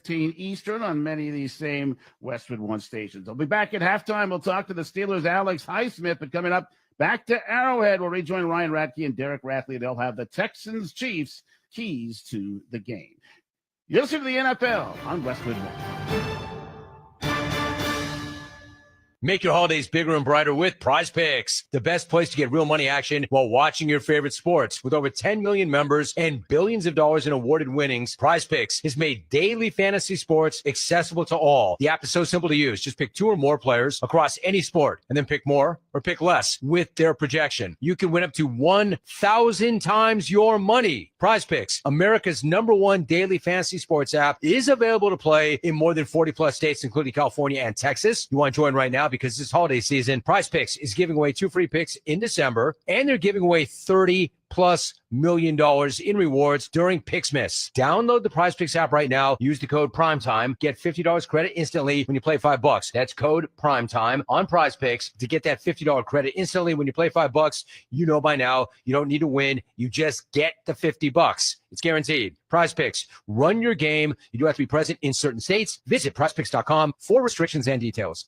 7:15 Eastern on many of these same Westwood One stations. I'll be back at halftime. We'll talk to the Steelers' Alex Highsmith, but coming up, back to Arrowhead, we'll rejoin Ryan Radke and Derek Rathley. They'll have the Texans-Chiefs keys to the game. You're listening to the NFL on Westwood One. Make your holidays bigger and brighter with Prize Picks, the best place to get real money action while watching your favorite sports. With over 10 million members and billions of dollars in awarded winnings, Prize Picks has made daily fantasy sports accessible to all. The app is so simple to use. Just pick 2 or more players across any sport and then pick more or pick less with their projection. You can win up to 1,000 times your money. Prize Picks, America's #1 daily fantasy sports app, is available to play in more than 40 plus states, including California and Texas. You want to join right now because this holiday season, Prize Picks is giving away 2 free picks in December, and they're giving away $30+ million in rewards during Picksmas. Download the Prize Picks app right now. Use the code PRIMETIME. Get $50 credit instantly when you play $5. That's code PRIMETIME on Prize Picks to get that $50 credit instantly when you play $5. You know by now you don't need to win. You just get the $50. It's guaranteed. Prize Picks. Run your game. You do have to be present in certain states. Visit prizepicks.com for restrictions and details.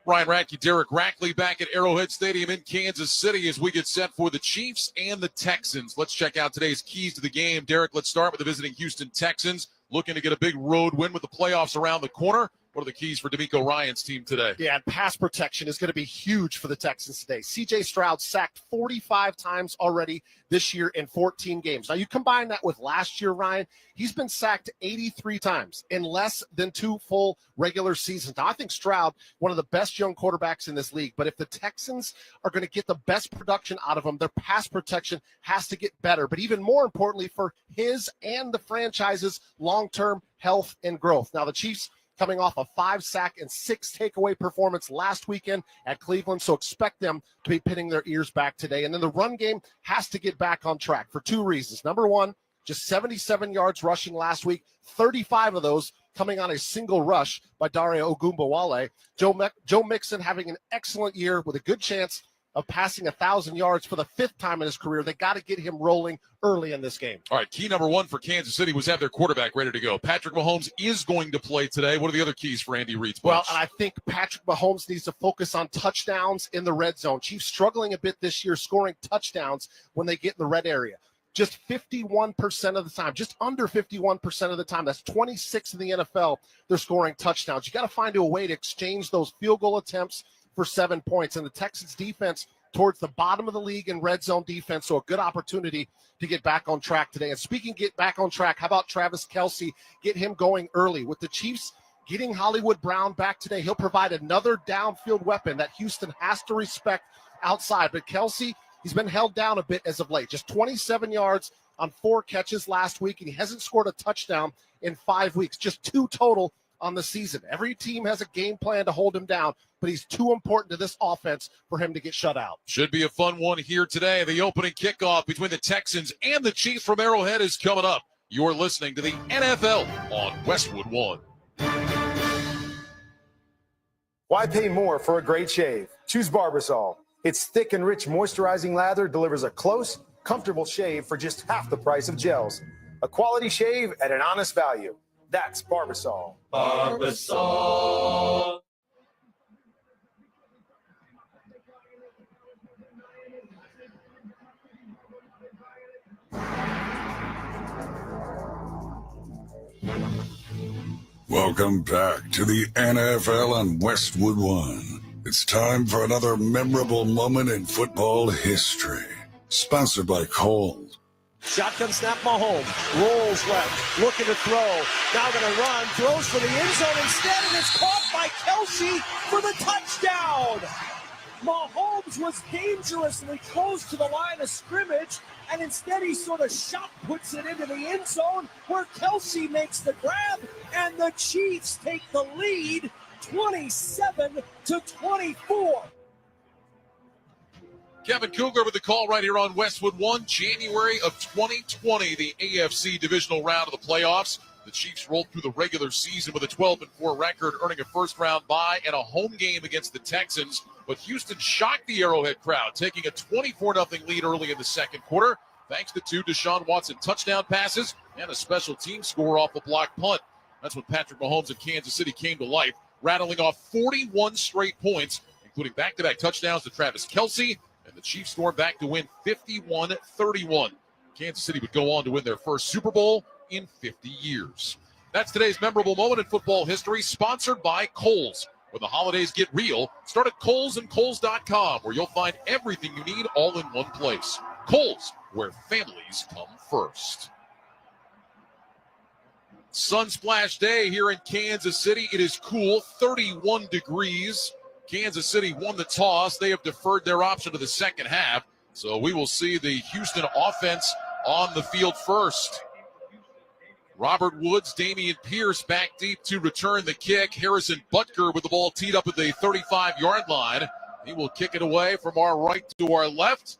Ryan Radke, Derek Rathley back at Arrowhead Stadium in Kansas City as we get set for the Chiefs and the Texans. Let's check out today's keys to the game. Derek, let's start with the visiting Houston Texans, looking to get a big road win with the playoffs around the corner. What are the keys for DeMeco Ryan's team today? Yeah, and pass protection is going to be huge for the Texans today. C.J. Stroud sacked 45 times already this year in 14 games. Now, you combine that with last year, Ryan, he's been sacked 83 times in less than 2 full regular seasons. Now, I think Stroud, one of the best young quarterbacks in this league, but if the Texans are going to get the best production out of him, their pass protection has to get better. But even more importantly, for his and the franchise's long-term health and growth. Now, the Chiefs coming off a 5-sack and 6 takeaway performance last weekend at Cleveland, so expect them to be pinning their ears back today. And then the run game has to get back on track for 2 reasons. Number one, just 77 yards rushing last week, 35 of those coming on a single rush by Dario Ogunbowale. Joe Mixon having an excellent year with a good chance of passing 1,000 yards for the 5th time in his career. They got to get him rolling early in this game. All right, key number 1 for Kansas City was have their quarterback ready to go. Patrick Mahomes is going to play today. What are the other keys for Andy Reid's bunch? Well, and I think Patrick Mahomes needs to focus on touchdowns in the red zone. Chiefs struggling a bit this year scoring touchdowns when they get in the red area. Just 51% of the time, just under 51% of the time. That's 26 in the NFL. They're scoring touchdowns. You got to find a way to exchange those field goal attempts for 7 points. And the Texans defense towards the bottom of the league in red zone defense, so a good opportunity to get back on track today. And speaking get back on track, how about Travis Kelce? Get him going early. With the Chiefs getting Hollywood Brown back today, he'll provide another downfield weapon that Houston has to respect outside. But Kelce, he's been held down a bit as of late. Just 27 yards on 4 catches last week, and he hasn't scored a touchdown in 5 weeks. Just 2 total on the season. Every team has a game plan to hold him down, but he's too important to this offense for him to get shut out. Should be a fun one here today. The opening kickoff between the Texans and the Chiefs from Arrowhead is coming up. You're listening to the NFL on Westwood One. Why pay more for a great shave? Choose Barbasol. Its thick and rich moisturizing lather delivers a close, comfortable shave for just half the price of gels. A quality shave at an honest value. That's Barbasol. Barbasol. Welcome back to the NFL on Westwood One. It's time for another memorable moment in football history. Sponsored by Colt. Shotgun snap, Mahomes rolls left, looking to throw. Now going to run, throws for the end zone instead, and it's caught by Kelce for the touchdown. Mahomes was dangerously close to the line of scrimmage, and instead he sort of shot puts it into the end zone where Kelce makes the grab, and the Chiefs take the lead 27-24. Kevin Kugler with the call right here on Westwood One. January of 2020, the AFC divisional round of the playoffs. The Chiefs rolled through the regular season with a 12-4 record, earning a first-round bye and a home game against the Texans. But Houston shocked the Arrowhead crowd, taking a 24-0 lead early in the second quarter, thanks to 2 Deshaun Watson touchdown passes and a special team score off a blocked punt. That's when Patrick Mahomes and Kansas City came to life, rattling off 41 straight points, including back-to-back touchdowns to Travis Kelce, and the Chiefs stormed back to win 51-31. Kansas City would go on to win their first Super Bowl in 50 years. That's today's memorable moment in football history, sponsored by Kohl's. When the holidays get real, start at Kohl's and Kohl's.com, where you'll find everything you need all in one place. Kohl's, where families come first. Sunsplash day here in Kansas City. It is cool, 31 degrees. Kansas City won the toss. They have deferred their option to the second half. So we will see the Houston offense on the field first. Robert Woods, Damian Pierce back deep to return the kick. Harrison Butker with the ball teed up at the 35-yard line. He will kick it away from our right to our left.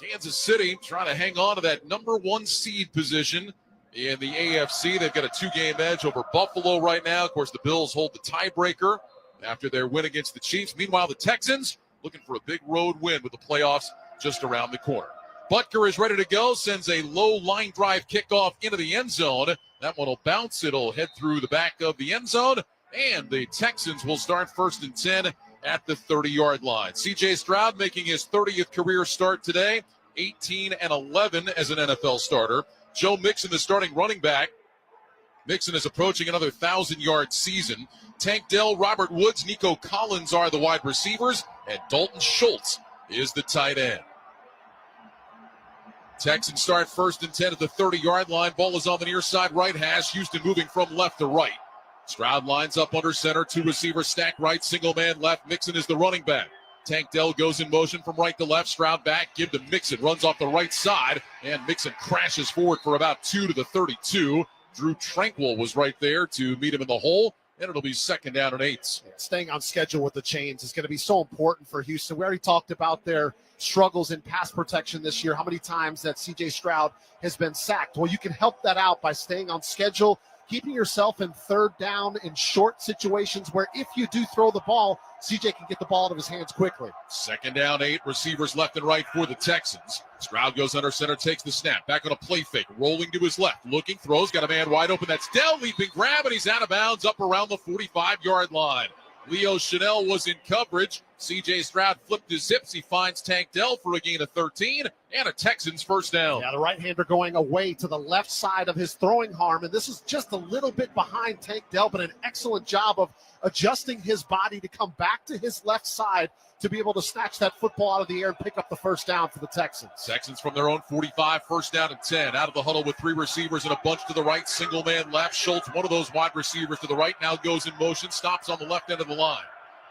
Kansas City trying to hang on to that number 1 seed position in the AFC. They've got a 2-game edge over Buffalo right now. Of course, the Bills hold the tiebreaker after their win against the Chiefs. Meanwhile, the Texans looking for a big road win with the playoffs just around the corner. Butker is ready to go, sends a low line drive kickoff into the end zone. That one will bounce. It'll head through the back of the end zone, and the Texans will start 1st and 10 at the 30-yard line. C.J. Stroud making his 30th career start today, 18-11 as an NFL starter. Joe Mixon, the starting running back. Mixon is approaching another 1,000-yard season. Tank Dell, Robert Woods, Nico Collins are the wide receivers, and Dalton Schultz is the tight end. Texans start 1st and 10 at the 30-yard line. Ball is on the near side right hash. Houston moving from left to right. Stroud lines up under center. 2 receivers stacked right. Single man left. Mixon is the running back. Tank Dell goes in motion from right to left. Stroud back. Give to Mixon. Runs off the right side. And Mixon crashes forward for about 2 to the 32. Drew Tranquil was right there to meet him in the hole. And it'll be 2nd down and 8. Staying on schedule with the chains is going to be so important for Houston. We already talked about their struggles in pass protection this year, how many times that C.J. Stroud has been sacked. Well, you can help that out by staying on schedule, keeping yourself in 3rd down in short situations where if you do throw the ball, C.J. can get the ball out of his hands quickly. 2nd down, 8. Receivers left and right for the Texans. Stroud goes under center, takes the snap. Back on a play fake, rolling to his left. Looking, throws, got a man wide open. That's Dell, leaping grab, and he's out of bounds up around the 45-yard line. Leo Chanel was in coverage. C.J. Stroud flipped his hips. He finds Tank Dell for a gain of 13 and a Texans 1st down. Yeah, the right-hander going away to the left side of his throwing arm, and this is just a little bit behind Tank Dell, but an excellent job of adjusting his body to come back to his left side to be able to snatch that football out of the air and pick up the 1st down for the Texans. Texans from their own 45, 1st down and 10. Out of the huddle with 3 receivers and a bunch to the right. Single man left. Schultz, one of those wide receivers to the right, now goes in motion. Stops on the left end of the line.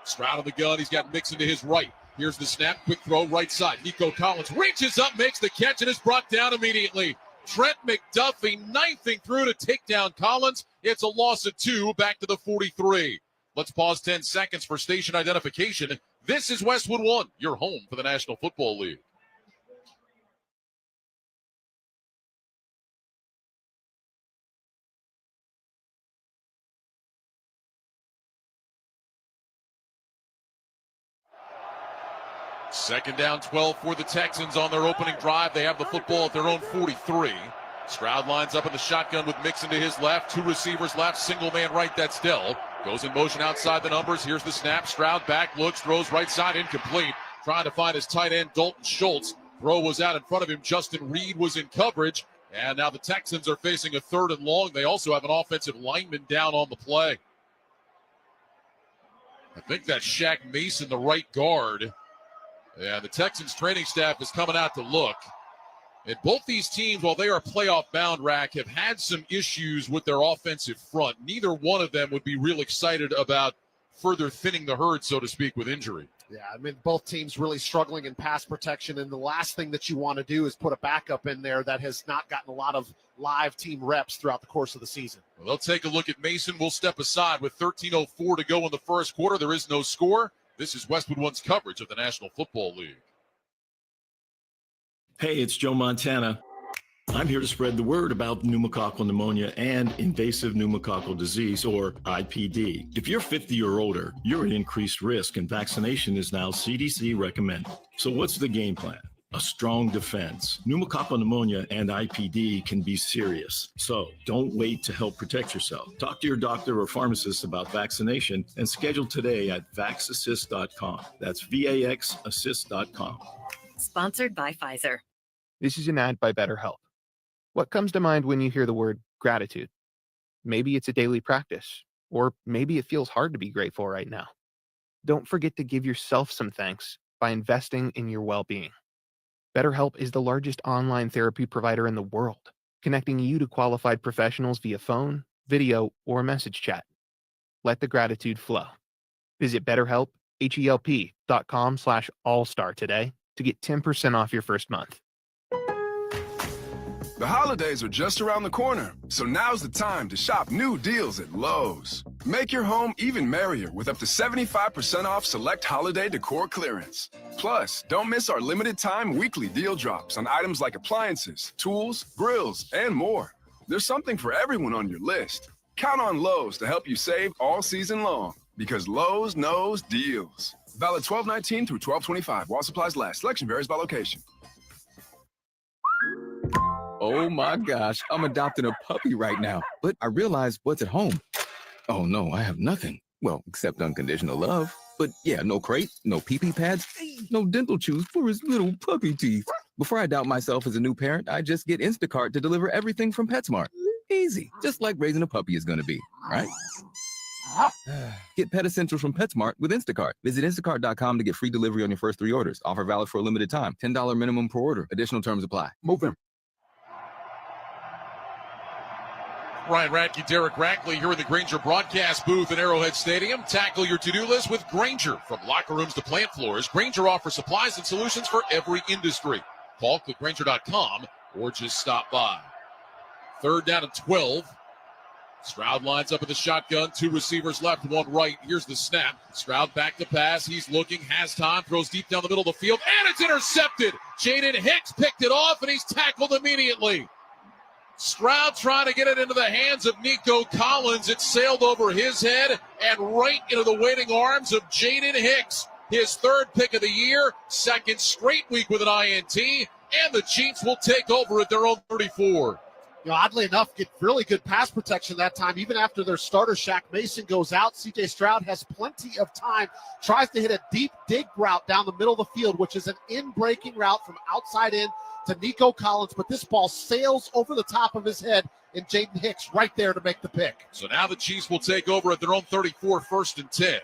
Stroud on the gun. He's got Mixon to his right. Here's the snap. Quick throw right side. Nico Collins reaches up, makes the catch, and is brought down immediately. Trent McDuffie knifing through to take down Collins. It's a loss of 2 back to the 43. Let's pause 10 seconds for station identification. This is Westwood One, your home for the National Football League. Second down, 12 for the Texans on their opening drive. They have the football at their own 43. Stroud lines up in the shotgun with Mixon to his left. 2 receivers left, single man right, that's Dell. Goes in motion outside the numbers. Here's the snap. Stroud back, looks, throws right side, incomplete. Trying to find his tight end, Dalton Schultz. Throw was out in front of him. Justin Reed was in coverage. And now the Texans are facing a 3rd and long. They also have an offensive lineman down on the play. I think that's Shaq Mason, the right guard. Yeah, the Texans training staff is coming out to look. And both these teams, while they are playoff bound, Rack, have had some issues with their offensive front. Neither one of them would be real excited about further thinning the herd, so to speak, with injury. Yeah, I mean, both teams really struggling in pass protection, and the last thing that you want to do is put a backup in there that has not gotten a lot of live team reps throughout the course of the season. Well, they'll take a look at Mason. We'll step aside with 13:04 to go in the first quarter. There is no score. This is Westwood One's coverage of the National Football League. Hey, it's Joe Montana. I'm here to spread the word about pneumococcal pneumonia and invasive pneumococcal disease, or IPD. If you're 50 or older, you're at increased risk, and vaccination is now CDC recommended. So what's the game plan? a strong defense. Pneumococcal pneumonia and IPD can be serious, so don't wait to help protect yourself. Talk to your doctor or pharmacist about vaccination and schedule today at vaxassist.com. That's VAXassist.com. Sponsored by Pfizer. This is an ad by BetterHelp. What comes to mind when you hear the word gratitude? Maybe it's a daily practice, or maybe it feels hard to be grateful right now. Don't forget to give yourself some thanks by investing in your well-being. BetterHelp is the largest online therapy provider in the world, connecting you to qualified professionals via phone, video, or message chat. Let the gratitude flow. Visit BetterHelp, HELP.com/allstar today to get 10% off your first month. The holidays are just around the corner, so now's the time to shop new deals at Lowe's. Make your home even merrier with up to 75% off select holiday decor clearance. Plus, don't miss our limited time weekly deal drops on items like appliances, tools, grills, and more. There's something for everyone on your list. Count on Lowe's to help you save all season long, because Lowe's knows deals. Valid 12/19 through 12/25 while supplies last. Selection varies by location. Oh my gosh, I'm adopting a puppy right now, but I realize what's at home. Oh no, I have nothing. Well, except unconditional love. But yeah, no crate, no pee-pee pads, no dental chews for his little puppy teeth. Before I doubt myself as a new parent, I just get Instacart to deliver everything from PetSmart. Easy, just like raising a puppy is gonna be, right? Get Pet Essentials from PetSmart with Instacart. Visit instacart.com to get free delivery on your first 3 orders. Offer valid for a limited time. $10 minimum per order. Additional terms apply. Move in. Ryan Radke, Derek Rackley here in the Grainger broadcast booth in Arrowhead Stadium. Tackle your to-do list with Grainger. From locker rooms to plant floors, Grainger offers supplies and solutions for every industry. Call, click Grainger.com, or just stop by. 3rd down and 12. Stroud lines up in the shotgun. 2 receivers left, 1 right. Here's the snap. Stroud back to pass. He's looking, has time, throws deep down the middle of the field, and it's intercepted. Jaden Hicks picked it off, and he's tackled immediately. Stroud trying to get it into the hands of Nico Collins. It sailed over his head and right into the waiting arms of Jaden Hicks. His 3rd pick of the year, 2nd straight week with an INT, and the Chiefs will take over at their own 34. You know, oddly enough, get really good pass protection that time. Even after their starter, Shaq Mason, goes out, C.J. Stroud has plenty of time, tries to hit a deep dig route down the middle of the field, which is an in-breaking route from outside in to Nico Collins, but this ball sails over the top of his head, and Jaden Hicks right there to make the pick. So now the Chiefs will take over at their own 34, 1st and 10.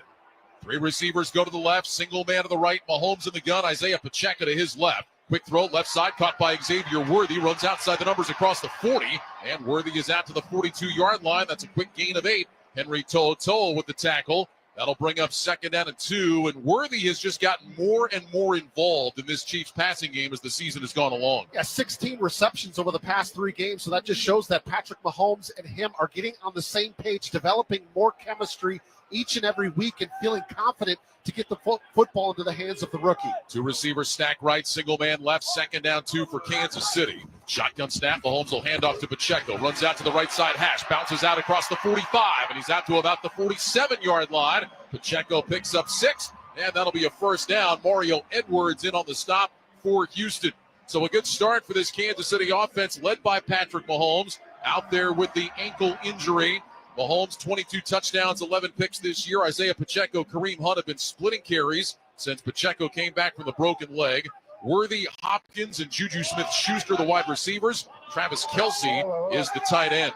3 receivers go to the left, single man to the right, Mahomes in the gun, Isaiah Pacheco to his left. Quick throw, left side, caught by Xavier Worthy, runs outside the numbers across the 40, and Worthy is out to the 42-yard line. That's a quick gain of 8. Henry To'oTo'o with the tackle. That'll bring up 2nd down and 2, and Worthy has just gotten more and more involved in this Chiefs passing game as the season has gone along. Yeah, 16 receptions over the past 3 games, so that just shows that Patrick Mahomes and him are getting on the same page, developing more chemistry each and every week and feeling confident to get the football into the hands of the rookie. 2 receivers stack right, single man left, 2nd down 2 for Kansas City. Shotgun snap, Mahomes will hand off to Pacheco, runs out to the right side hash, bounces out across the 45, and he's out to about the 47-yard line. Pacheco picks up 6, and that'll be a 1st down. Mario Edwards in on the stop for Houston. So a good start for this Kansas City offense led by Patrick Mahomes out there with the ankle injury. Mahomes, 22 touchdowns, 11 picks this year. Isaiah Pacheco, Kareem Hunt have been splitting carries since Pacheco came back from the broken leg. Worthy, Hopkins, and Juju Smith-Schuster, the wide receivers. Travis Kelce is the tight end.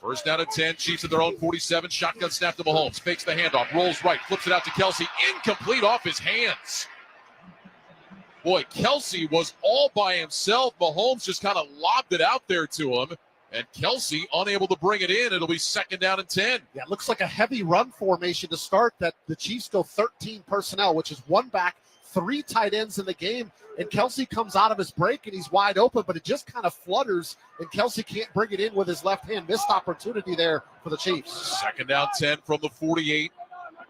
1st down and 10, Chiefs at their own 47. Shotgun snap to Mahomes, fakes the handoff, rolls right, flips it out to Kelce. Incomplete off his hands. Boy, Kelce was all by himself. Mahomes just kind of lobbed it out there to him. And Kelce unable to bring it in. It'll be 2nd down and 10. Yeah, it looks like a heavy run formation to start that the Chiefs go 13 personnel, which is 1 back, 3 tight ends in the game. And Kelce comes out of his break, and he's wide open, but it just kind of flutters, and Kelce can't bring it in with his left hand. Missed opportunity there for the Chiefs. 2nd down 10 from the 48.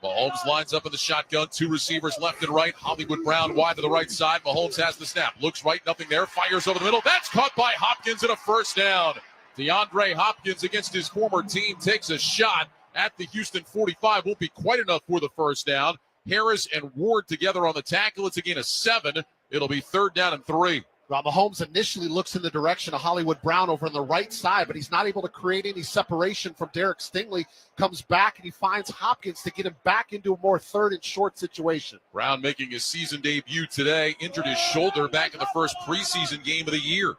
Mahomes lines up in the shotgun. 2 receivers left and right. Hollywood Brown wide to the right side. Mahomes has the snap. Looks right, nothing there. Fires over the middle. That's caught by Hopkins and a 1st down. DeAndre Hopkins against his former team takes a shot at the Houston 45. Won't be quite enough for the 1st down. Harris and Ward together on the tackle. It's a gain of 7. It'll be 3rd down and 3. Well, Mahomes initially looks in the direction of Hollywood Brown over on the right side, but he's not able to create any separation from Derek Stingley. Comes back and he finds Hopkins to get him back into a more 3rd and short situation. Brown making his season debut today, injured his shoulder back in the first preseason game of the year.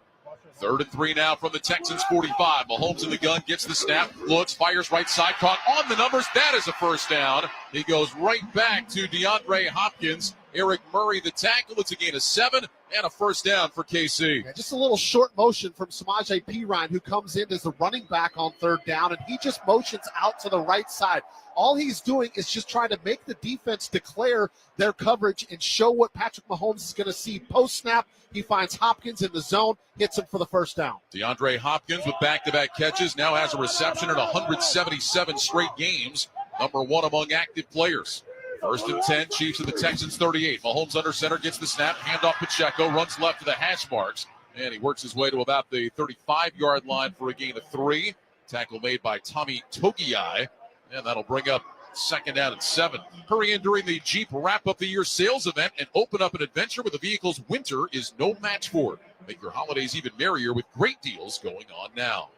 3rd and 3 now from the Texans 45. Mahomes in the gun, gets the snap, looks, fires right side, caught on the numbers. That is a first down. He goes right back to DeAndre Hopkins. Eric Murray, the tackle. It's a gain of 7 and a first down for KC. Yeah, just a little short motion from Samaje Perine, who comes in as the running back on 3rd down, and he just motions out to the right side. All he's doing is just trying to make the defense declare their coverage and show what Patrick Mahomes is going to see. Post-snap, he finds Hopkins in the zone, hits him for the first down. DeAndre Hopkins with back-to-back catches, now has a reception in 177 straight games. Number 1 among active players. 1st and 10, Chiefs of the Texans 38. Mahomes under center, gets the snap, handoff Pacheco, runs left to the hash marks, and he works his way to about the 35-yard line for a gain of 3. Tackle made by Tommy Togiai, and that'll bring up 2nd down and 7. Hurry in during the Jeep Wrap-Up the Year sales event and open up an adventure with the vehicles winter is no match for. Make your holidays even merrier with great deals going on now.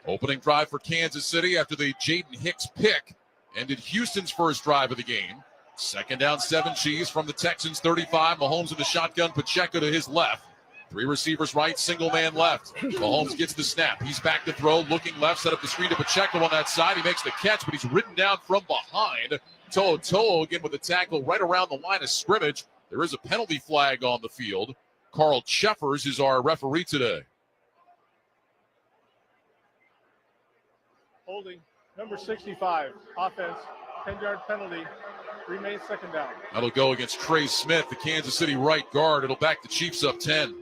Opening drive for Kansas City after the Jaden Hicks pick ended Houston's first drive of the game. 2nd down, 7 Chiefs from the Texans 35. Mahomes in the shotgun, Pacheco to his left. 3 receivers right, single man left. Mahomes gets the snap. He's back to throw, looking left, set up the screen to Pacheco on that side. He makes the catch, but he's ridden down from behind. To'o again with the tackle right around the line of scrimmage. There is a penalty flag on the field. Carl Cheffers is our referee today. Holding. Number 65, offense, 10-yard penalty, remains 2nd down. That'll go against Trey Smith, the Kansas City right guard. It'll back the Chiefs up 10.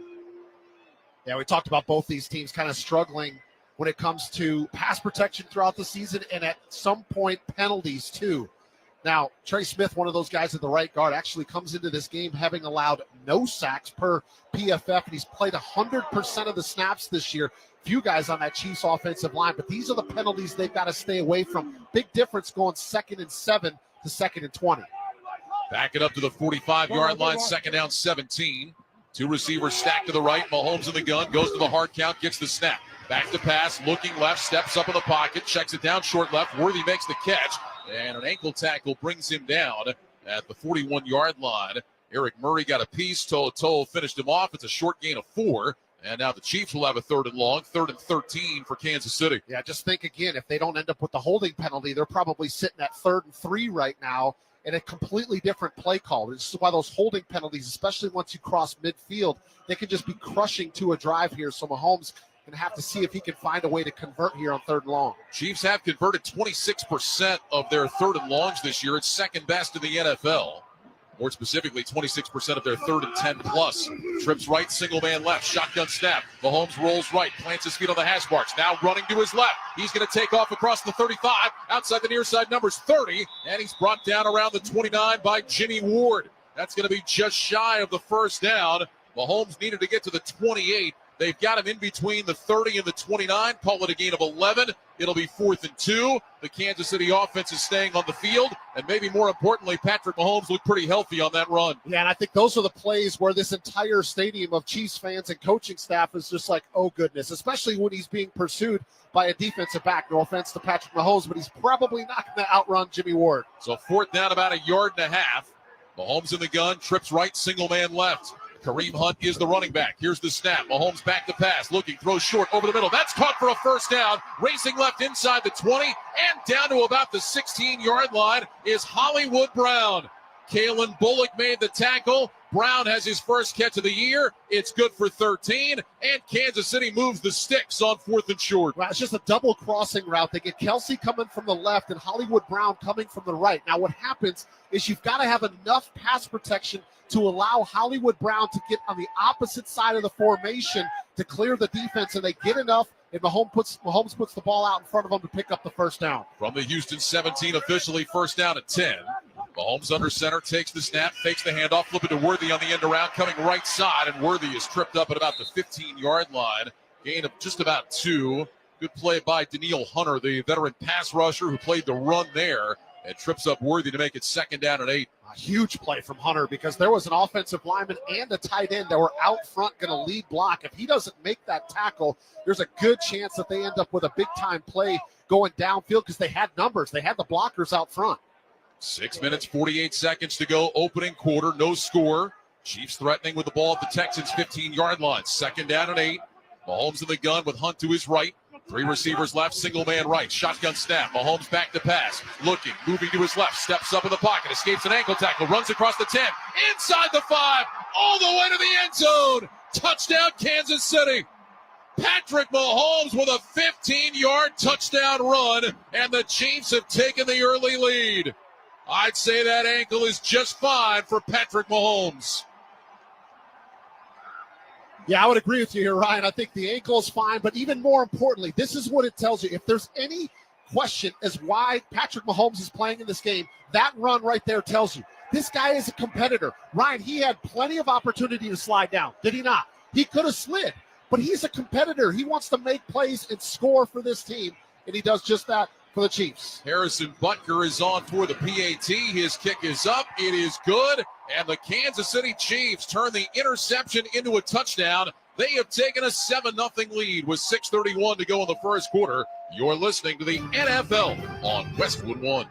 Yeah, we talked about both these teams kind of struggling when it comes to pass protection throughout the season and at some point penalties too. Now, Trey Smith, one of those guys at the right guard, actually comes into this game having allowed no sacks per PFF, and he's played 100% of the snaps this year. Few guys on that Chiefs offensive line, but these are the penalties they've got to stay away from. Big difference going 2nd and 7 to 2nd and 20. Back it up to the 45-yard line, 2nd down, 17. 2 receivers stacked to the right. Mahomes in the gun, goes to the hard count, gets the snap. Back to pass, looking left, steps up in the pocket, checks it down, short left. Worthy makes the catch, and an ankle tackle brings him down at the 41-yard line. Eric Murray got a piece. To'o finished him off. It's a short gain of 4. And now the Chiefs will have a 3rd and long, 3rd and 13 for Kansas City. Yeah, just think again, if they don't end up with the holding penalty, they're probably sitting at 3rd and 3 right now in a completely different play call. This is why those holding penalties, especially once you cross midfield, they can just be crushing to a drive here. So Mahomes can have to see if he can find a way to convert here on 3rd and long. Chiefs have converted 26% of their 3rd and longs this year. It's 2nd best in the NFL. More specifically, 26% of their 3rd and 10 plus. Trips right, single man left, shotgun snap. Mahomes rolls right, plants his feet on the hash marks. Now running to his left. He's going to take off across the 35, outside the near side, numbers 30, and he's brought down around the 29 by Jimmy Ward. That's going to be just shy of the first down. Mahomes needed to get to the 28. They've got him in between the 30 and the 29. Call it a gain of 11. It'll be 4th and 2. The Kansas City offense is staying on the field. And maybe more importantly, Patrick Mahomes looked pretty healthy on that run. Yeah, and I think those are the plays where this entire stadium of Chiefs fans and coaching staff is just like, oh, goodness, especially when he's being pursued by a defensive back. No offense to Patrick Mahomes, but he's probably not going to outrun Jimmy Ward. So 4th down, about a yard and a half. Mahomes in the gun, trips right, single man left. Kareem Hunt is the running back. Here's the snap. Mahomes back to pass. Looking, throws short over the middle. That's caught for a first down. Racing left inside the 20 and down to about the 16-yard line is Hollywood Brown. Kalen Bullock made the tackle. Brown has his first catch of the year. It's good for 13, and Kansas City moves the sticks on 4th and short. Well, it's just a double crossing route. They get Kelsey coming from the left and Hollywood Brown coming from the right. Now what happens is you've got to have enough pass protection to allow Hollywood Brown to get on the opposite side of the formation to clear the defense, and they get enough, and Mahomes puts the ball out in front of them to pick up the first down. From the Houston 17, officially first down at 10. Mahomes under center, takes the snap, fakes the handoff, flip it to Worthy on the end around, coming right side, and Worthy is tripped up at about the 15-yard line. Gain of just about 2. Good play by Daniil Hunter, the veteran pass rusher who played the run there. and trips up Worthy to make it 2nd down and 8. A huge play from Hunter because there was an offensive lineman and a tight end that were out front going to lead block. If he doesn't make that tackle, there's a good chance that they end up with a big-time play going downfield because they had numbers. They had the blockers out front. 6 minutes, 48 seconds to go. Opening quarter, no score. Chiefs threatening with the ball at the Texans' 15-yard line. 2nd down and 8. Mahomes in the gun with Hunt to his right. 3 receivers left, single man right. Shotgun snap. Mahomes back to pass. Looking, moving to his left. Steps up in the pocket. Escapes an ankle tackle. Runs across the 10. Inside the 5. All the way to the end zone. Touchdown, Kansas City. Patrick Mahomes with a 15-yard touchdown run. And the Chiefs have taken the early lead. I'd say that ankle is just fine for Patrick Mahomes. Yeah, I would agree with you here, Ryan. I think the ankle is fine, but even more importantly, this is what it tells you. If there's any question as why Patrick Mahomes is playing in this game, that run right there tells you. This guy is a competitor. Ryan, he had plenty of opportunity to slide down. Did he not? He could have slid, but he's a competitor. He wants to make plays and score for this team, and he does just that for the Chiefs. Harrison Butker is on for the PAT. His kick is up. It is good. And the Kansas City Chiefs turn the interception into a touchdown. They have taken a 7-0 lead with 6:31 to go in the first quarter. You're listening to the NFL on Westwood One.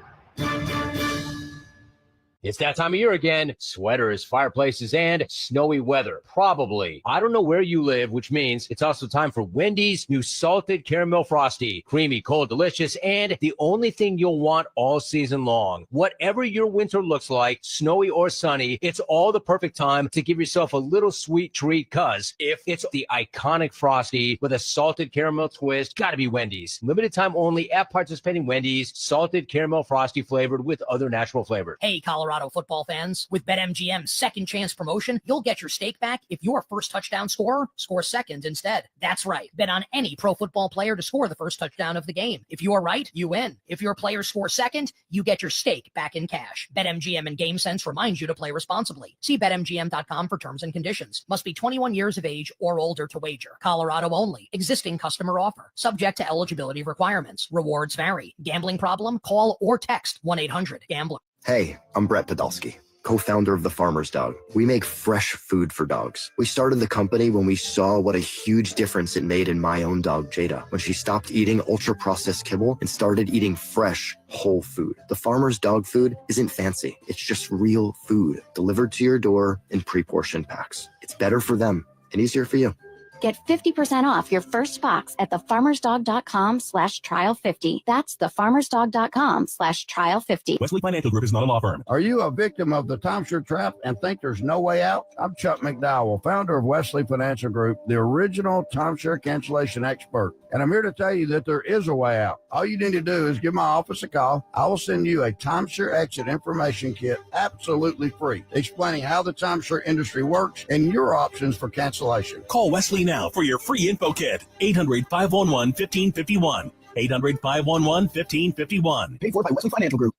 It's that time of year again. Sweaters, fireplaces, and snowy weather. Probably. I don't know where you live, which means it's also time for Wendy's new salted caramel frosty. Creamy, cold, delicious, and the only thing you'll want all season long. Whatever your winter looks like, snowy or sunny, it's all the perfect time to give yourself a little sweet treat, cause if it's the iconic frosty with a salted caramel twist, gotta be Wendy's. Limited time only at participating Wendy's. Salted caramel frosty flavored with other natural flavors. Hey, Colorado football fans, with BetMGM's second chance promotion, you'll get your stake back if your first touchdown scorer scores second instead. That's right. Bet on any pro football player to score the first touchdown of the game. If you're right, you win. If your player scores second, you get your stake back in cash. BetMGM and GameSense reminds you to play responsibly. See BetMGM.com for terms and conditions. Must be 21 years of age or older to wager. Colorado only. Existing customer offer. Subject to eligibility requirements. Rewards vary. Gambling problem? Call or text 1-800-GAMBLER. Hey, I'm Brett Podolsky, co-founder of The Farmer's Dog. We make fresh food for dogs. We started the company when we saw what a huge difference it made in my own dog, Jada, when she stopped eating ultra-processed kibble and started eating fresh, whole food. The Farmer's Dog food isn't fancy. It's just real food delivered to your door in pre-portioned packs. It's better for them and easier for you. Get 50% off your first box at thefarmersdog.com/trial50. That's thefarmersdog.com/trial50. Wesley Financial Group is not a law firm. Are you a victim of the timeshare trap and think there's no way out? I'm Chuck McDowell, founder of Wesley Financial Group, the original timeshare cancellation expert. And I'm here to tell you that there is a way out. All you need to do is give my office a call. I will send you a timeshare exit information kit absolutely free, explaining how the timeshare industry works and your options for cancellation. Call Wesley now for your free info kit. 800-511-1551. 800-511-1551. Paid for by Wesley Financial Group.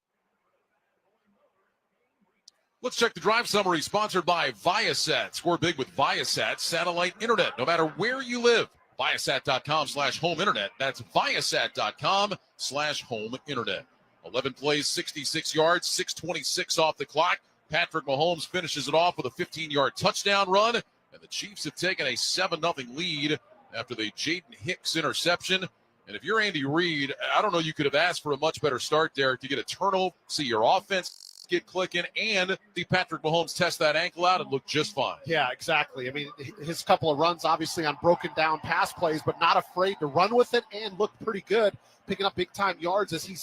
Let's check the drive summary sponsored by Viasat. Score big with Viasat satellite internet, no matter where you live. Viasat.com/home internet. That's Viasat.com/home internet. 11 plays, 66 yards, 6:26 off the clock. Patrick Mahomes finishes it off with a 15-yard touchdown run, and the Chiefs have taken a 7-0 lead after the Jaden Hicks interception. And if you're Andy Reid, I don't know, you could have asked for a much better start there to get a turnover, see your offense get clicking, and the Patrick Mahomes test that ankle out and look just fine. Yeah, exactly. I mean, his couple of runs obviously on broken down pass plays, but not afraid to run with it and look pretty good, picking up big time yards as he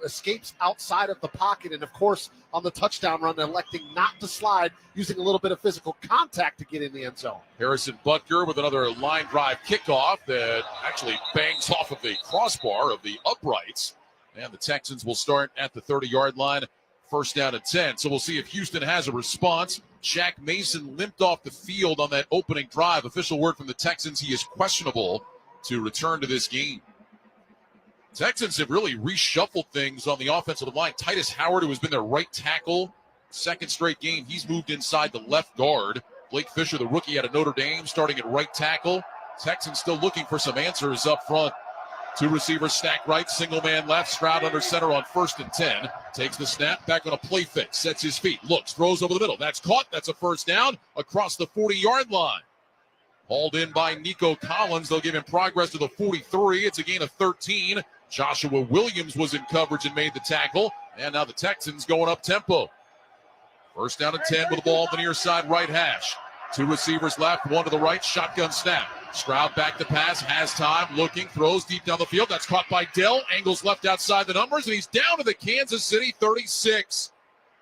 escapes outside of the pocket. And of course, on the touchdown run, electing not to slide, using a little bit of physical contact to get in the end zone. Harrison Butker with another line drive kickoff that actually bangs off of the crossbar of the uprights. And the Texans will start at the 30-yard line. First down and 10. So we'll see if Houston has a response. Shaq Mason limped off the field on that opening drive. Official word from the Texans, he is questionable to return to this game. Texans have really reshuffled things on the offensive line. Titus Howard, who has been their right tackle, second straight game, he's moved inside the left guard. Blake Fisher, the rookie out of Notre Dame, starting at right tackle. Texans still looking for some answers up front. Two receivers stacked right, single man left. Stroud under center on 1st and 10. Takes the snap, back on a play fake, sets his feet, looks, throws over the middle. That's caught. That's a first down across the 40-yard line. Hauled in by Nico Collins. They'll give him progress to the 43. It's a gain of 13. Joshua Williams was in coverage and made the tackle. And now the Texans going up tempo. First down and 10 with the ball on the near side right hash. Two receivers left, one to the right, shotgun snap. Stroud back to pass, has time, looking, throws deep down the field. That's caught by Dell. Angles left outside the numbers, and he's down to the Kansas City 36.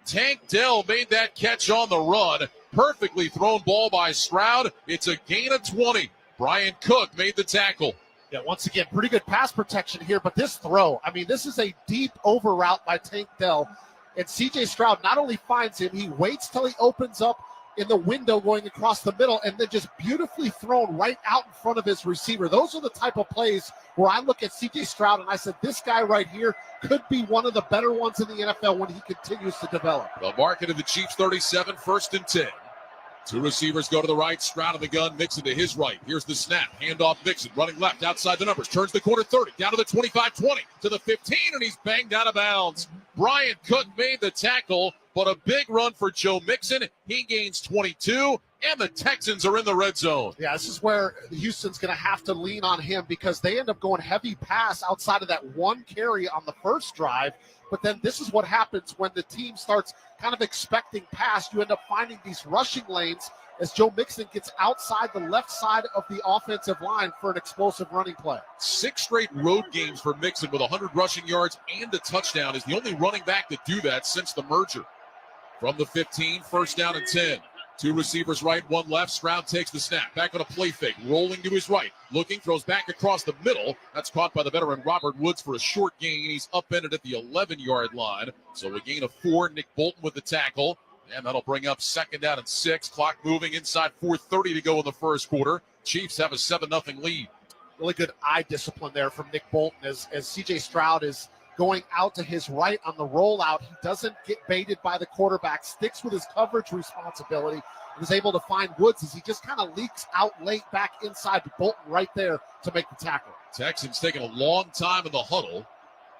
Tank Dell made that catch on the run. Perfectly thrown ball by Stroud. It's a gain of 20. Brian Cook made the tackle. Yeah, once again, pretty good pass protection here, but this throw, I mean, this is a deep over route by Tank Dell. And C.J. Stroud not only finds him, he waits till he opens up in the window going across the middle, and then just beautifully thrown right out in front of his receiver. Those are the type of plays where I look at C.J. Stroud and I said, this guy right here could be one of the better ones in the NFL when he continues to develop. The market of the Chiefs 37, 1st and 10. Two receivers go to the right, Stroud in the gun, Mixon to his right. Here's the snap, handoff Mixon, running left outside the numbers, turns the corner 30, down to the 25-20, to the 15, and he's banged out of bounds. Brian Cook made the tackle, but a big run for Joe Mixon. He gains 22, and the Texans are in the red zone. Yeah, this is where Houston's going to have to lean on him because they end up going heavy pass outside of that one carry on the first drive. But then this is what happens when the team starts kind of expecting pass. You end up finding these rushing lanes as Joe Mixon gets outside the left side of the offensive line for an explosive running play. 6 straight road games for Mixon with 100 rushing yards and a touchdown. Is the only running back to do that since the merger. From the 15, first down and 10. Two receivers right, one left. Stroud takes the snap. Back on a play fake. Rolling to his right. Looking, throws back across the middle. That's caught by the veteran Robert Woods for a short gain. He's upended at the 11-yard line. So a gain of 4. Nick Bolton with the tackle. And that'll bring up 2nd down and 6. Clock moving inside 4:30 to go in the first quarter. Chiefs have a 7-0 lead. Really good eye discipline there from Nick Bolton as C.J. Stroud is going out to his right on the rollout. He doesn't get baited by the quarterback, sticks with his coverage responsibility, and is able to find Woods as he just kind of leaks out late back inside to Bolton right there to make the tackle. Texans taking a long time in the huddle.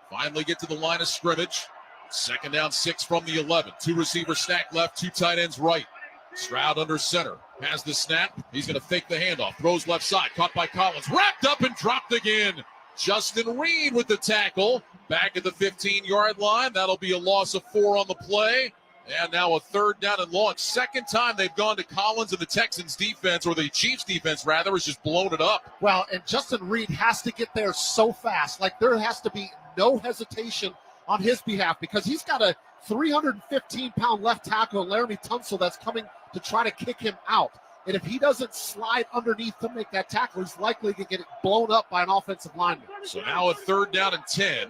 Finally get to the line of scrimmage. 2nd down, 6 from the 11. Two receivers stacked left, two tight ends right. Stroud under center. Has the snap. He's going to fake the handoff. Throws left side. Caught by Collins. Wrapped up and dropped again. Justin Reed with the tackle. Back at the 15-yard line. That'll be a loss of 4 on the play. And now a 3rd down and long. Second time they've gone to Collins, and the Texans defense, or the Chiefs defense rather, has just blown it up. Well, and Justin Reed has to get there so fast. Like, there has to be no hesitation on his behalf because he's got a 315-pound left tackle, Laramie Tunsil, that's coming to try to kick him out. And if he doesn't slide underneath to make that tackle, he's likely to get it blown up by an offensive lineman. So now a 3rd down and 10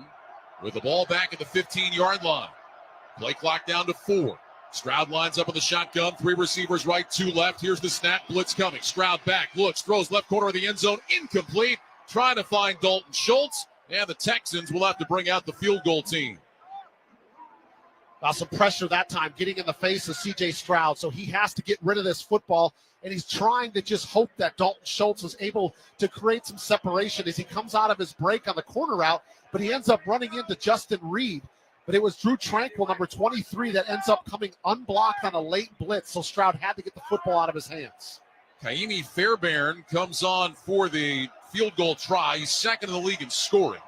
with the ball back at the 15-yard line. Play clock down to 4. Stroud lines up in the shotgun. 3 receivers right, 2 left. Here's the snap. Blitz coming. Stroud back. Looks. Throws left corner of the end zone. Incomplete. Trying to find Dalton Schultz. And the Texans will have to bring out the field goal team. Some pressure that time getting in the face of C.J. Stroud. So he has to get rid of this football. And he's trying to just hope that Dalton Schultz is able to create some separation as he comes out of his break on the corner route. But he ends up running into Justin Reed. But it was Drew Tranquil, number 23, that ends up coming unblocked on a late blitz. So Stroud had to get the football out of his hands. Kaimi Fairbairn comes on for the field goal try. He's 2nd in the league in scoring.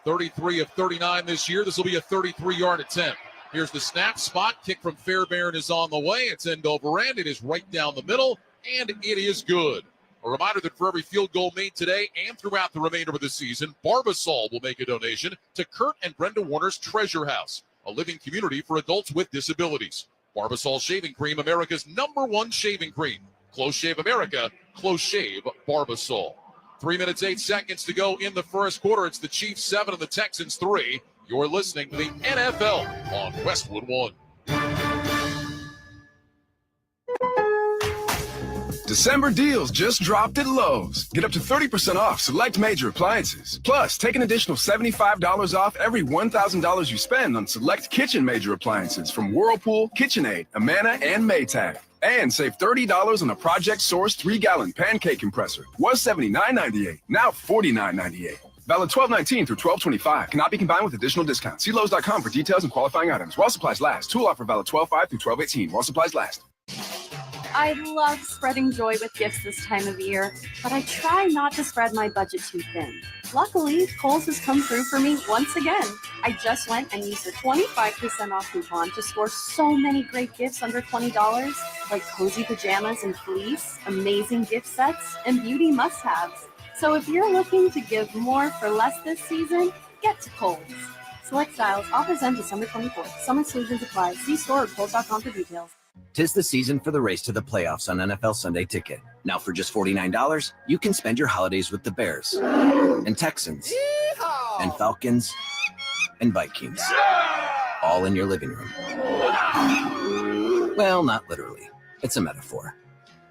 33 of 39 this year. This will be a 33-yard attempt. Here's the snap. Spot kick from Fairbairn is on the way. It's end over end. It is right down the middle, and it is good. A reminder that for every field goal made today and throughout the remainder of the season, Barbasol will make a donation to Kurt and Brenda Warner's Treasure House, a living community for adults with disabilities. Barbasol Shaving Cream, America's #1 shaving cream. Close Shave America, Close Shave Barbasol. 3 minutes, 8 seconds to go in the first quarter. It's the Chiefs 7 and the Texans 3. You're listening to the NFL on Westwood One. December deals just dropped at Lowe's. Get up to 30% off select major appliances. Plus, take an additional $75 off every $1,000 you spend on select kitchen major appliances from Whirlpool, KitchenAid, Amana, and Maytag. And save $30 on a Project Source 3-gallon pancake compressor. Was $79.98, now $49.98. Valid 12/19 through 12/25. Cannot be combined with additional discounts. See Lowe's.com for details and qualifying items. While supplies last. Tool offer valid 12/5 through 12/18. While supplies last. I love spreading joy with gifts this time of year, but I try not to spread my budget too thin. Luckily, Kohl's has come through for me once again. I just went and used a 25% off coupon to score so many great gifts under $20, like cozy pajamas and fleece, amazing gift sets, and beauty must-haves. So if you're looking to give more for less this season, get to Kohl's. Select styles, offers end December 24th. Some exclusions apply. See store at Kohl's.com for details. 'Tis the season for the race to the playoffs on NFL Sunday Ticket. Now for just $49, you can spend your holidays with the Bears and Texans and Falcons and Vikings, all in your living room. Well, not literally. It's a metaphor.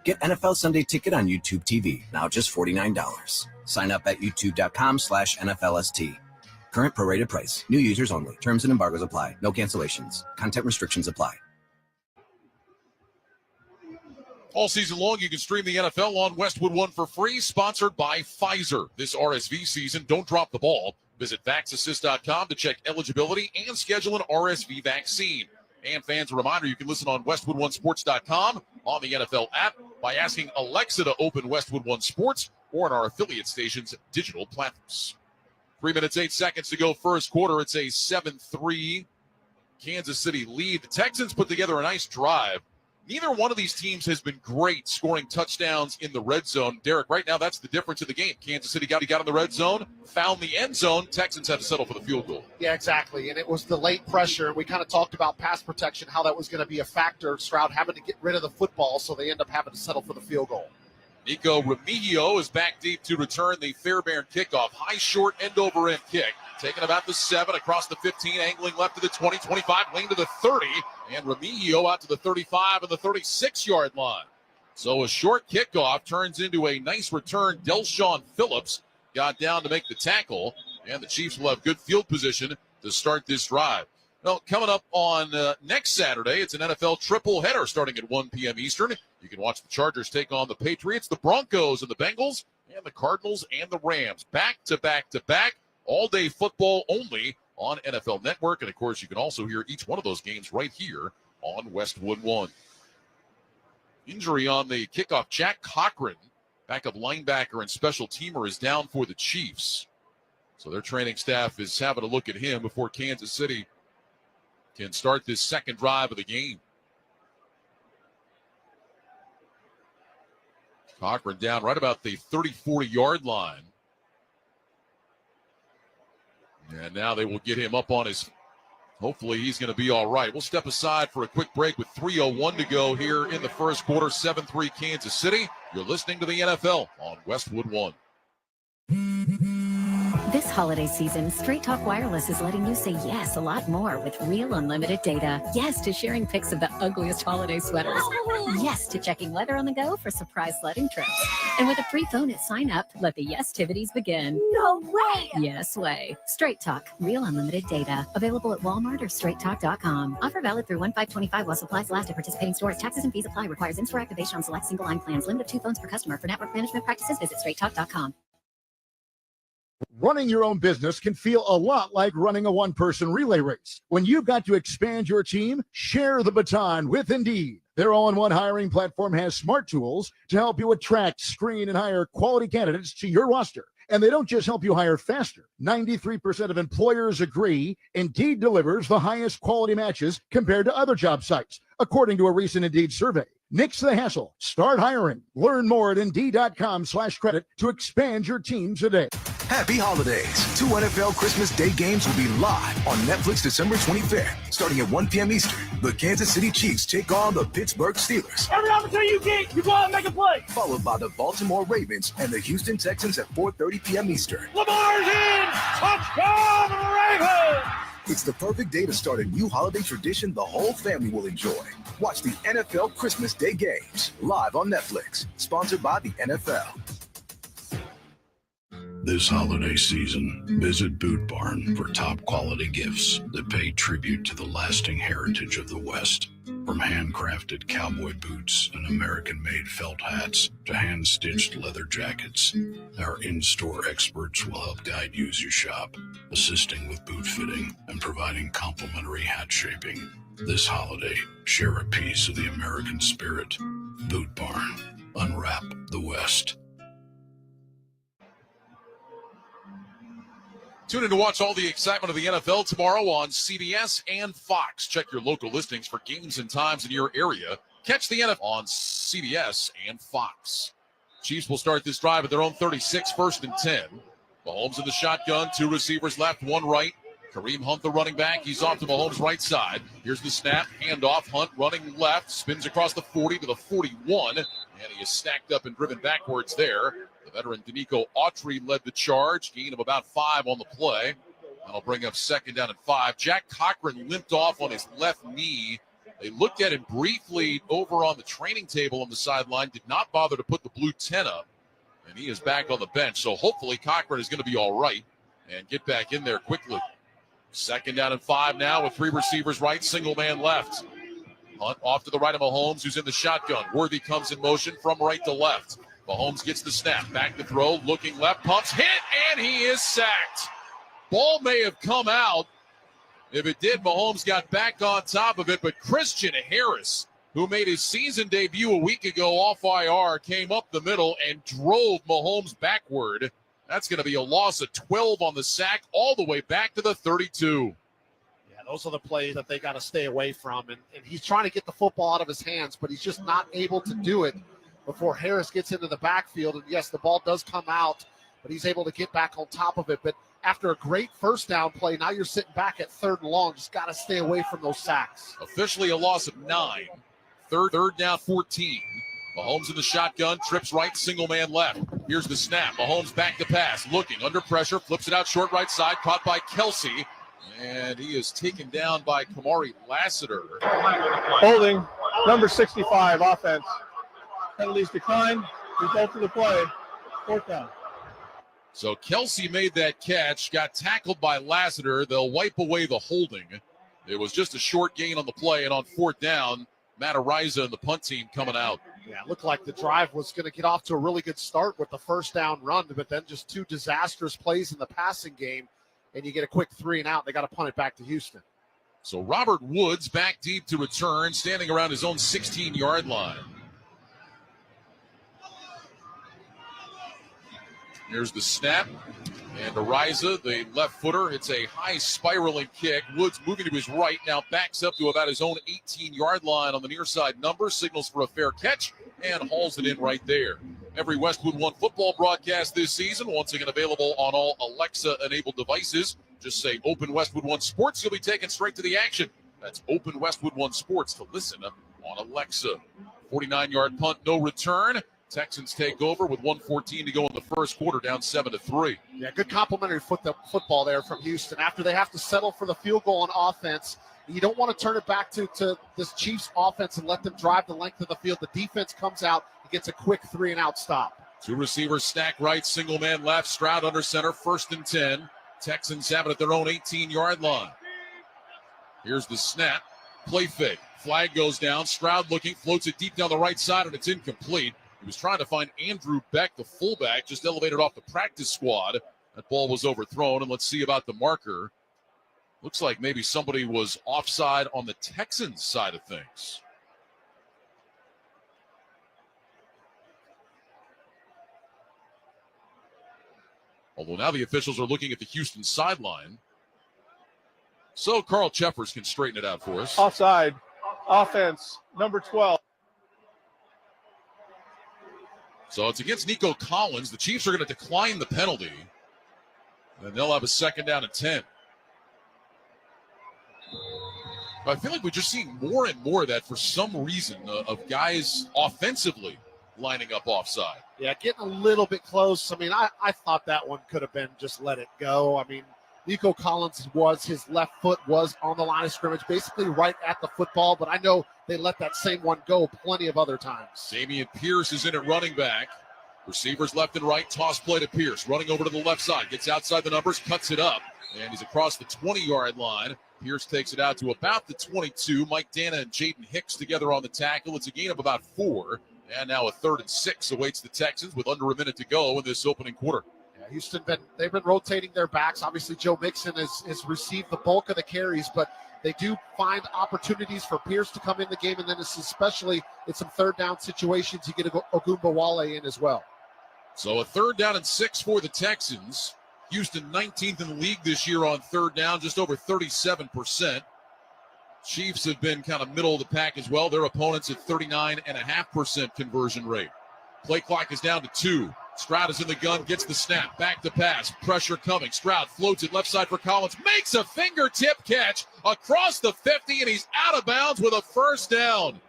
Get NFL Sunday Ticket on YouTube TV, now just $49. Sign up at youtube.com/NFLST. Current prorated price. New users only. Terms and embargoes apply. No cancellations. Content restrictions apply. All season long, you can stream the NFL on Westwood One for free, sponsored by Pfizer. This RSV season, don't drop the ball. Visit VaxAssist.com to check eligibility and schedule an RSV vaccine. And fans, a reminder, you can listen on WestwoodOneSports.com, on the NFL app, by asking Alexa to open Westwood One Sports, or on our affiliate station's digital platforms. 3 minutes, 8 seconds to go first quarter. It's a 7-3 Kansas City lead. The Texans put together a nice drive. Neither one of these teams has been great scoring touchdowns in the red zone. Derek, right now, that's the difference in the game. Kansas City got in the red zone, found the end zone. Texans had to settle for the field goal. Yeah, exactly. And it was the late pressure. We kind of talked about pass protection, how that was going to be a factor. Stroud having to get rid of the football, so they end up having to settle for the field goal. Nico Remigio is back deep to return the Fairbairn kickoff. High, short, end-over-end kick. Taking about the 7, across the 15, angling left to the 20, 25, lane to the 30, and Remigio out to the 35 and the 36-yard line. So a short kickoff turns into a nice return. Delshawn Phillips got down to make the tackle, and the Chiefs will have good field position to start this drive. Well, coming up on next Saturday, it's an NFL triple header starting at 1 p.m. Eastern. You can watch the Chargers take on the Patriots, the Broncos, and the Bengals, and the Cardinals and the Rams. Back to back to back. All-day football only on NFL Network. And, of course, you can also hear each one of those games right here on Westwood One. Injury on the kickoff. Jack Cochran, backup linebacker and special teamer, is down for the Chiefs. So their training staff is having a look at him before Kansas City can start this second drive of the game. Cochran down right about the 30-40-yard line. And now they will get him up on his, hopefully he's going to be all right. We'll step aside for a quick break with 3:01 to go here in the first quarter. 7-3 Kansas City. You're listening to the NFL on Westwood One. This holiday season, Straight Talk Wireless is letting you say yes a lot more with real unlimited data. Yes to sharing pics of the ugliest holiday sweaters. Yes to checking weather on the go for surprise sledding trips. And with a free phone at sign up, let the yes-tivities begin. No way! Yes way. Straight Talk, real unlimited data. Available at Walmart or straighttalk.com. Offer valid through 1/5/25 while supplies last at participating stores. Taxes and fees apply. Requires in-store activation on select single line plans. Limit of 2 phones per customer. For network management practices, visit straighttalk.com. Running your own business can feel a lot like running a one-person relay race. When you've got to expand your team, share the baton with Indeed. Their all-in-one hiring platform has smart tools to help you attract, screen, and hire quality candidates to your roster. And they don't just help you hire faster. 93% of employers agree Indeed delivers the highest quality matches compared to other job sites, according to a recent Indeed survey. Nix the hassle. Start hiring. Learn more at Indeed.com/credit to expand your team today. Happy holidays. 2 NFL Christmas Day games will be live on Netflix December 25th, starting at 1 p.m. Eastern. The Kansas City Chiefs take on the Pittsburgh Steelers. Every opportunity you get, you go out and make a play. Followed by the Baltimore Ravens and the Houston Texans at 4:30 p.m. Eastern. Lamar's in! Touchdown, Ravens! It's the perfect day to start a new holiday tradition the whole family will enjoy. Watch the NFL Christmas Day games live on Netflix. Sponsored by the NFL. This holiday season, visit Boot Barn for top quality gifts that pay tribute to the lasting heritage of the West. From handcrafted cowboy boots and American-made felt hats to hand-stitched leather jackets, our in-store experts will help guide you as you shop, assisting with boot fitting and providing complimentary hat shaping. This holiday, share a piece of the American spirit. Boot Barn. Unwrap the West. Tune in to watch all the excitement of the NFL tomorrow on CBS and Fox. Check your local listings for games and times in your area. Catch the NFL on CBS and Fox. Chiefs will start this drive at their own 36, 1st and 10. Mahomes in the shotgun, 2 receivers left, 1 right. Kareem Hunt, the running back. He's off to Mahomes' right side. Here's the snap, handoff. Hunt running left, spins across the 40 to the 41, and he is stacked up and driven backwards there. The veteran Danico Autry led the charge, gain of about 5 on the play. That'll bring up 2nd down and 5. Jack Cochran limped off on his left knee. They looked at him briefly over on the training table on the sideline, did not bother to put the blue 10 up, and he is back on the bench. So hopefully Cochran is going to be all right and get back in there quickly. 2nd down and 5 now with 3 receivers right, single man left. Hunt off to the right of Mahomes, who's in the shotgun. Worthy comes in motion from right to left. Mahomes gets the snap, back to throw, looking left, pumps, hit, and he is sacked. Ball may have come out. If it did, Mahomes got back on top of it, but Christian Harris, who made his season debut a week ago off IR, came up the middle and drove Mahomes backward. That's going to be a loss of 12 on the sack, all the way back to the 32. Yeah, those are the plays that they got to stay away from. And he's trying to get the football out of his hands, but he's just not able to do it before Harris gets into the backfield. And yes, the ball does come out, but he's able to get back on top of it. But after a great first down play, now you're sitting back at 3rd and long. Just got to stay away from those sacks. Officially a loss of 9. Third down, 14. Mahomes in the shotgun, trips right, single man left. Here's the snap. Mahomes back to pass, looking under pressure, flips it out short right side, caught by Kelsey, and he is taken down by Kamari Lassiter. Holding, number 65, offense. Penalties declined. Result of the play, 4th down. So Kelsey made that catch, got tackled by Lassiter. They'll wipe away the holding. It was just a short gain on the play, and on 4th down, Matt Ariza and the punt team coming out. Yeah, it looked like the drive was going to get off to a really good start with the first down run, but then just 2 disastrous plays in the passing game, and you get a quick 3 and out. They got to punt it back to Houston. So Robert Woods back deep to return, standing around his own 16-yard line. Here's the snap. And Ariza, the left footer, it's a high spiraling kick. Woods moving to his right, now backs up to about his own 18-yard line on the near side number, signals for a fair catch, and hauls it in right there. Every Westwood One football broadcast this season, once again available on all Alexa-enabled devices. Just say Open Westwood One Sports, you'll be taken straight to the action. That's Open Westwood One Sports to listen on Alexa. 49-yard punt, no return. Texans take over with 1:14 to go in the first quarter, down 7-3. Yeah, good complimentary football there from Houston. After they have to settle for the field goal on offense, you don't want to turn it back to this Chiefs offense and let them drive the length of the field. The defense comes out and gets a quick 3 and out stop. 2 receivers stack right, single man left, Stroud under center, 1st and 10. Texans have it at their own 18-yard line. Here's the snap, play fake, flag goes down, Stroud looking, floats it deep down the right side, and it's incomplete. He was trying to find Andrew Beck, the fullback, just elevated off the practice squad. That ball was overthrown, and let's see about the marker. Looks like maybe somebody was offside on the Texans side of things. Although now the officials are looking at the Houston sideline. So Carl Cheffers can straighten it out for us. Offside, offense, number 12. So it's against Nico Collins. The Chiefs are going to decline the penalty. And they'll have a 2nd down and 10. I feel like we're just seeing more and more of that for some reason of guys offensively lining up offside. Yeah, getting a little bit close. I mean, I thought that one could have been just let it go. I mean, Nico Collins his left foot was on the line of scrimmage, basically right at the football, but I know they let that same one go plenty of other times. Damian Pierce is in at running back. Receivers left and right, toss play to Pierce, running over to the left side, gets outside the numbers, cuts it up, and he's across the 20-yard line. Pierce takes it out to about the 22. Mike Dana and Jaden Hicks together on the tackle. It's a gain of about 4, and now a 3rd and 6 awaits the Texans with under a minute to go in this opening quarter. Yeah, Houston, they've been rotating their backs. Obviously, Joe Mixon has received the bulk of the carries, but they do find opportunities for Pierce to come in the game, and then it's especially in some third down situations, you get Ogunbowale in as well. So a 3rd down and 6 for the Texans. Houston 19th in the league this year on 3rd down, just over 37%. Chiefs have been kind of middle of the pack as well. Their opponents at 39.5% conversion rate. Play clock is down to 2. Stroud is in the gun, gets the snap, back to pass, pressure coming. Stroud floats it left side for Collins, makes a fingertip catch across the 50, and he's out of bounds with a 1st down.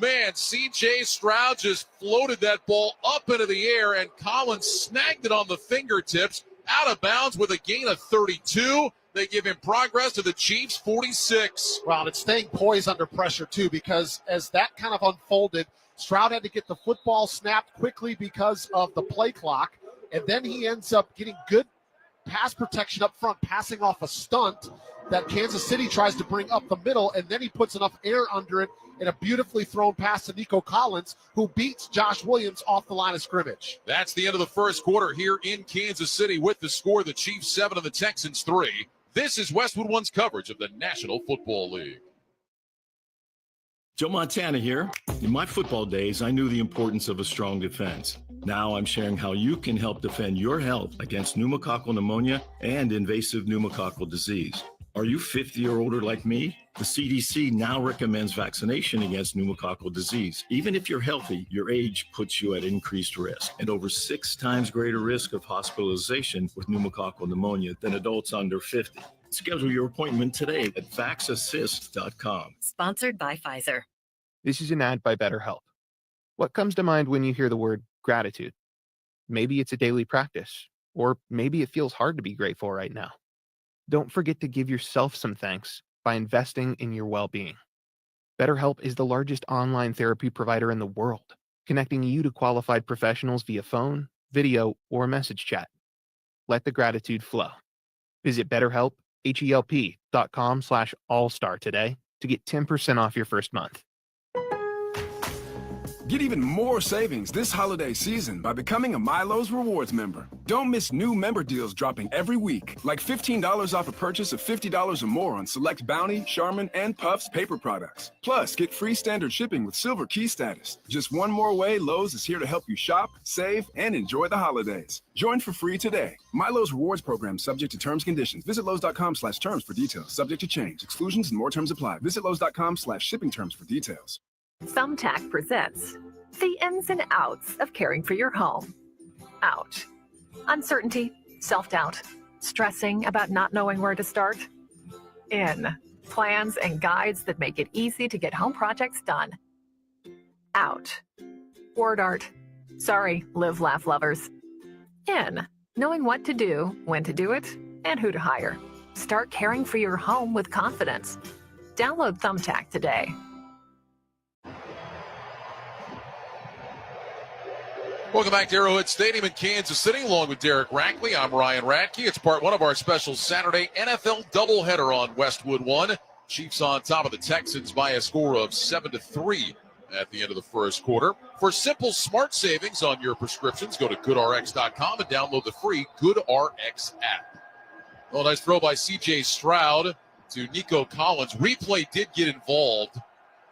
Man, C.J. Stroud just floated that ball up into the air, and Collins snagged it on the fingertips, out of bounds with a gain of 32. They give him progress to the Chiefs, 46. Well, and it's staying poised under pressure, too, because as that kind of unfolded, Stroud had to get the football snapped quickly because of the play clock, and then he ends up getting good pass protection up front, passing off a stunt that Kansas City tries to bring up the middle, and then he puts enough air under it in a beautifully thrown pass to Nico Collins, who beats Josh Williams off the line of scrimmage. That's the end of the first quarter here in Kansas City with the score, the Chiefs 7 and the Texans 3. This is Westwood One's coverage of the National Football League. Joe Montana here. In my football days, I knew the importance of a strong defense. Now I'm sharing how you can help defend your health against pneumococcal pneumonia and invasive pneumococcal disease. Are you 50 or older like me? The CDC now recommends vaccination against pneumococcal disease. Even if you're healthy, your age puts you at increased risk and over 6 times greater risk of hospitalization with pneumococcal pneumonia than adults under 50. Schedule your appointment today at vaxassist.com. Sponsored by Pfizer. This is an ad by BetterHelp. What comes to mind when you hear the word gratitude? Maybe it's a daily practice, or maybe it feels hard to be grateful right now. Don't forget to give yourself some thanks by investing in your well-being. BetterHelp is the largest online therapy provider in the world, connecting you to qualified professionals via phone, video, or message chat. Let the gratitude flow. Visit BetterHelp.com/allstar today to get 10% off your first month. Get even more savings this holiday season by becoming a Milo's Rewards member. Don't miss new member deals dropping every week, like $15 off a purchase of $50 or more on select Bounty, Charmin, and Puffs paper products. Plus, get free standard shipping with Silver Key status. Just one more way Lowe's is here to help you shop, save, and enjoy the holidays. Join for free today. Milo's Rewards program subject to terms and conditions. Visit Lowe's.com/terms for details. Subject to change. Exclusions and more terms apply. Visit Lowe's.com/shipping terms for details. Thumbtack presents the ins and outs of caring for your home. Out. Uncertainty, self-doubt, stressing about not knowing where to start. In. Plans and guides that make it easy to get home projects done. Out. Word art. Sorry, live, laugh lovers. In. Knowing what to do, when to do it, and who to hire. Start caring for your home with confidence. Download Thumbtack today. Welcome back to Arrowhead Stadium in Kansas City, along with Derek Rackley. I'm Ryan Radke. It's part 1 of our special Saturday NFL doubleheader on Westwood One. Chiefs on top of the Texans by a score of 7-3 at the end of the first quarter. For simple, smart savings on your prescriptions, go to GoodRx.com and download the free GoodRx app. Well, nice throw by C.J. Stroud to Nico Collins. Replay did get involved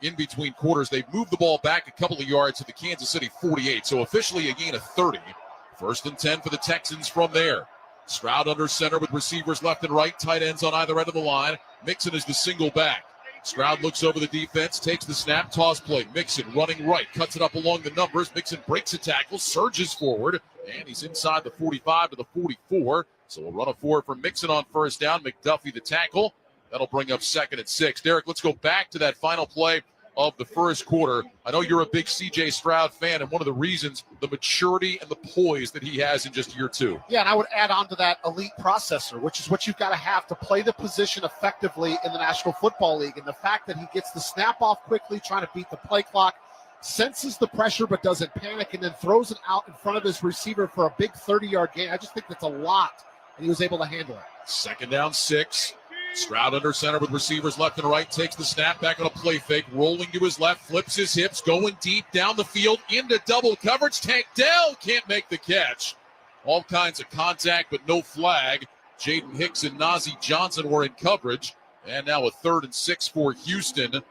in between quarters. They moved the ball back a couple of yards to the Kansas City 48, so officially a gain of 30. 1st and 10 for the Texans from there. Stroud under center with receivers left and right, tight ends on either end of the line. Mixon is the single back. Stroud looks over the defense, takes the snap, toss play. Mixon running right, cuts it up along the numbers. Mixon breaks a tackle, surges forward, and he's inside the 45 to the 44. So we'll run a forward for Mixon on 1st down. McDuffie the tackle. That'll bring up 2nd and 6. Derek, let's go back to that final play of the first quarter. I know you're a big C.J. Stroud fan, and one of the reasons, the maturity and the poise that he has in just year 2. Yeah, and I would add on to that elite processor, which is what you've got to have to play the position effectively in the National Football League. And the fact that he gets the snap off quickly, trying to beat the play clock, senses the pressure but doesn't panic, and then throws it out in front of his receiver for a big 30-yard gain. I just think that's a lot, and he was able to handle it. Second down, 6. Stroud under center with receivers left and right, takes the snap back on a play fake, rolling to his left, flips his hips, going deep down the field into double coverage. Tank Dell can't make the catch. All kinds of contact, but no flag. Jaden Hicks and Najee Johnson were in coverage. And now a 3rd and 6 for Houston.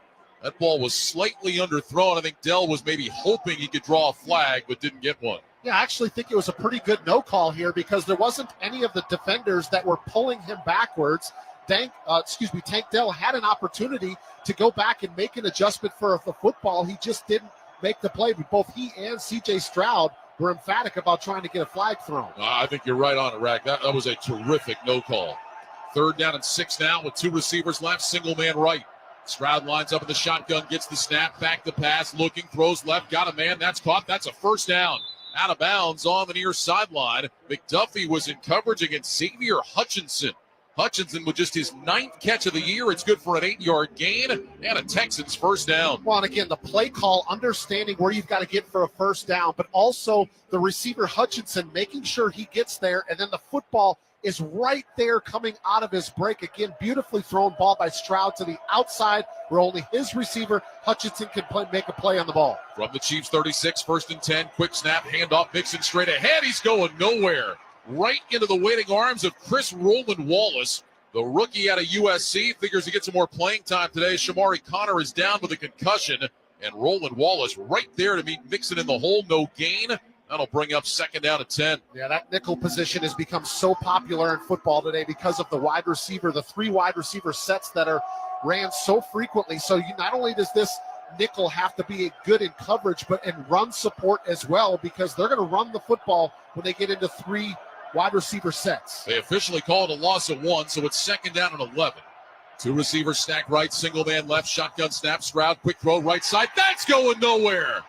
That ball was slightly underthrown. I think Dell was maybe hoping he could draw a flag, but didn't get one. Yeah, I actually think it was a pretty good no call here because there wasn't any of the defenders that were pulling him backwards. Tank Dell had an opportunity to go back and make an adjustment for the football. He just didn't make the play. But both he and C.J. Stroud were emphatic about trying to get a flag thrown. I think you're right on it, Rack. That was a terrific no call. 3rd down and 6 now with 2 receivers left, single man right. Stroud lines up in the shotgun, gets the snap, back the pass, looking, throws left, got a man, that's caught, that's a first down. Out of bounds on the near sideline. McDuffie was in coverage against Xavier Hutchinson. Hutchinson with just his 9th catch of the year. It's good for an 8-yard gain and a Texans first down. Well, and again, the play call, understanding where you've got to get for a first down, but also the receiver Hutchinson making sure he gets there, and then the football is right there coming out of his break. Again, beautifully thrown ball by Stroud to the outside where only his receiver, Hutchinson, can make a play on the ball. From the Chiefs 36, 1st and 10, quick snap, handoff, Mixon straight ahead. He's going nowhere. Right into the waiting arms of Chris Roland Wallace. The rookie out of USC figures he gets some more playing time today. Shamari Connor is down with a concussion, and Roland Wallace right there to meet Mixon in the hole. No gain. That'll bring up 2nd down and 10. Yeah, that nickel position has become so popular in football today because of the wide receiver, the 3 wide receiver sets that are ran so frequently. So not only does this nickel have to be good in coverage, but in run support as well, because they're going to run the football when they get into 3 wide receiver sets. They officially called a loss of 1, so it's 2nd down and 11. 2 receivers stacked right, single man left, shotgun snap, Stroud, quick throw right side. That's going nowhere.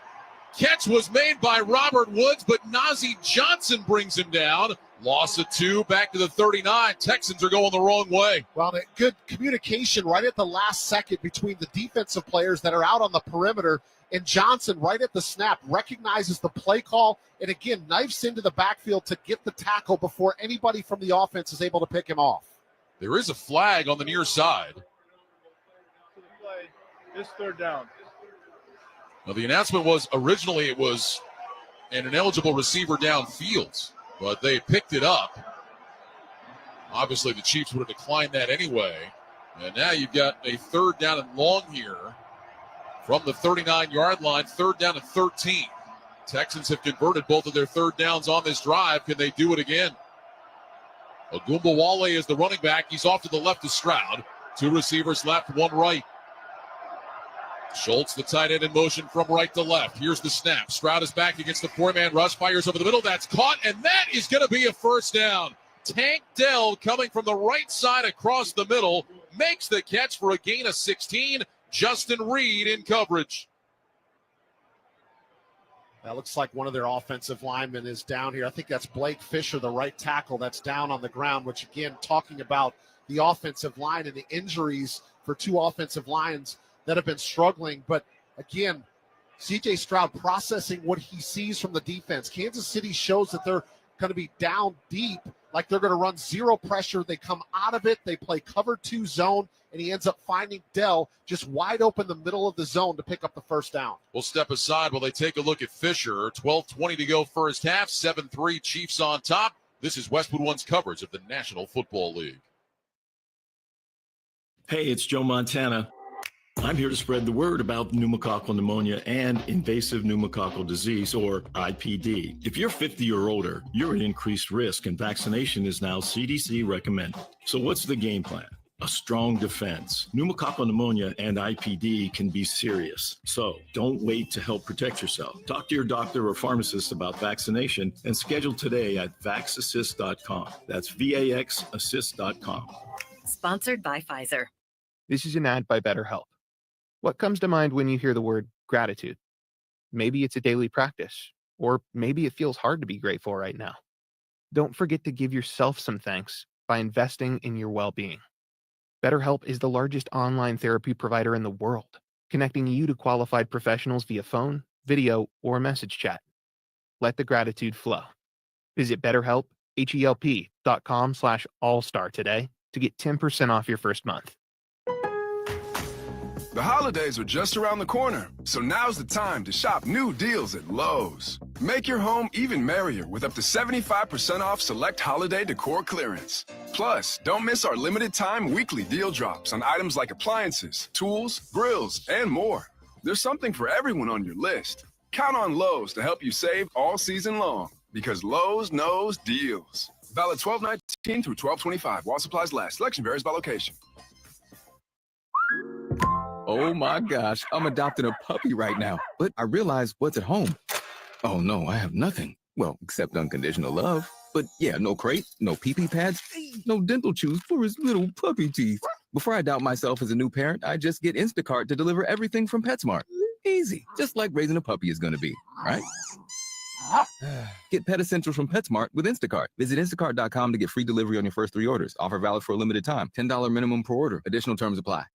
Catch was made by Robert Woods, but Najee Johnson brings him down. Loss of 2, back to the 39. Texans are going the wrong way. Well, good communication right at the last second between the defensive players that are out on the perimeter, and Johnson right at the snap recognizes the play call and, again, knifes into the backfield to get the tackle before anybody from the offense is able to pick him off. There is a flag on the near side. This 3rd down. Now, the announcement was originally it was an ineligible receiver downfield, but they picked it up. Obviously, the Chiefs would have declined that anyway. And now you've got a 3rd down and long here from the 39-yard line, 3rd down and 13. Texans have converted both of their 3rd downs on this drive. Can they do it again? Ogunbowale is the running back. He's off to the left of Stroud. 2 receivers left, 1 right. Schultz, the tight end, in motion from right to left. Here's the snap. Stroud is back against the 4-man rush. Fires over the middle. That's caught, and that is going to be a first down. Tank Dell coming from the right side across the middle makes the catch for a gain of 16. Justin Reed in coverage. That looks like one of their offensive linemen is down here. I think that's Blake Fisher, the right tackle, that's down on the ground, which, again, talking about the offensive line and the injuries for 2 offensive lines that have been struggling. But again, C.J. Stroud processing what he sees from the defense. Kansas City shows that they're going to be down deep, like they're going to run 0 pressure. They come out of it. They play cover 2 zone, and he ends up finding Dell just wide open the middle of the zone to pick up the first down. We'll step aside while they take a look at Fisher. 12:20 to go first half. 7-3 Chiefs on top. This is Westwood One's coverage of the National Football League. Hey, it's Joe Montana. I'm here to spread the word about pneumococcal pneumonia and invasive pneumococcal disease, or IPD. If you're 50 or older, you're at increased risk, and vaccination is now CDC recommended. So what's the game plan? A strong defense. Pneumococcal pneumonia and IPD can be serious. So don't wait to help protect yourself. Talk to your doctor or pharmacist about vaccination and schedule today at vaxassist.com. That's VAXassist.com. Sponsored by Pfizer. This is an ad by BetterHelp. What comes to mind when you hear the word gratitude? Maybe it's a daily practice, or maybe it feels hard to be grateful right now. Don't forget to give yourself some thanks by investing in your well-being. BetterHelp is the largest online therapy provider in the world, connecting you to qualified professionals via phone, video, or message chat. Let the gratitude flow. Visit BetterHelp, HELP.com/allstar today to get 10% off your first month. The holidays are just around the corner, so now's the time to shop new deals at Lowe's. Make your home even merrier with up to 75% off select holiday decor clearance. Plus, don't miss our limited time weekly deal drops on items like appliances, tools, grills, and more. There's something for everyone on your list. Count on Lowe's to help you save all season long, because Lowe's knows deals. Valid 12/19 through 12/25 while supplies last. Selection varies by location. Oh my gosh, I'm adopting a puppy right now. But I realize what's at home. Oh no, I have nothing. Well, except unconditional love. But yeah, no crate, no pee-pee pads, no dental chews for his little puppy teeth. Before I doubt myself as a new parent, I just get Instacart to deliver everything from PetSmart. Easy, just like raising a puppy is gonna be, right? Get Pet Essentials from PetSmart with Instacart. Visit instacart.com to get free delivery on your first 3 orders. Offer valid for a limited time. $10 minimum per order. Additional terms apply.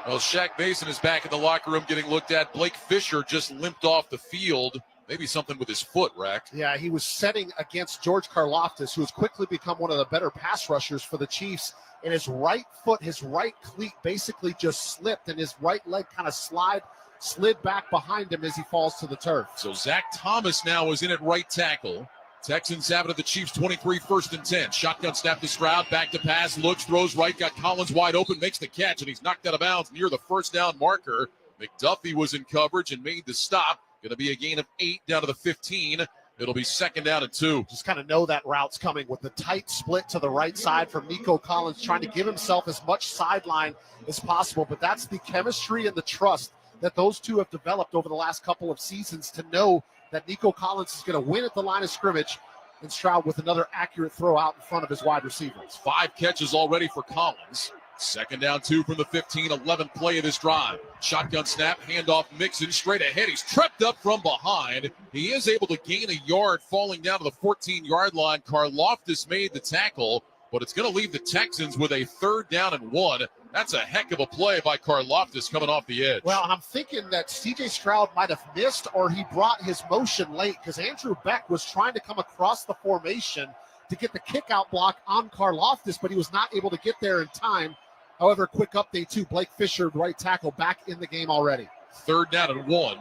Well, Shaq Mason is back in the locker room getting looked at. Blake Fisher just limped off the field. Maybe something with his foot, Rack. Yeah, he was setting against George Karlaftis, who has quickly become one of the better pass rushers for the Chiefs. And his right foot, his right cleat basically just slipped, and his right leg kind of slid back behind him as he falls to the turf. So Zach Thomas now is in at right tackle. Texans have it at the Chiefs 23, 1st and 10. Shotgun snap to Stroud, back to pass, looks, throws right, got Collins wide open, makes the catch, and he's knocked out of bounds near the first down marker. McDuffie was in coverage and made the stop. Going to be a gain of 8 down to the 15. It'll be 2nd down and 2. Just kind of know that route's coming with the tight split to the right side from Nico Collins, trying to give himself as much sideline as possible. But that's the chemistry and the trust that those two have developed over the last couple of seasons to know that Nico Collins is going to win at the line of scrimmage, and Stroud with another accurate throw out in front of his wide receivers. 5 catches already for Collins. 2nd down 2 from the 15, 11th play of this drive. Shotgun snap, handoff Mixon straight ahead. He's tripped up from behind. He is able to gain a yard, falling down to the 14-yard line. Karlaftis made the tackle, but it's going to leave the Texans with a 3rd down and 1. That's a heck of a play by Karlaftis coming off the edge. Well, and I'm thinking that C.J. Stroud might have missed, or he brought his motion late, because Andrew Beck was trying to come across the formation to get the kick-out block on Karlaftis, but he was not able to get there in time. However, quick update too, Blake Fisher, right tackle, back in the game already. 3rd down and 1.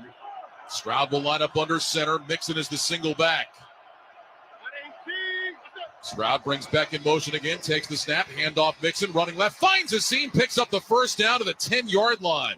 Stroud will line up under center. Mixon is the single back. Stroud brings Beck in motion again, takes the snap, handoff Mixon, running left, finds a seam, picks up the 1st down to the 10-yard line.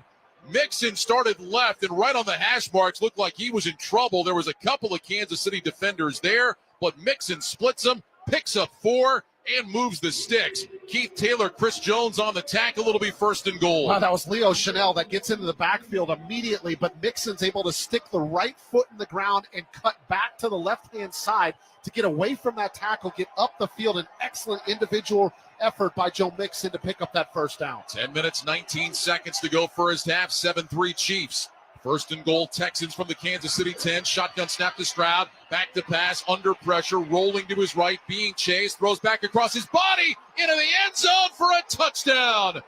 Mixon started left, and right on the hash marks, looked like he was in trouble. There was a couple of Kansas City defenders there, but Mixon splits them, picks up 4, and moves the sticks. Keith Taylor, Chris Jones on the tackle. It'll be 1st and goal. Wow, that was Leo Chanel that gets into the backfield immediately, but Mixon's able to stick the right foot in the ground and cut back to the left-hand side to get away from that tackle, get up the field. An excellent individual effort by Joe Mixon to pick up that 1st down. 10 minutes, 19 seconds to go first half. 7-3 Chiefs. 1st and goal, Texans from the Kansas City 10. Shotgun snap to Stroud. Back to pass, under pressure, rolling to his right, being chased. Throws back across his body into the end zone for a touchdown.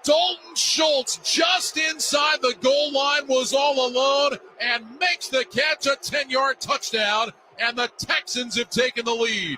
Dalton Schultz, just inside the goal line, was all alone and makes the catch, a 10-yard touchdown, and the Texans have taken the lead.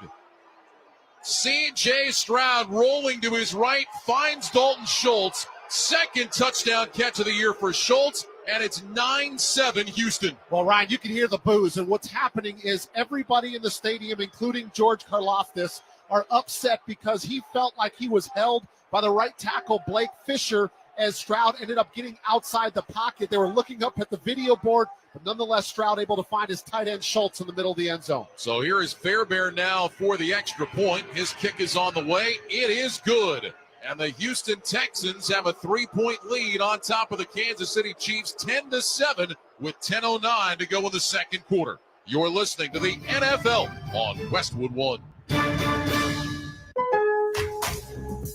C.J. Stroud rolling to his right, finds Dalton Schultz. 2nd touchdown catch of the year for Schultz. And it's 9-7 Houston. Well, Ryan, you can hear the boos. And what's happening is everybody in the stadium, including George Karlaftis, are upset because he felt like he was held by the right tackle, Blake Fisher, as Stroud ended up getting outside the pocket. They were looking up at the video board, but nonetheless, Stroud able to find his tight end Schultz in the middle of the end zone. So here is Fairbairn now for the extra point. His kick is on the way. It is good. And the Houston Texans have a 3-point lead on top of the Kansas City Chiefs, 10-7, with 10:09 to go in the 2nd quarter. You're listening to the NFL on Westwood One.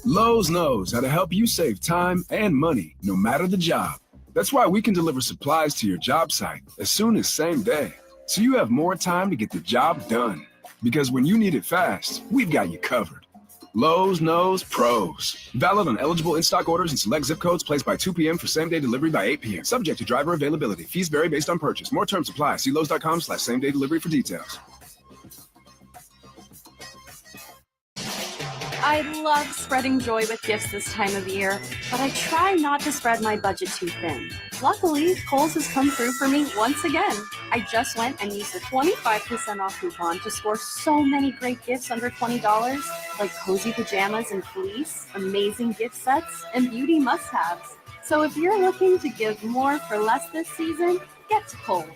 Lowe's knows how to help you save time and money, no matter the job. That's why we can deliver supplies to your job site as soon as same day, so you have more time to get the job done. Because when you need it fast, we've got you covered. Lowe's knows pros. Valid on eligible in-stock orders and select zip codes placed by 2 p.m. for same-day delivery by 8 p.m. Subject to driver availability. Fees vary based on purchase. More terms apply. See Lowe's.com/same-day delivery for details. I love spreading joy with gifts this time of year, but I try not to spread my budget too thin. Luckily, Kohl's has come through for me once again. I just went and used a 25% off coupon to score so many great gifts under $20, like cozy pajamas and fleece, amazing gift sets, and beauty must-haves. So if you're looking to give more for less this season, get to Kohl's.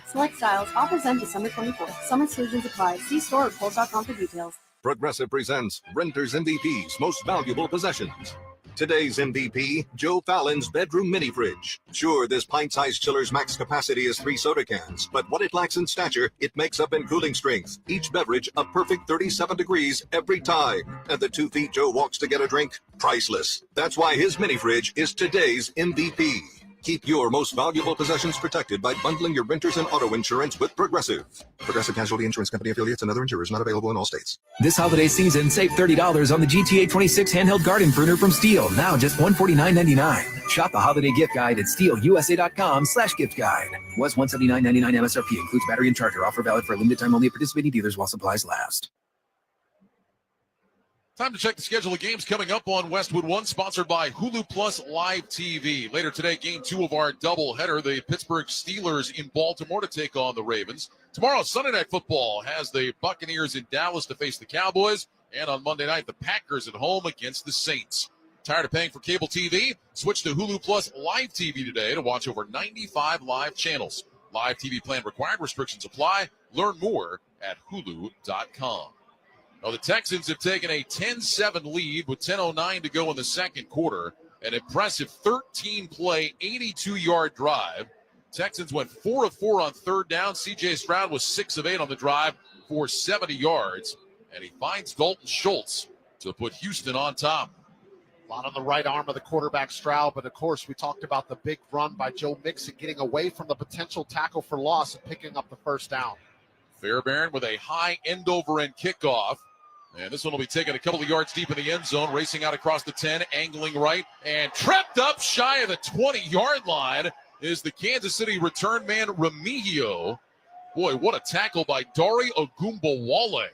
Select styles, offers end December 24th. Some exclusions apply. See store at Kohl's.com for details. Progressive presents Renter's MVP's Most Valuable Possessions. Today's MVP, Joe Fallon's bedroom mini fridge. Sure, this pint-sized chiller's max capacity is 3 soda cans, but what it lacks in stature, it makes up in cooling strength. Each beverage a perfect 37 degrees every time. And the 2 feet Joe walks to get a drink, priceless. That's why his mini fridge is today's MVP. Keep your most valuable possessions protected by bundling your renters and auto insurance with Progressive. Progressive Casualty Insurance Company affiliates and other insurers not available in all states. This holiday season, save $30 on the GTA 26 handheld garden pruner from Steel. Now just $149.99. Shop the holiday gift guide at steelusa.com/gift guide. Was $179.99 MSRP. Includes battery and charger. Offer valid for a limited time only at participating dealers while supplies last. Time to check the schedule of games coming up on Westwood One, sponsored by Hulu Plus Live TV. Later today, game 2 of our doubleheader, the Pittsburgh Steelers in Baltimore to take on the Ravens. Tomorrow, Sunday Night Football has the Buccaneers in Dallas to face the Cowboys. And on Monday night, the Packers at home against the Saints. Tired of paying for cable TV? Switch to Hulu Plus Live TV today to watch over 95 live channels. Live TV plan required. Restrictions apply. Learn more at hulu.com. Well, the Texans have taken a 10-7 lead with 10:09 to go in the second quarter. An impressive 13-play, 82-yard drive. Texans went 4 of 4 on third down. C.J. Stroud was 6 of 8 on the drive for 70 yards. And he finds Dalton Schultz to put Houston on top. A lot on the right arm of the quarterback, Stroud, but of course we talked about the big run by Joe Mixon getting away from the potential tackle for loss and picking up the first down. Fairbairn with a high end-over-end kickoff. And this one will be taken a couple of yards deep in the end zone, racing out across the 10, angling right, and tripped up shy of the 20-yard line is the Kansas City return man, Remigio. Boy, what a tackle by Dari Ogunbowale.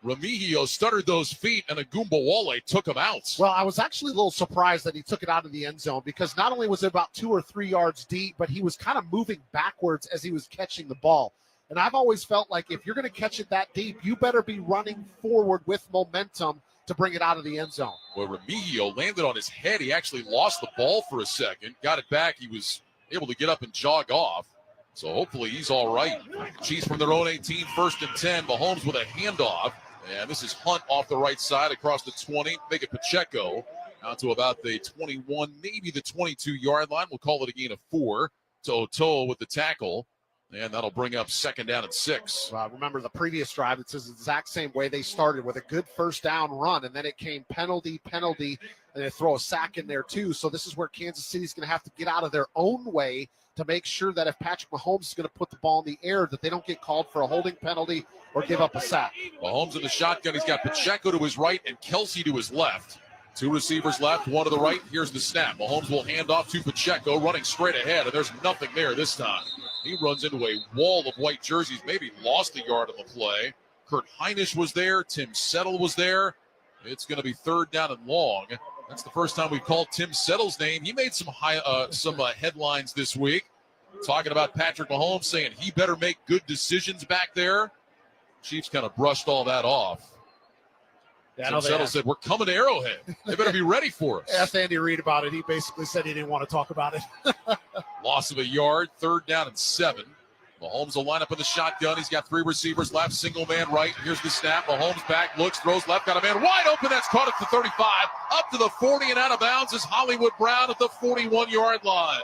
Remigio stuttered those feet, and Ogunbowale took him out. Well, I was actually a little surprised that he took it out of the end zone because not only was it about 2 or 3 yards deep, but he was kind of moving backwards as he was catching the ball. And I've always felt like if you're going to catch it that deep, you better be running forward with momentum to bring it out of the end zone. Well, Remigio landed on his head. He actually lost the ball for a second, got it back. He was able to get up and jog off. So hopefully he's all right. Chiefs from their own 18, 1st and 10. Mahomes with a handoff. And this is Hunt off the right side across the 20. Make it Pacheco out to about the 21, maybe the 22-yard line. We'll call it a gain of 4. Toto with the tackle. And that'll bring up 2nd down and 6. Remember the previous drive, it's the exact same way they started with a good first down run, and then it came penalty, and they throw a sack in there too. So this is where Kansas City's going to have to get out of their own way to make sure that if Patrick Mahomes is going to put the ball in the air, that they don't get called for a holding penalty or give up a sack. Mahomes in the shotgun. He's got Pacheco to his right and Kelsey to his left. 2 receivers left, 1 to the right. Here's the snap. Mahomes will hand off to Pacheco, running straight ahead, and there's nothing there this time. He runs into a wall of white jerseys, maybe lost a yard on the play. Kurt Heinisch was there. Tim Settle was there. It's going to be 3rd down and long. That's the first time we've called Tim Settle's name. He made some headlines this week talking about Patrick Mahomes, saying he better make good decisions back there. Chiefs kind of brushed all that off. Tim Settle said, we're coming to Arrowhead. They better be ready for us. Asked Andy Reid about it. He basically said he didn't want to talk about it. Loss of a yard, 3rd down and 7. Mahomes will line up in the shotgun. He's got 3 receivers left, single man right. Here's the snap. Mahomes back, looks, throws left, got a man wide open. That's caught at the 35. Up to the 40 and out of bounds is Hollywood Brown at the 41-yard line.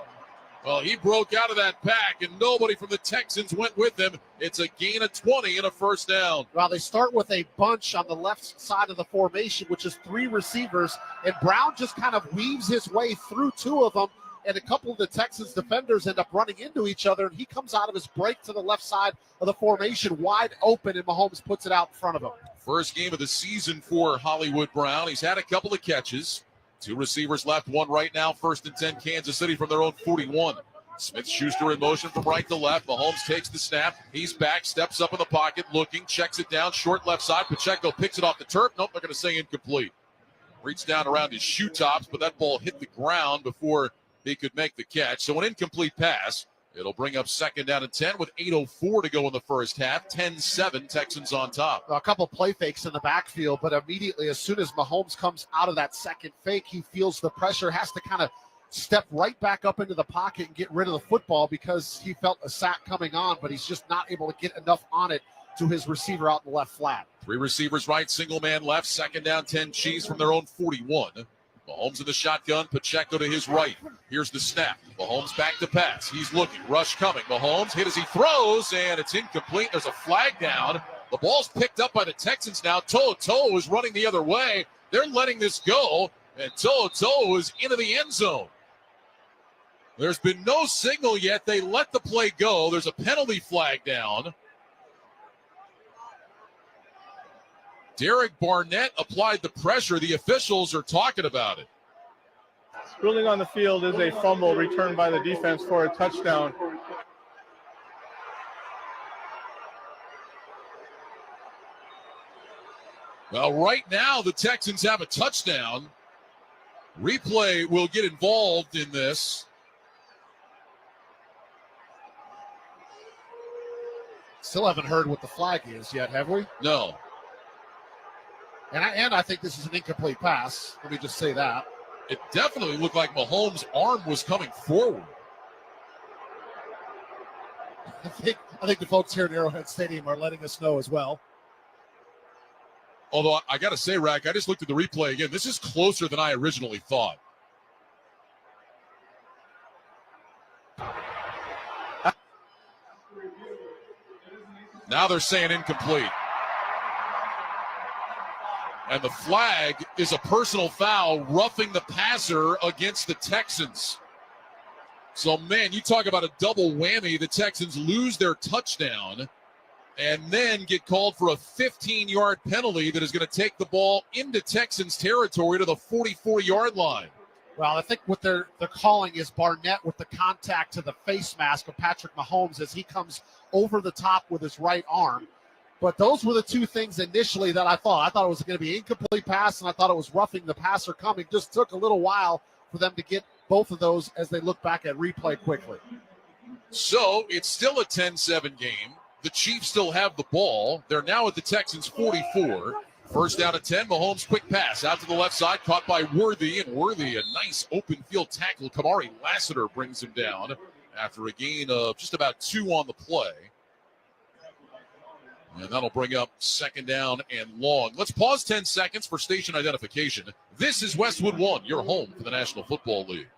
Well, he broke out of that pack, and nobody from the Texans went with him. It's a gain of 20 and a 1st down. Well, they start with a bunch on the left side of the formation, which is 3 receivers, and Brown just kind of weaves his way through 2 of them, and a couple of the Texans defenders end up running into each other, and he comes out of his break to the left side of the formation wide open, and Mahomes puts it out in front of him. First game of the season for Hollywood Brown. He's had a couple of catches. 2 receivers left, 1 right now. 1st and 10, Kansas City from their own 41. Smith-Schuster in motion from right to left. Mahomes takes the snap. He's back, steps up in the pocket, looking, checks it down, short left side. Pacheco picks it off the turf. Nope, they're going to say incomplete. Reached down around his shoe tops, but that ball hit the ground before he could make the catch. So an incomplete pass. It'll bring up 2nd down and 10 with 8:04 to go in the first half. 10-7, Texans on top. A couple play fakes in the backfield, but immediately as soon as Mahomes comes out of that second fake, he feels the pressure, has to kind of step right back up into the pocket and get rid of the football because he felt a sack coming on, but he's just not able to get enough on it to his receiver out in the left flat. 3 receivers right, single man left. 2nd down, 10 Chiefs from their own 41. Mahomes in the shotgun, Pacheco to his right. Here's the snap. Mahomes back to pass. He's looking, rush coming. Mahomes hit as he throws, and it's incomplete. There's a flag down. The ball's picked up by the Texans now. To'o is running the other way. They're letting this go, and To'o is into the end zone. There's been no signal yet. They let the play go. There's a penalty flag down. Derek Barnett applied the pressure. The officials are talking about it. Ruling on the field is a fumble returned by the defense for a touchdown. Well, right now the Texans have a touchdown. Replay will get involved in this. Still haven't heard what the flag is yet, have we? No. And I think this is an incomplete pass. Let me just say that. It definitely looked like Mahomes' arm was coming forward. I think the folks here at Arrowhead Stadium are letting us know as well. Although I got to say, Rack, I just looked at the replay again. This is closer than I originally thought. Now they're saying incomplete. And the flag is a personal foul, roughing the passer against the Texans. So, man, you talk about a double whammy. The Texans lose their touchdown and then get called for a 15-yard penalty that is going to take the ball into Texans territory to the 44-yard line. Well, I think what they're calling is Barnett with the contact to the face mask of Patrick Mahomes as he comes over the top with his right arm. But those were the 2 things initially that I thought. I thought it was going to be incomplete pass, and I thought it was roughing the passer coming. Just took a little while for them to get both of those as they look back at replay quickly. So it's still a 10-7 game. The Chiefs still have the ball. They're now at the Texans' 44. 1st down and 10. Mahomes quick pass out to the left side, caught by Worthy, and Worthy, a nice open field tackle. Kamari Lassiter brings him down after a gain of just about 2 on the play. And that'll bring up 2nd down and long. Let's pause 10 seconds for station identification. This is Westwood One, your home for the National Football League.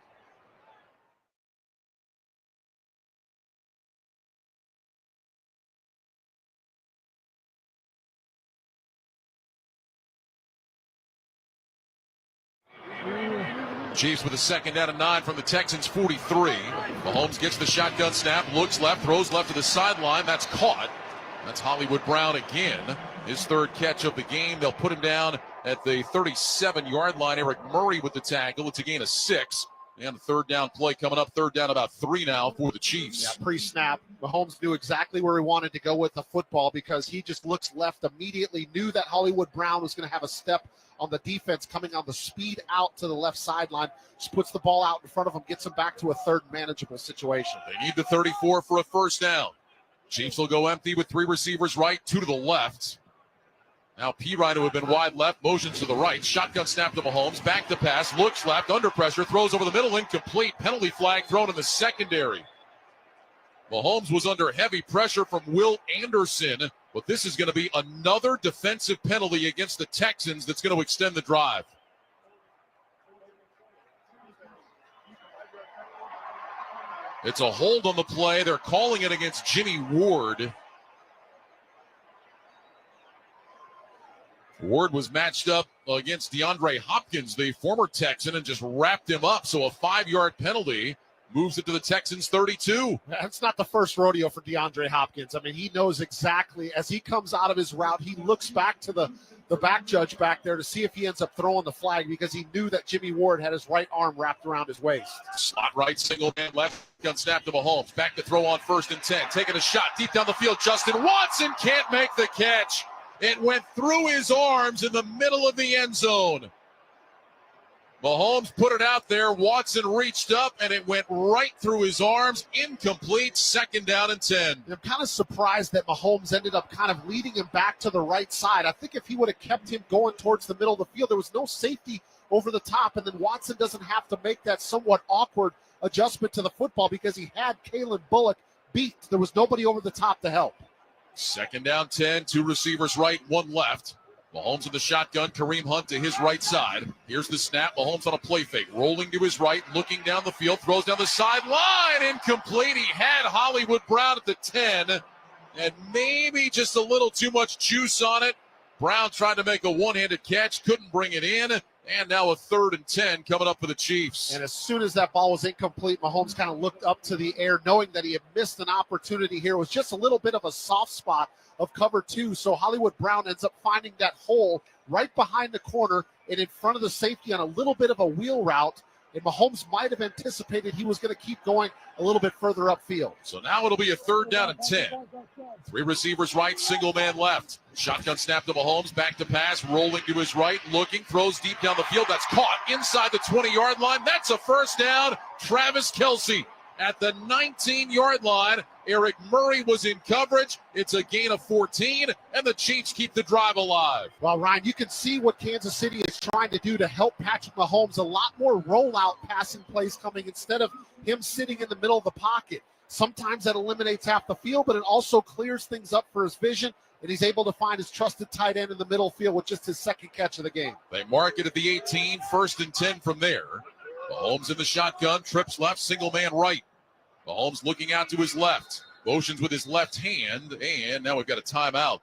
Chiefs with a 2nd down and 9 from the Texans' 43. Mahomes gets the shotgun snap, looks left, throws left to the sideline. That's caught. That's Hollywood Brown again. His 3rd catch of the game. They'll put him down at the 37-yard line. Eric Murray with the tackle. It's a gain of 6. And the 3rd down play coming up. 3rd down about 3 now for the Chiefs. Yeah, pre-snap. Mahomes knew exactly where he wanted to go with the football because he just looks left immediately, knew that Hollywood Brown was going to have a step on the defense coming on the speed out to the left sideline. Just puts the ball out in front of him, gets him back to a 3rd manageable situation. They need the 34 for a 1st down. Chiefs will go empty with 3 receivers right, 2 to the left. Now Pirine, who had been wide left, motions to the right. Shotgun snap to Mahomes, back to pass, looks left, under pressure, throws over the middle, incomplete. Penalty flag thrown in the secondary. Mahomes was under heavy pressure from Will Anderson, but this is going to be another defensive penalty against the Texans that's going to extend the drive. It's a hold on the play. They're calling it against Jimmy Ward. Ward was matched up against DeAndre Hopkins, the former Texan, and just wrapped him up. So a 5-yard penalty moves it to the Texans 32. That's not the first rodeo for DeAndre Hopkins. I mean, he knows exactly, as he comes out of his route, he looks back to the back judge back there to see if he ends up throwing the flag because he knew that Jimmy Ward had his right arm wrapped around his waist. Slot right, single man left, gun snap to Mahomes. Back to throw on 1st and 10. Taking a shot deep down the field. Justin Watson can't make the catch. It went through his arms in the middle of the end zone. Mahomes put it out there. Watson reached up, and it went right through his arms. Incomplete. 2nd down and 10. I'm kind of surprised that Mahomes ended up kind of leading him back to the right side. I think if he would have kept him going towards the middle of the field, there was no safety over the top, and then Watson doesn't have to make that somewhat awkward adjustment to the football because he had Kalen Bullock beat. There was nobody over the top to help. 2nd down 10. 2 receivers right, 1 left. Mahomes in the shotgun, Kareem Hunt to his right side. Here's the snap. Mahomes on a play fake, rolling to his right, looking down the field, throws down the sideline, incomplete. He had Hollywood Brown at the 10, and maybe just a little too much juice on it. Brown tried to make a one-handed catch, couldn't bring it in, and now a 3rd and 10 coming up for the Chiefs. And as soon as that ball was incomplete, Mahomes kind of looked up to the air, knowing that he had missed an opportunity here. It was just a little bit of a soft spot of cover 2. So Hollywood Brown ends up finding that hole right behind the corner and in front of the safety on a little bit of a wheel route. And Mahomes might have anticipated he was going to keep going a little bit further upfield. So now it'll be a 3rd down and 10. 3 receivers right, single man left. Shotgun snap to Mahomes, back to pass, rolling to his right, looking, throws deep down the field. That's caught inside the 20-yard line. That's a 1st down. Travis Kelce at the 19-yard line. Eric Murray was in coverage. It's a gain of 14, and the Chiefs keep the drive alive. Well, Ryan, you can see what Kansas City is trying to do to help Patrick Mahomes. A lot more rollout passing plays coming instead of him sitting in the middle of the pocket. Sometimes that eliminates half the field, but it also clears things up for his vision, and he's able to find his trusted tight end in the middle field with just his 2nd catch of the game. They mark it at the 18, 1st and 10 from there. Mahomes in the shotgun, trips left, single man right. Mahomes looking out to his left, motions with his left hand, and now we've got a timeout.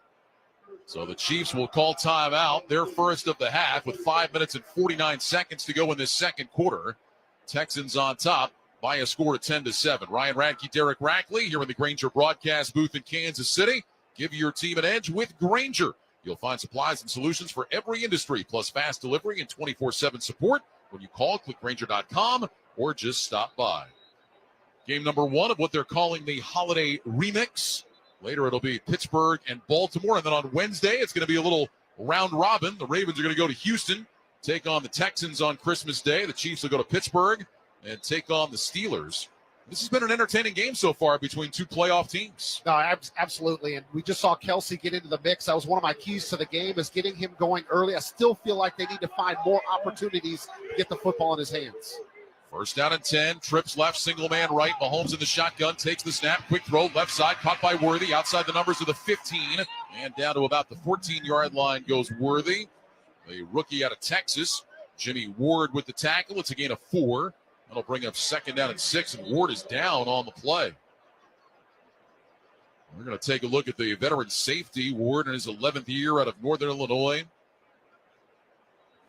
So the Chiefs will call timeout, their first of the half, with 5 minutes and 49 seconds to go in this 2nd quarter. Texans on top by a score of 10-7. Ryan Radke, Derek Rackley here in the Grainger broadcast booth in Kansas City. Give your team an edge with Grainger. You'll find supplies and solutions for every industry, plus fast delivery and 24/7 support. When you call, click Grainger.com or just stop by. Game number 1 of what they're calling the Holiday Remix. Later it'll be Pittsburgh and Baltimore. And then on Wednesday, it's going to be a little round robin. The Ravens are going to go to Houston, take on the Texans on Christmas Day. The Chiefs will go to Pittsburgh and take on the Steelers. This has been an entertaining game so far between 2 playoff teams. No, absolutely. And we just saw Kelce get into the mix. That was one of my keys to the game, is getting him going early. I still feel like they need to find more opportunities to get the football in his hands. 1st down and 10, trips left, single man right. Mahomes in the shotgun, takes the snap, quick throw, left side, caught by Worthy, outside the numbers of the 15, and down to about the 14-yard line goes Worthy, the rookie out of Texas. Jimmy Ward with the tackle. It's a gain of 4. That'll bring up 2nd down and 6, and Ward is down on the play. We're going to take a look at the veteran safety, Ward in his 11th year out of Northern Illinois.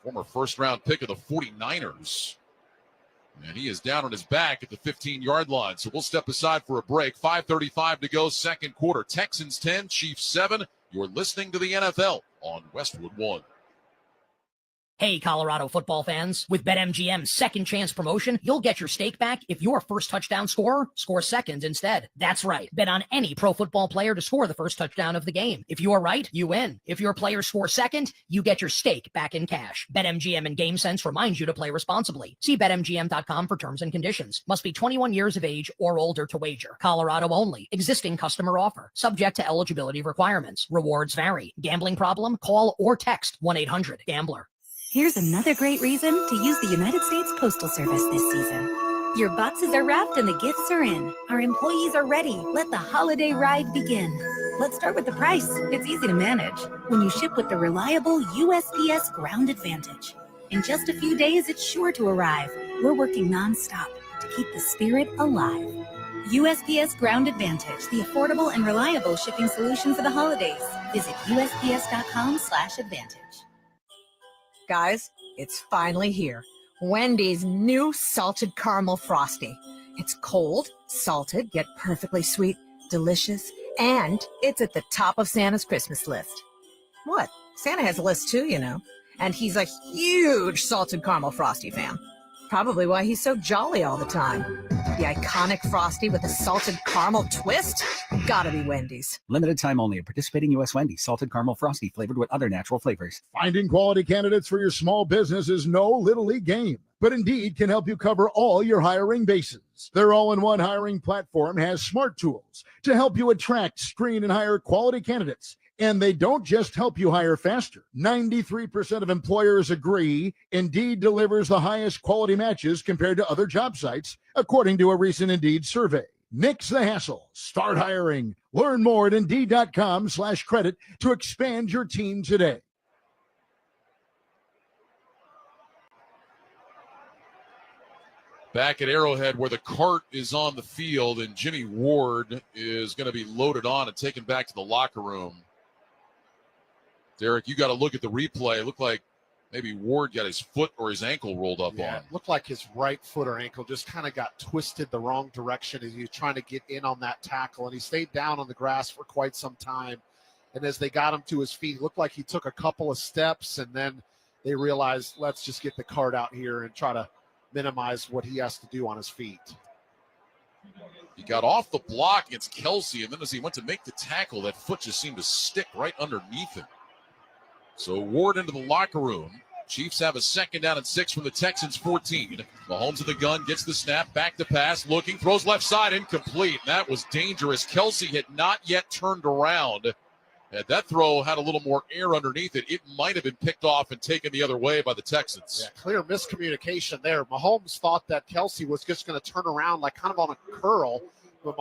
Former 1st-round pick of the 49ers. And he is down on his back at the 15-yard line. So we'll step aside for a break. 5:35 to go, 2nd quarter. Texans 10, Chiefs 7. You're listening to the NFL on Westwood One. Hey, Colorado football fans. With BetMGM's second chance promotion, you'll get your stake back if your first touchdown scorer scores second instead. That's right. Bet on any pro football player to score the first touchdown of the game. If you're right, you win. If your player scores second, you get your stake back in cash. BetMGM and GameSense reminds you to play responsibly. See BetMGM.com for terms and conditions. Must be 21 years of age or older to wager. Colorado only. Existing customer offer. Subject to eligibility requirements. Rewards vary. Gambling problem? Call or text 1-800-GAMBLER. Here's another great reason to use the United States Postal Service this season. Your boxes are wrapped and the gifts are in. Our employees are ready. Let the holiday ride begin. Let's start with the price. It's easy to manage when you ship with the reliable USPS Ground Advantage. In just a few days, it's sure to arrive. We're working nonstop to keep the spirit alive. USPS Ground Advantage, the affordable and reliable shipping solution for the holidays. Visit USPS.com/advantage. Guys, it's finally here. Wendy's new salted caramel frosty. It's cold, salted, yet perfectly sweet, delicious, and it's at the top of Santa's Christmas list. What? Santa has a list too, you know. And he's a huge salted caramel frosty fan. Probably why he's so jolly all the time. The iconic frosty with a salted caramel twist? Gotta be Wendy's. Limited time only at participating U.S. Wendy's. Salted caramel frosty flavored with other natural flavors. Finding quality candidates for your small business is no little league game, but Indeed can help you cover all your hiring bases. Their all-in-one hiring platform has smart tools to help you attract, screen, and hire quality candidates. And they don't just help you hire faster. 93% of employers agree Indeed delivers the highest quality matches compared to other job sites, according to a recent Indeed survey. Nix the hassle. Start hiring. Learn more at Indeed.com/credit to expand your team today. Back at Arrowhead, where the cart is on the field, and Jimmy Ward is going to be loaded on and taken back to the locker room. Derek, you got to look at the replay. It looked like maybe Ward got his foot or his ankle rolled up on. It looked like his right foot or ankle just kind of got twisted the wrong direction as he was trying to get in on that tackle, and he stayed down on the grass for quite some time. And as they got him to his feet, it looked like he took a couple of steps, and then they realized, let's just get the cart out here and try to minimize what he has to do on his feet. He got off the block against Kelsey, and then as he went to make the tackle, that foot just seemed to stick right underneath him. So Ward into the locker room. Chiefs have a 2nd down and 6 from the Texans' 14. Mahomes in the gun, gets the snap, back to pass, looking, throws left side, incomplete. And that was dangerous. Kelsey had not yet turned around. And that throw had a little more air underneath it. It might have been picked off and taken the other way by the Texans. Yeah, clear miscommunication there. Mahomes thought that Kelsey was just going to turn around like kind of on a curl. But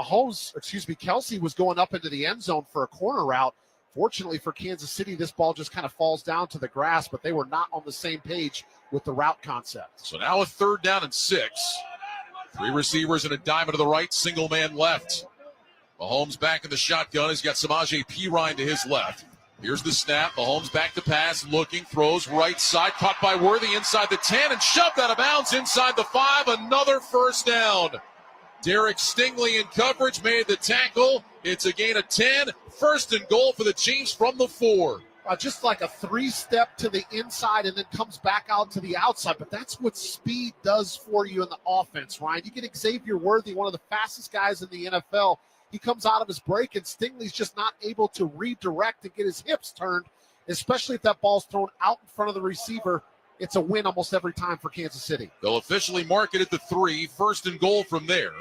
Kelsey was going up into the end zone for a corner route. Fortunately for Kansas City, this ball just kind of falls down to the grass, but they were not on the same page with the route concept. So now a 3rd down and 6. 3 receivers and a diamond to the right, single man left. Mahomes back in the shotgun. He's got Samaje Perine to his left. Here's the snap. Mahomes back to pass, looking, throws right side, caught by Worthy inside the 10 and shoved out of bounds inside the 5. Another 1st down. Derek Stingley in coverage made the tackle. It's a gain of 10. 1st and goal for the Chiefs from the 4. Just like a 3-step to the inside and then comes back out to the outside. But that's what speed does for you in the offense, Ryan. You get Xavier Worthy, one of the fastest guys in the NFL. He comes out of his break, and Stingley's just not able to redirect and get his hips turned, especially if that ball's thrown out in front of the receiver. It's a win almost every time for Kansas City. They'll officially mark it at the 3. 1st and goal from there.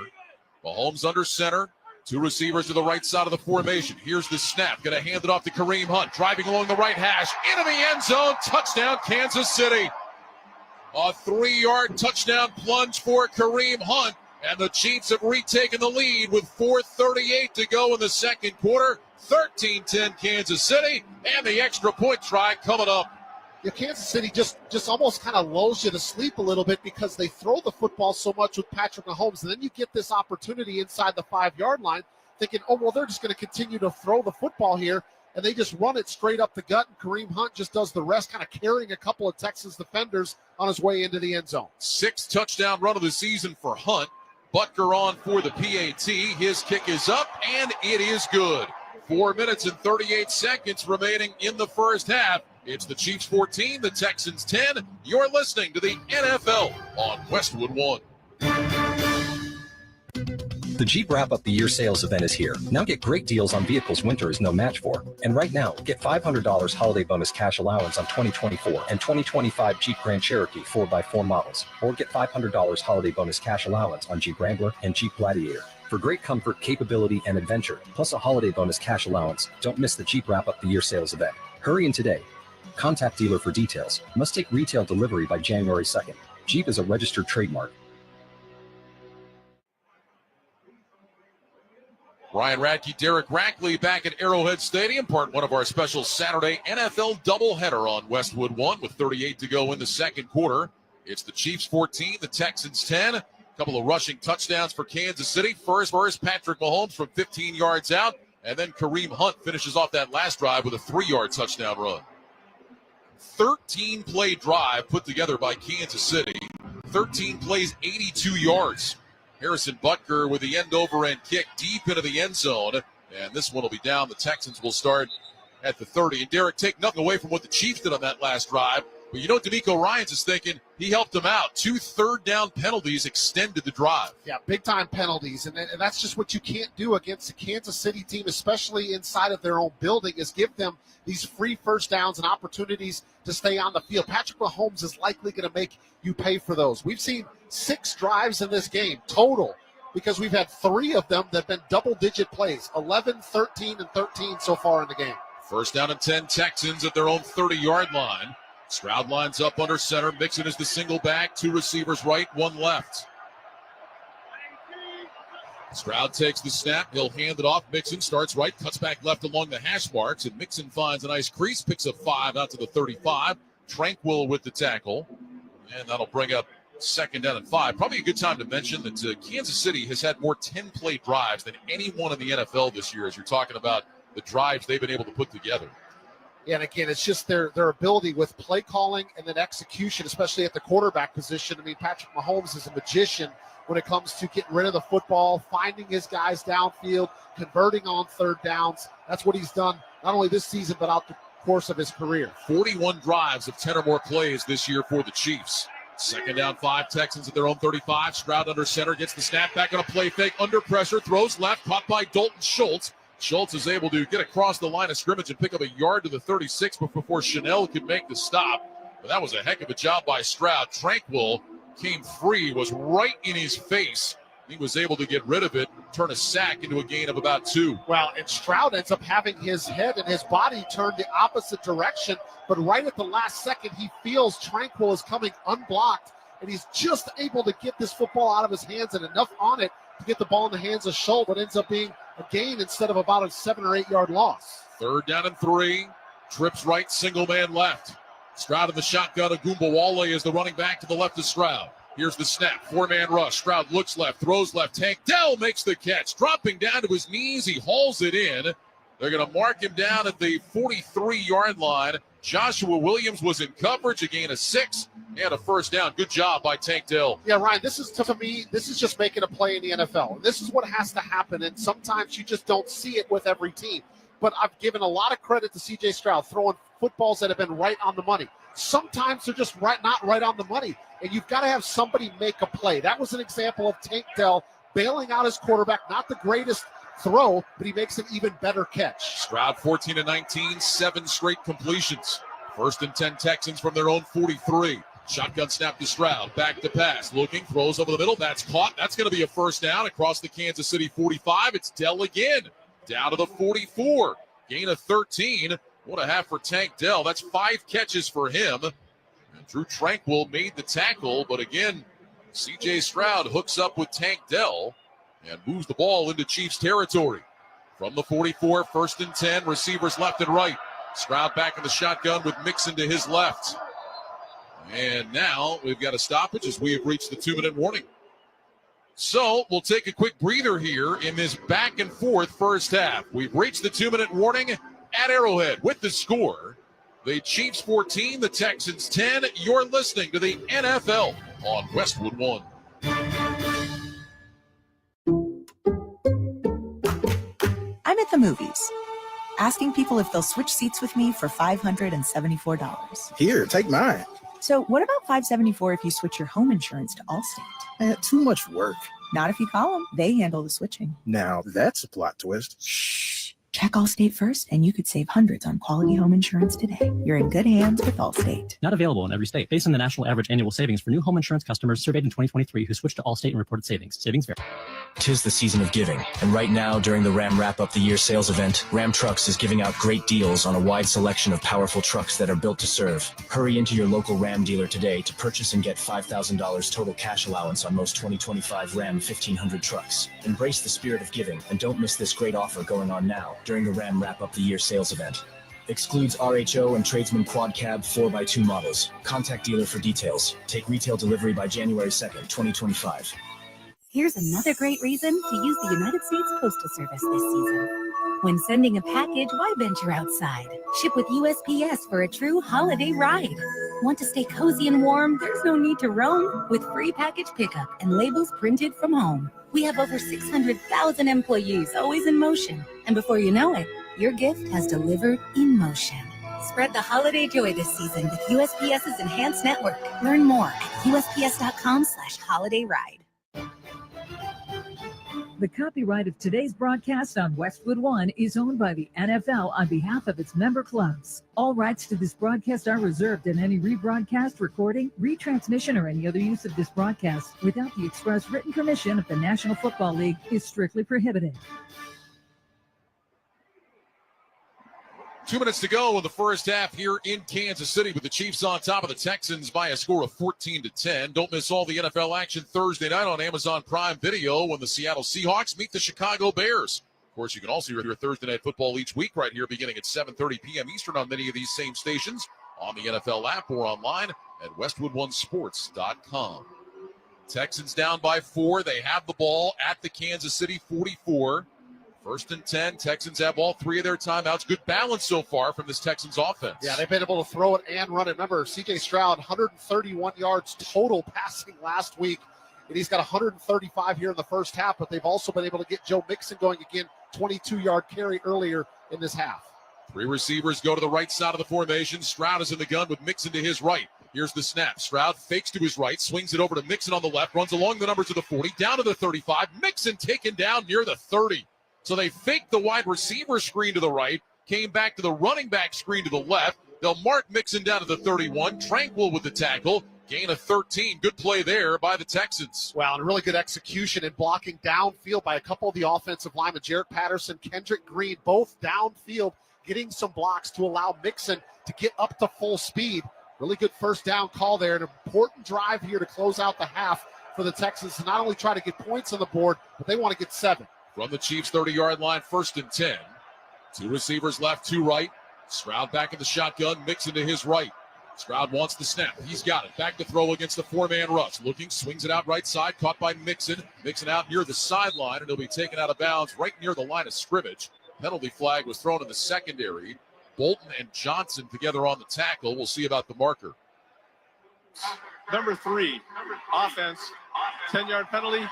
Mahomes under center. 2 receivers to the right side of the formation. Here's the snap. Going to hand it off to Kareem Hunt. Driving along the right hash. Into the end zone. Touchdown, Kansas City. A 3-yard touchdown plunge for Kareem Hunt. And the Chiefs have retaken the lead with 4:38 to go in the 2nd quarter. 13-10 Kansas City. And the extra point try coming up. Yeah, Kansas City just almost kind of lulls you to sleep a little bit because they throw the football so much with Patrick Mahomes. And then you get this opportunity inside the 5-yard line thinking, oh, well, they're just going to continue to throw the football here. And they just run it straight up the gut. And Kareem Hunt just does the rest, kind of carrying a couple of Texans defenders on his way into the end zone. 6th touchdown run of the season for Hunt. Butker on for the PAT. His kick is up, and it is good. 4 minutes and 38 seconds remaining in the first half. It's the Chiefs 14, the Texans 10. You're listening to the NFL on Westwood One. The Jeep Wrap-Up the Year sales event is here. Now get great deals on vehicles winter is no match for. And right now, get $500 holiday bonus cash allowance on 2024 and 2025 Jeep Grand Cherokee 4x4 models. Or get $500 holiday bonus cash allowance on Jeep Wrangler and Jeep Gladiator. For great comfort, capability, and adventure, plus a holiday bonus cash allowance, don't miss the Jeep Wrap-Up the Year sales event. Hurry in today. Contact dealer for details. Must take retail delivery by January 2nd. Jeep is a registered trademark. Ryan Radke, Derek Rackley back at Arrowhead Stadium, part 1 of our special Saturday NFL doubleheader on Westwood One with 38 to go in the 2nd quarter. It's the Chiefs 14, the Texans 10. A couple of rushing touchdowns for Kansas City. First, Patrick Mahomes from 15 yards out, and then Kareem Hunt finishes off that last drive with a 3-yard touchdown run. 13-play drive put together by Kansas City. 13 plays, 82 yards. Harrison Butker with the end-over-end kick deep into the end zone. And this one will be down. The Texans will start at the 30. And Derek, take nothing away from what the Chiefs did on that last drive. But you know what D'Amico Ryans is thinking? He helped them out. 2 third-down penalties extended the drive. Yeah, big-time penalties. And that's just what you can't do against a Kansas City team, especially inside of their own building, is give them these free first downs and opportunities to stay on the field. Patrick Mahomes is likely going to make you pay for those. We've seen 6 drives in this game total because we've had 3 of them that have been double-digit plays, 11, 13, and 13 so far in the game. First down and 10, Texans at their own 30-yard line. Stroud lines up under center. Mixon is the single back. 2 receivers right, 1 left. Stroud takes the snap. He'll hand it off. Mixon starts right, cuts back left along the hash marks, and Mixon finds a nice crease, picks up 5 out to the 35. Tranquil with the tackle, and that'll bring up second down and 5. Probably a good time to mention that Kansas City has had more 10-play drives than anyone in the NFL this year, as you're talking about the drives they've been able to put together. Yeah, and again, it's just their ability with play calling and then execution, especially at the quarterback position. I mean, Patrick Mahomes is a magician when it comes to getting rid of the football, finding his guys downfield, converting on third downs. That's what he's done not only this season but out the course of his career. 41 drives of 10 or more plays this year for the Chiefs. Second down 5, Texans at their own 35. Stroud under center, gets the snap back on a play fake, under pressure, throws left, caught by Dalton Schultz. Schultz is able to get across the line of scrimmage and pick up a yard to the 36 before Chanel could make the stop. But that was a heck of a job by Stroud. Tranquil came free, was right in his face. He was able to get rid of it, turn a sack into a gain of about 2. Well, and Stroud ends up having his head and his body turned the opposite direction, but right at the last second, he feels Tranquil is coming unblocked, and he's just able to get this football out of his hands and enough on it to get the ball in the hands of Schultz, but ends up being a gain instead of about a 7 or 8 yard loss. Third down and 3. Trips right, single man left. Stroud in the shotgun. Agumbawale is the running back to the left of Stroud. Here's the snap. 4-man rush. Stroud looks left, throws left. Tank Dell makes the catch. Dropping down to his knees, he hauls it in. They're going to mark him down at the 43-yard line. Joshua Williams was in coverage, a gain of 6 and a first down. Good job by Tank Dell. Yeah, Ryan, this is, to me, this is just making a play in the NFL. This is what has to happen, and sometimes you just don't see it with every team. But I've given a lot of credit to C.J. Stroud throwing footballs that have been right on the money. Sometimes they're just not right on the money, and you've got to have somebody make a play. That was an example of Tank Dell bailing out his quarterback. Not the greatest throw, but he makes an even better catch. Stroud 14-19, 7 straight completions. First and 10 Texans from their own 43. Shotgun snap to Stroud, back to pass, looking, throws over the middle, that's caught. That's going to be a first down across the Kansas City 45. It's Dell again, down to the 44. Gain of 13. What a half for Tank Dell. That's 5 catches for him. And Drew Tranquil made the tackle, but again, C.J. Stroud hooks up with Tank Dell and moves the ball into Chiefs territory. From the 44, first and 10, receivers left and right. Stroud back in the shotgun with Mixon to his left. And now we've got a stoppage as we have reached the 2-minute warning. So we'll take a quick breather here in this back and forth first half. We've reached the 2-minute warning at Arrowhead with the score. The Chiefs 14, the Texans 10. You're listening to the NFL on Westwood One. I'm at the movies, asking people if they'll switch seats with me for $574. Here, take mine. So what about $574 if you switch your home insurance to Allstate? Too much work. Not if you call them. They handle the switching. Now that's a plot twist. Shh. Check Allstate first, and you could save hundreds on quality home insurance today. You're in good hands with Allstate. Not available in every state. Based on the national average annual savings for new home insurance customers surveyed in 2023 who switched to Allstate and reported savings. Savings vary. 'Tis the season of giving, and right now during the Ram Wrap-Up the Year sales event, Ram Trucks is giving out great deals on a wide selection of powerful trucks that are built to serve. Hurry into your local Ram dealer today to purchase and get $5,000 total cash allowance on most 2025 Ram 1500 trucks. Embrace the spirit of giving, and don't miss this great offer going on now during the Ram Wrap-Up the Year sales event. Excludes RHO and Tradesman Quad Cab 4x2 models. Contact dealer for details. Take retail delivery by January 2nd, 2025. Here's another great reason to use the United States Postal Service this season. When sending a package, why venture outside? Ship with USPS for a true holiday ride. Want to stay cozy and warm? There's no need to roam with free package pickup and labels printed from home. We have over 600,000 employees always in motion. And before you know it, your gift has delivered in motion. Spread the holiday joy this season with USPS's enhanced network. Learn more at USPS.com/holidayride. The copyright of today's broadcast on Westwood One is owned by the NFL on behalf of its member clubs. All rights to this broadcast are reserved, and any rebroadcast, recording, retransmission, or any other use of this broadcast without the express written permission of the National Football League is strictly prohibited. 2 minutes to go in the first half here in Kansas City with the Chiefs on top of the Texans by a score of 14-10. Don't miss all the NFL action Thursday night on Amazon Prime Video when the Seattle Seahawks meet the Chicago Bears. Of course, you can also hear Thursday Night Football each week right here beginning at 7:30 p.m. Eastern on many of these same stations, on the NFL app or online at westwoodonesports.com. Texans down by 4. They have the ball at the Kansas City 44. 1st and 10. Texans have all 3 of their timeouts. Good balance so far from this Texans offense. Yeah, they've been able to throw it and run it. Remember, C.J. Stroud, 131 yards total passing last week, and he's got 135 here in the first half, but they've also been able to get Joe Mixon going again, 22-yard carry earlier in this half. 3 receivers go to the right side of the formation. Stroud is in the gun with Mixon to his right. Here's the snap. Stroud fakes to his right, swings it over to Mixon on the left, runs along the numbers of the 40, down to the 35. Mixon taken down near the 30. So they faked the wide receiver screen to the right, came back to the running back screen to the left. They'll mark Mixon down to the 31. Tranquil with the tackle. Gain of 13. Good play there by the Texans. Wow, and really good execution and blocking downfield by a couple of the offensive linemen. Jarrett Patterson, Kendrick Green, both downfield, getting some blocks to allow Mixon to get up to full speed. Really good first down call there. An important drive here to close out the half for the Texans to not only try to get points on the board, but they want to get 7. From the Chiefs' 30-yard line, 1st and 10. 2 receivers left, 2 right. Stroud back in the shotgun, Mixon to his right. Stroud wants the snap. He's got it. Back to throw against the 4-man rush. Looking, swings it out right side, caught by Mixon. Mixon out near the sideline, and he'll be taken out of bounds right near the line of scrimmage. Penalty flag was thrown in the secondary. Bolton and Johnson together on the tackle. We'll see about the marker. Number 3, offense, 10-yard penalty,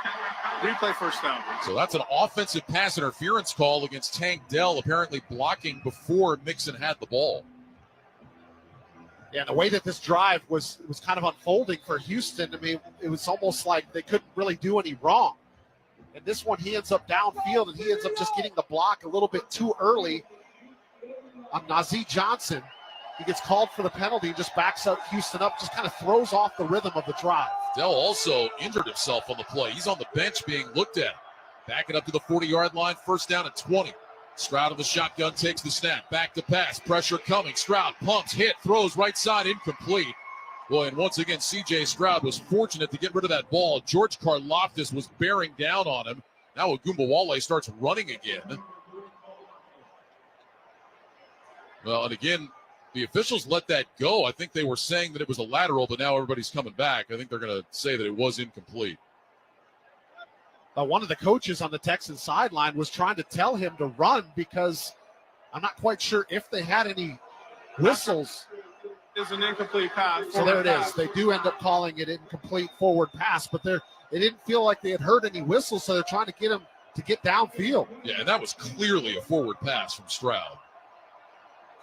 replay first down. So that's an offensive pass interference call against Tank Dell, apparently blocking before Mixon had the ball. Yeah, the way that this drive was kind of unfolding for Houston, I mean, it was almost like they couldn't really do any wrong. And this one, he ends up downfield, and he ends up just getting the block a little bit too early on Najee Johnson. He gets called for the penalty, just backs up Houston up, just kind of throws off the rhythm of the drive. Dell also injured himself on the play. He's on the bench being looked at. Backing up to the 40-yard line, 1st down at 20. Stroud of the shotgun takes the snap. Back to pass. Pressure coming. Stroud pumps, hit, throws right side, incomplete. Boy, and once again, C.J. Stroud was fortunate to get rid of that ball. George Karlaftis was bearing down on him. Now Ogunbowale starts running again. Well, and again, the officials let that go. I think they were saying that it was a lateral, but now everybody's coming back. I think they're going to say that it was incomplete. One of the coaches on the Texans sideline was trying to tell him to run because I'm not quite sure if they had any whistles. Is an incomplete pass. So there it is. They do end up calling it incomplete forward pass, but they didn't feel like they had heard any whistles, so they're trying to get him to get downfield. Yeah, and that was clearly a forward pass from Stroud.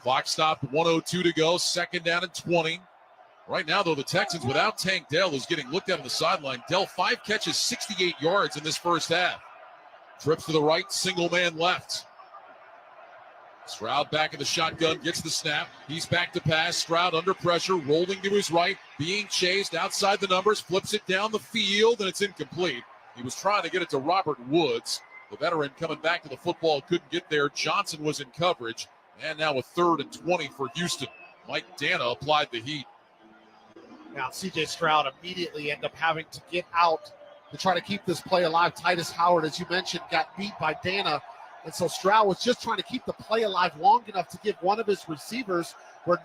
Clock stopped, 1:02 to go, 2nd down and 20. Right now, though, the Texans, without Tank Dell, is getting looked at on the sideline. Dell, 5 catches, 68 yards in this first half. Trips to the right, single man left. Stroud back in the shotgun, gets the snap. He's back to pass. Stroud under pressure, rolling to his right, being chased outside the numbers, flips it down the field, and it's incomplete. He was trying to get it to Robert Woods. The veteran coming back to the football, couldn't get there. Johnson was in coverage. And now a 3rd and 20 for Houston. Mike Dana applied the heat. Now C.J. Stroud immediately ended up having to get out to try to keep this play alive. Titus Howard, as you mentioned, got beat by Dana. And so Stroud was just trying to keep the play alive long enough to give one of his receivers, where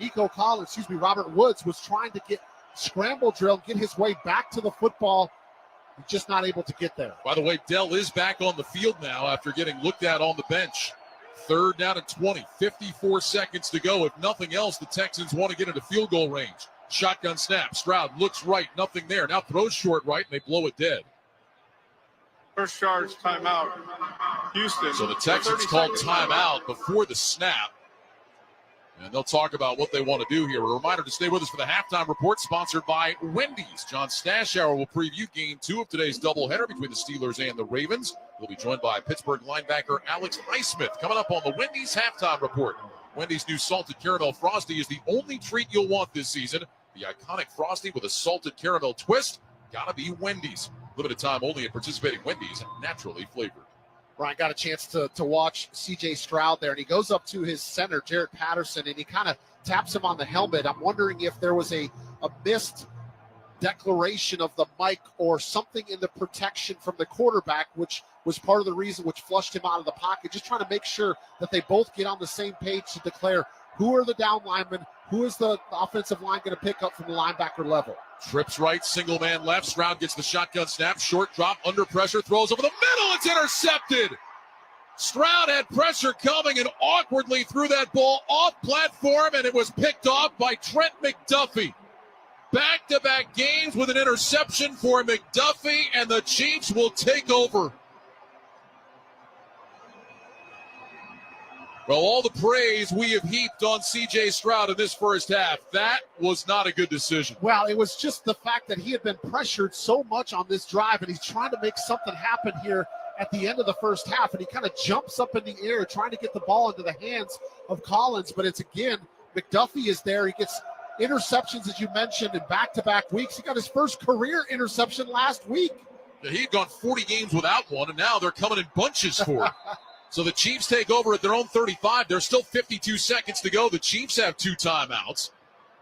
Robert Woods was trying to get scramble drill, get his way back to the football. He's just not able to get there. By the way, Dell is back on the field now after getting looked at on the bench. Third down and 20, 54 seconds to go. If nothing else, the Texans want to get into field goal range. Shotgun snap. Stroud looks right, nothing there. Now throws short right, and they blow it dead. First charge, timeout. Houston. So the Texans called timeout before the snap. And they'll talk about what they want to do here. A reminder to stay with us for the halftime report, sponsored by Wendy's. John Stashower will preview game 2 of today's doubleheader between the Steelers and the Ravens. We'll be joined by Pittsburgh linebacker Alex Highsmith coming up on the Wendy's halftime report. Wendy's new salted caramel Frosty is the only treat you'll want this season. The iconic Frosty with a salted caramel twist. Gotta be Wendy's. Limited time only at participating Wendy's, naturally flavored. Brian got a chance to watch C.J. Stroud there, and he goes up to his center, Jared Patterson, and he kind of taps him on the helmet. I'm wondering if there was a missed declaration of the mic or something in the protection from the quarterback, which was part of the reason which flushed him out of the pocket, just trying to make sure that they both get on the same page to declare who are the down linemen, who is the offensive line going to pick up from the linebacker level. Trips right, single man left. Stroud gets the shotgun snap, short drop, under pressure, throws over the middle. It's intercepted. Stroud had pressure coming and awkwardly threw that ball off platform, and it was picked off by Trent McDuffie. Back-to-back games with an interception for McDuffie, and the Chiefs will take over. Well, all the praise we have heaped on C.J. Stroud in this first half, that was not a good decision. Well, it was just the fact that he had been pressured so much on this drive, and he's trying to make something happen here at the end of the first half, and he kind of jumps up in the air trying to get the ball into the hands of Collins, but it's, again, McDuffie is there. He gets interceptions, as you mentioned, in back-to-back weeks. He got his first career interception last week. He had gone 40 games without one, and now they're coming in bunches for it. So the Chiefs take over at their own 35. There's still 52 seconds to go. The Chiefs have 2 timeouts.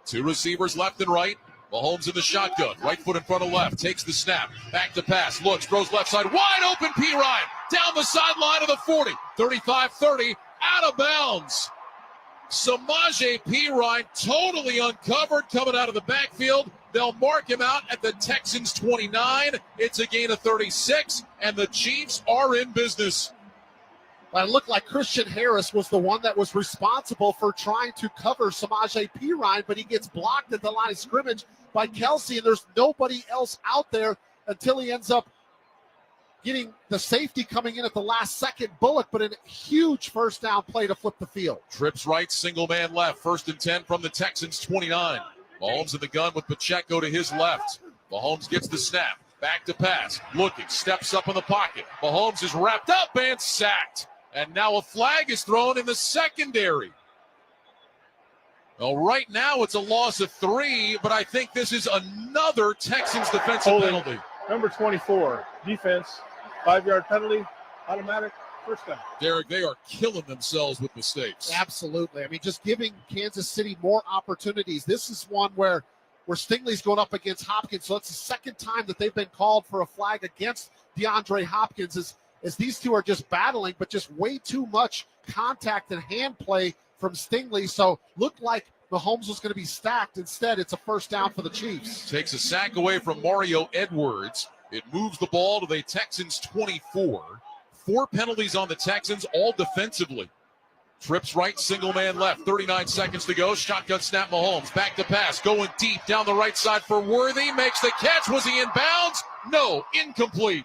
2 receivers left and right. Mahomes in the shotgun. Right foot in front of left. Takes the snap. Back to pass. Looks. Throws left side. Wide open P. Ryan. Down the sideline of the 40. 35-30. Out of bounds. Samaje P. Ryan totally uncovered coming out of the backfield. They'll mark him out at the Texans 29. It's a gain of 36, and the Chiefs are in business. Well, it looked like Christian Harris was the one that was responsible for trying to cover Samaje P. Ryan, but he gets blocked at the line of scrimmage by Kelsey, and there's nobody else out there until he ends up getting the safety coming in at the last second. Bullock, but a huge first down play to flip the field. Trips right, single man left. 1st and 10 from the Texans 29. Mahomes in the gun with Pacheco to his left. Mahomes gets the snap. Back to pass. Looking, steps up in the pocket. Mahomes is wrapped up and sacked. And now a flag is thrown in the secondary. Well, right now it's a loss of 3, but I think this is another Texans defensive penalty. Number 24, defense, 5-yard penalty, automatic, first down. Derek, they are killing themselves with mistakes. Absolutely. I mean, just giving Kansas City more opportunities. This is one where Stingley's going up against Hopkins, so it's the second time that they've been called for a flag against DeAndre Hopkins as these two are just battling, but just way too much contact and hand play from Stingley. So looked like Mahomes was going to be stacked. Instead, it's a first down for the Chiefs. Takes a sack away from Mario Edwards. It moves the ball to the Texans 24. 4 penalties on the Texans, all defensively. Trips right, single man left. 39 seconds to go. Shotgun snap Mahomes. Back to pass. Going deep down the right side for Worthy. Makes the catch. Was he in bounds? No, incomplete.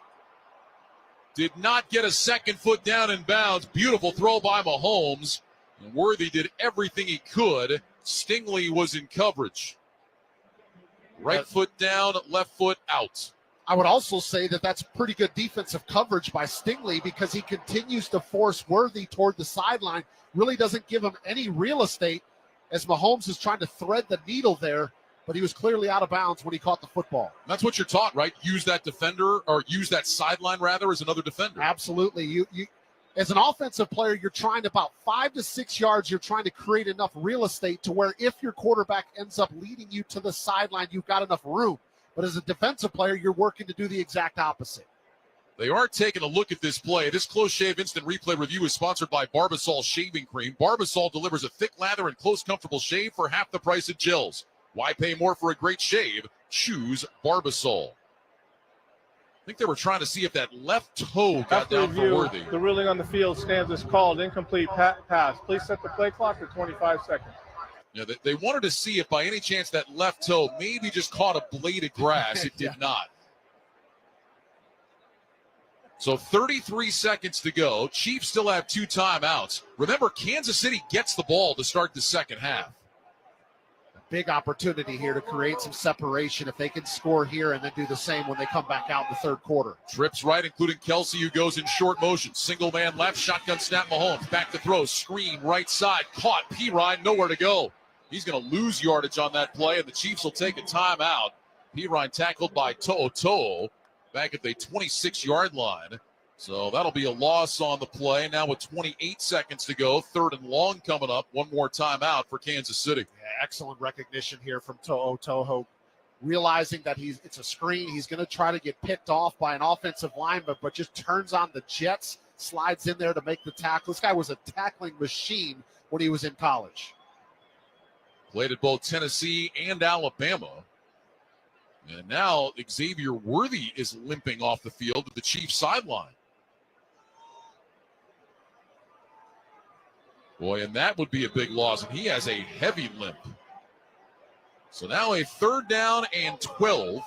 Did not get a second foot down in bounds. Beautiful throw by Mahomes. And Worthy did everything he could. Stingley was in coverage. Right foot down, left foot out. I would also say that that's pretty good defensive coverage by Stingley because he continues to force Worthy toward the sideline. Really doesn't give him any real estate as Mahomes is trying to thread the needle there. But he was clearly out of bounds when he caught the football. That's what you're taught, right? Use that defender, or use that sideline, rather, as another defender. Absolutely. You as an offensive player, you're trying about 5 to 6 yards. You're trying to create enough real estate to where if your quarterback ends up leading you to the sideline, you've got enough room. But as a defensive player, you're working to do the exact opposite. They are taking a look at this play. This Close Shave Instant Replay Review is sponsored by Barbasol Shaving Cream. Barbasol delivers a thick lather and close, comfortable shave for half the price of gels. Why pay more for a great shave? Choose Barbasol. I think they were trying to see if that left toe got After down review, for Worthy. the ruling on the field stands as called. Incomplete pass. Please set the play clock for 25 seconds. Yeah, they wanted to see if by any chance that left toe maybe just caught a blade of grass. It did not. So 33 seconds to go. Chiefs still have 2 timeouts. Remember, Kansas City gets the ball to start the second half. Big opportunity here to create some separation if they can score here and then do the same when they come back out in the third quarter. Trips right, including Kelsey, who goes in short motion. Single man left, shotgun snap Mahomes. Back to throw, screen right side. Caught, Pirine, nowhere to go. He's going to lose yardage on that play, and the Chiefs will take a timeout. Pirine tackled by To'o back at the 26-yard line. So that'll be a loss on the play. Now with 28 seconds to go, 3rd and long coming up. One more timeout for Kansas City. Yeah, excellent recognition here from To'o. Realizing that it's a screen. He's going to try to get picked off by an offensive lineman, but just turns on the jets, slides in there to make the tackle. This guy was a tackling machine when he was in college. Played at both Tennessee and Alabama. And now Xavier Worthy is limping off the field at the Chiefs sideline. Boy, and that would be a big loss, and he has a heavy limp. So now a 3rd down and 12.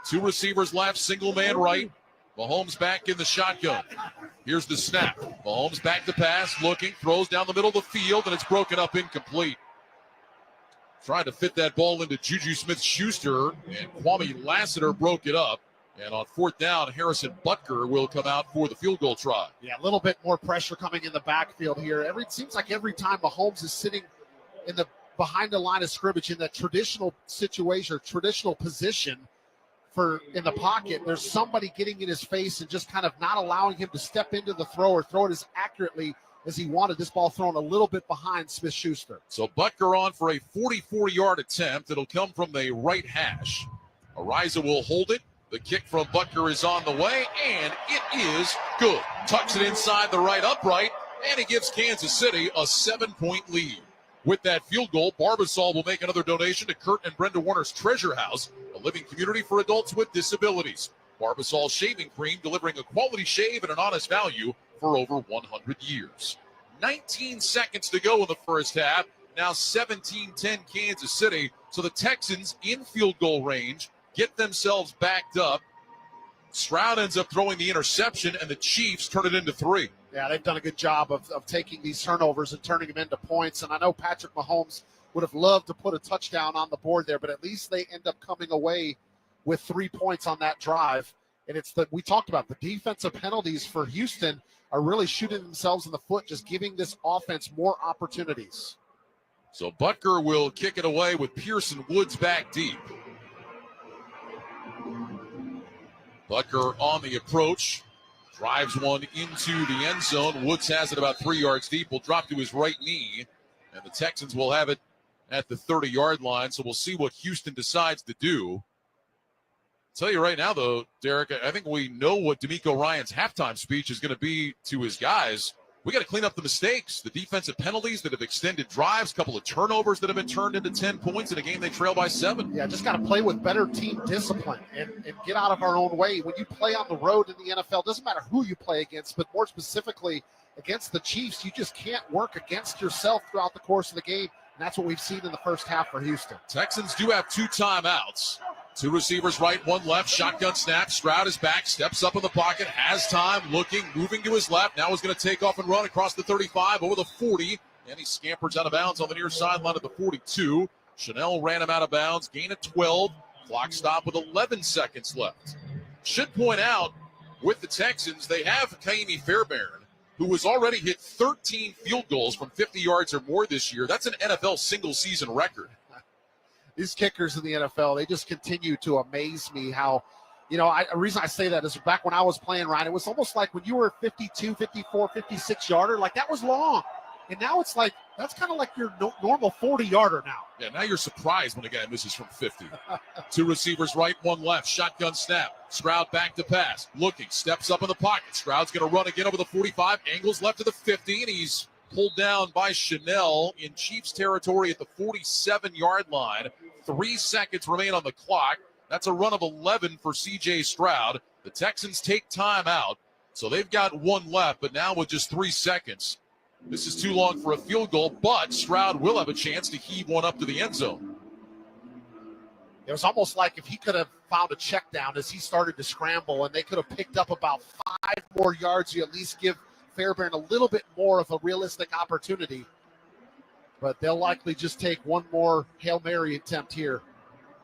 2 receivers left, single man right. Mahomes back in the shotgun. Here's the snap. Mahomes back to pass, looking, throws down the middle of the field, and it's broken up incomplete. Tried to fit that ball into Juju Smith-Schuster, and Kwame Lassiter broke it up. And on 4th down, Harrison Butker will come out for the field goal try. Yeah, a little bit more pressure coming in the backfield here. It seems like every time Mahomes is sitting behind the line of scrimmage in that traditional situation or traditional position in the pocket, there's somebody getting in his face and just kind of not allowing him to step into the throw or throw it as accurately as he wanted. This ball thrown a little bit behind Smith-Schuster. So Butker on for a 44-yard attempt. It'll come from the right hash. Ariza will hold it. The kick from Butker is on the way, and it is good. Tucks it inside the right upright, and it gives Kansas City a 7-point lead. With that field goal, Barbasol will make another donation to Kurt and Brenda Warner's Treasure House, a living community for adults with disabilities. Barbasol shaving cream, delivering a quality shave at an honest value for over 100 years. 19 seconds to go in the first half. Now 17-10 Kansas City. So the Texans in field goal range get themselves backed up. Stroud ends up throwing the interception, and the Chiefs turn it into 3. Yeah, they've done a good job of taking these turnovers and turning them into points. And I know Patrick Mahomes would have loved to put a touchdown on the board there, but at least they end up coming away with 3 points on that drive. And we talked about the defensive penalties for Houston are really shooting themselves in the foot, just giving this offense more opportunities. So Butker will kick it away with Pearson Woods back deep. Butker on the approach, drives one into the end zone. Woods has it about 3 yards deep, will drop to his right knee, and the Texans will have it at the 30-yard line. So we'll see what Houston decides to do. Tell you right now, though, Derek, I think we know what D'Amico Ryan's halftime speech is going to be to his guys. We got to clean up the mistakes, the defensive penalties that have extended drives, a couple of turnovers that have been turned into 10 points in a game they trail by 7. Yeah, just got to play with better team discipline and get out of our own way. When you play on the road in the NFL, doesn't matter who you play against, but more specifically against the Chiefs, you just can't work against yourself throughout the course of the game. And that's what we've seen in the first half for Houston. Texans do have 2 timeouts. 2 receivers right, 1 left, shotgun snap. Stroud is back, steps up in the pocket, has time, looking, moving to his left. Now he's going to take off and run across the 35, over the 40, and he scampers out of bounds on the near sideline at the 42. Chanel ran him out of bounds, gain of 12. Clock stop with 11 seconds left. Should point out, with the Texans, they have Kaimi Fairbairn, who has already hit 13 field goals from 50 yards or more this year. That's an NFL single-season record. These kickers in the NFL, they just continue to amaze me how, the reason I say that is back when I was playing, Ryan, it was almost like when you were 52, 54, 56-yarder, like that was long. And now it's like, that's kind of like your normal 40-yarder now. Yeah, now you're surprised when a guy misses from 50. 2 receivers right, 1 left, shotgun snap. Stroud back to pass, looking, steps up in the pocket. Stroud's going to run again over the 45, angles left to the 50, and he's pulled down by Chanel in Chiefs territory at the 47-yard line. 3 seconds remain on the clock. That's a run of 11 for C.J. Stroud. The Texans take time out, so they've got one left, but now with just 3 seconds, this is too long for a field goal, but Stroud will have a chance to heave one up to the end zone. It was almost like if he could have found a check down as he started to scramble, and they could have picked up about 5 more yards. You at least give Fairbairn a little bit more of a realistic opportunity. But they'll likely just take one more Hail Mary attempt here.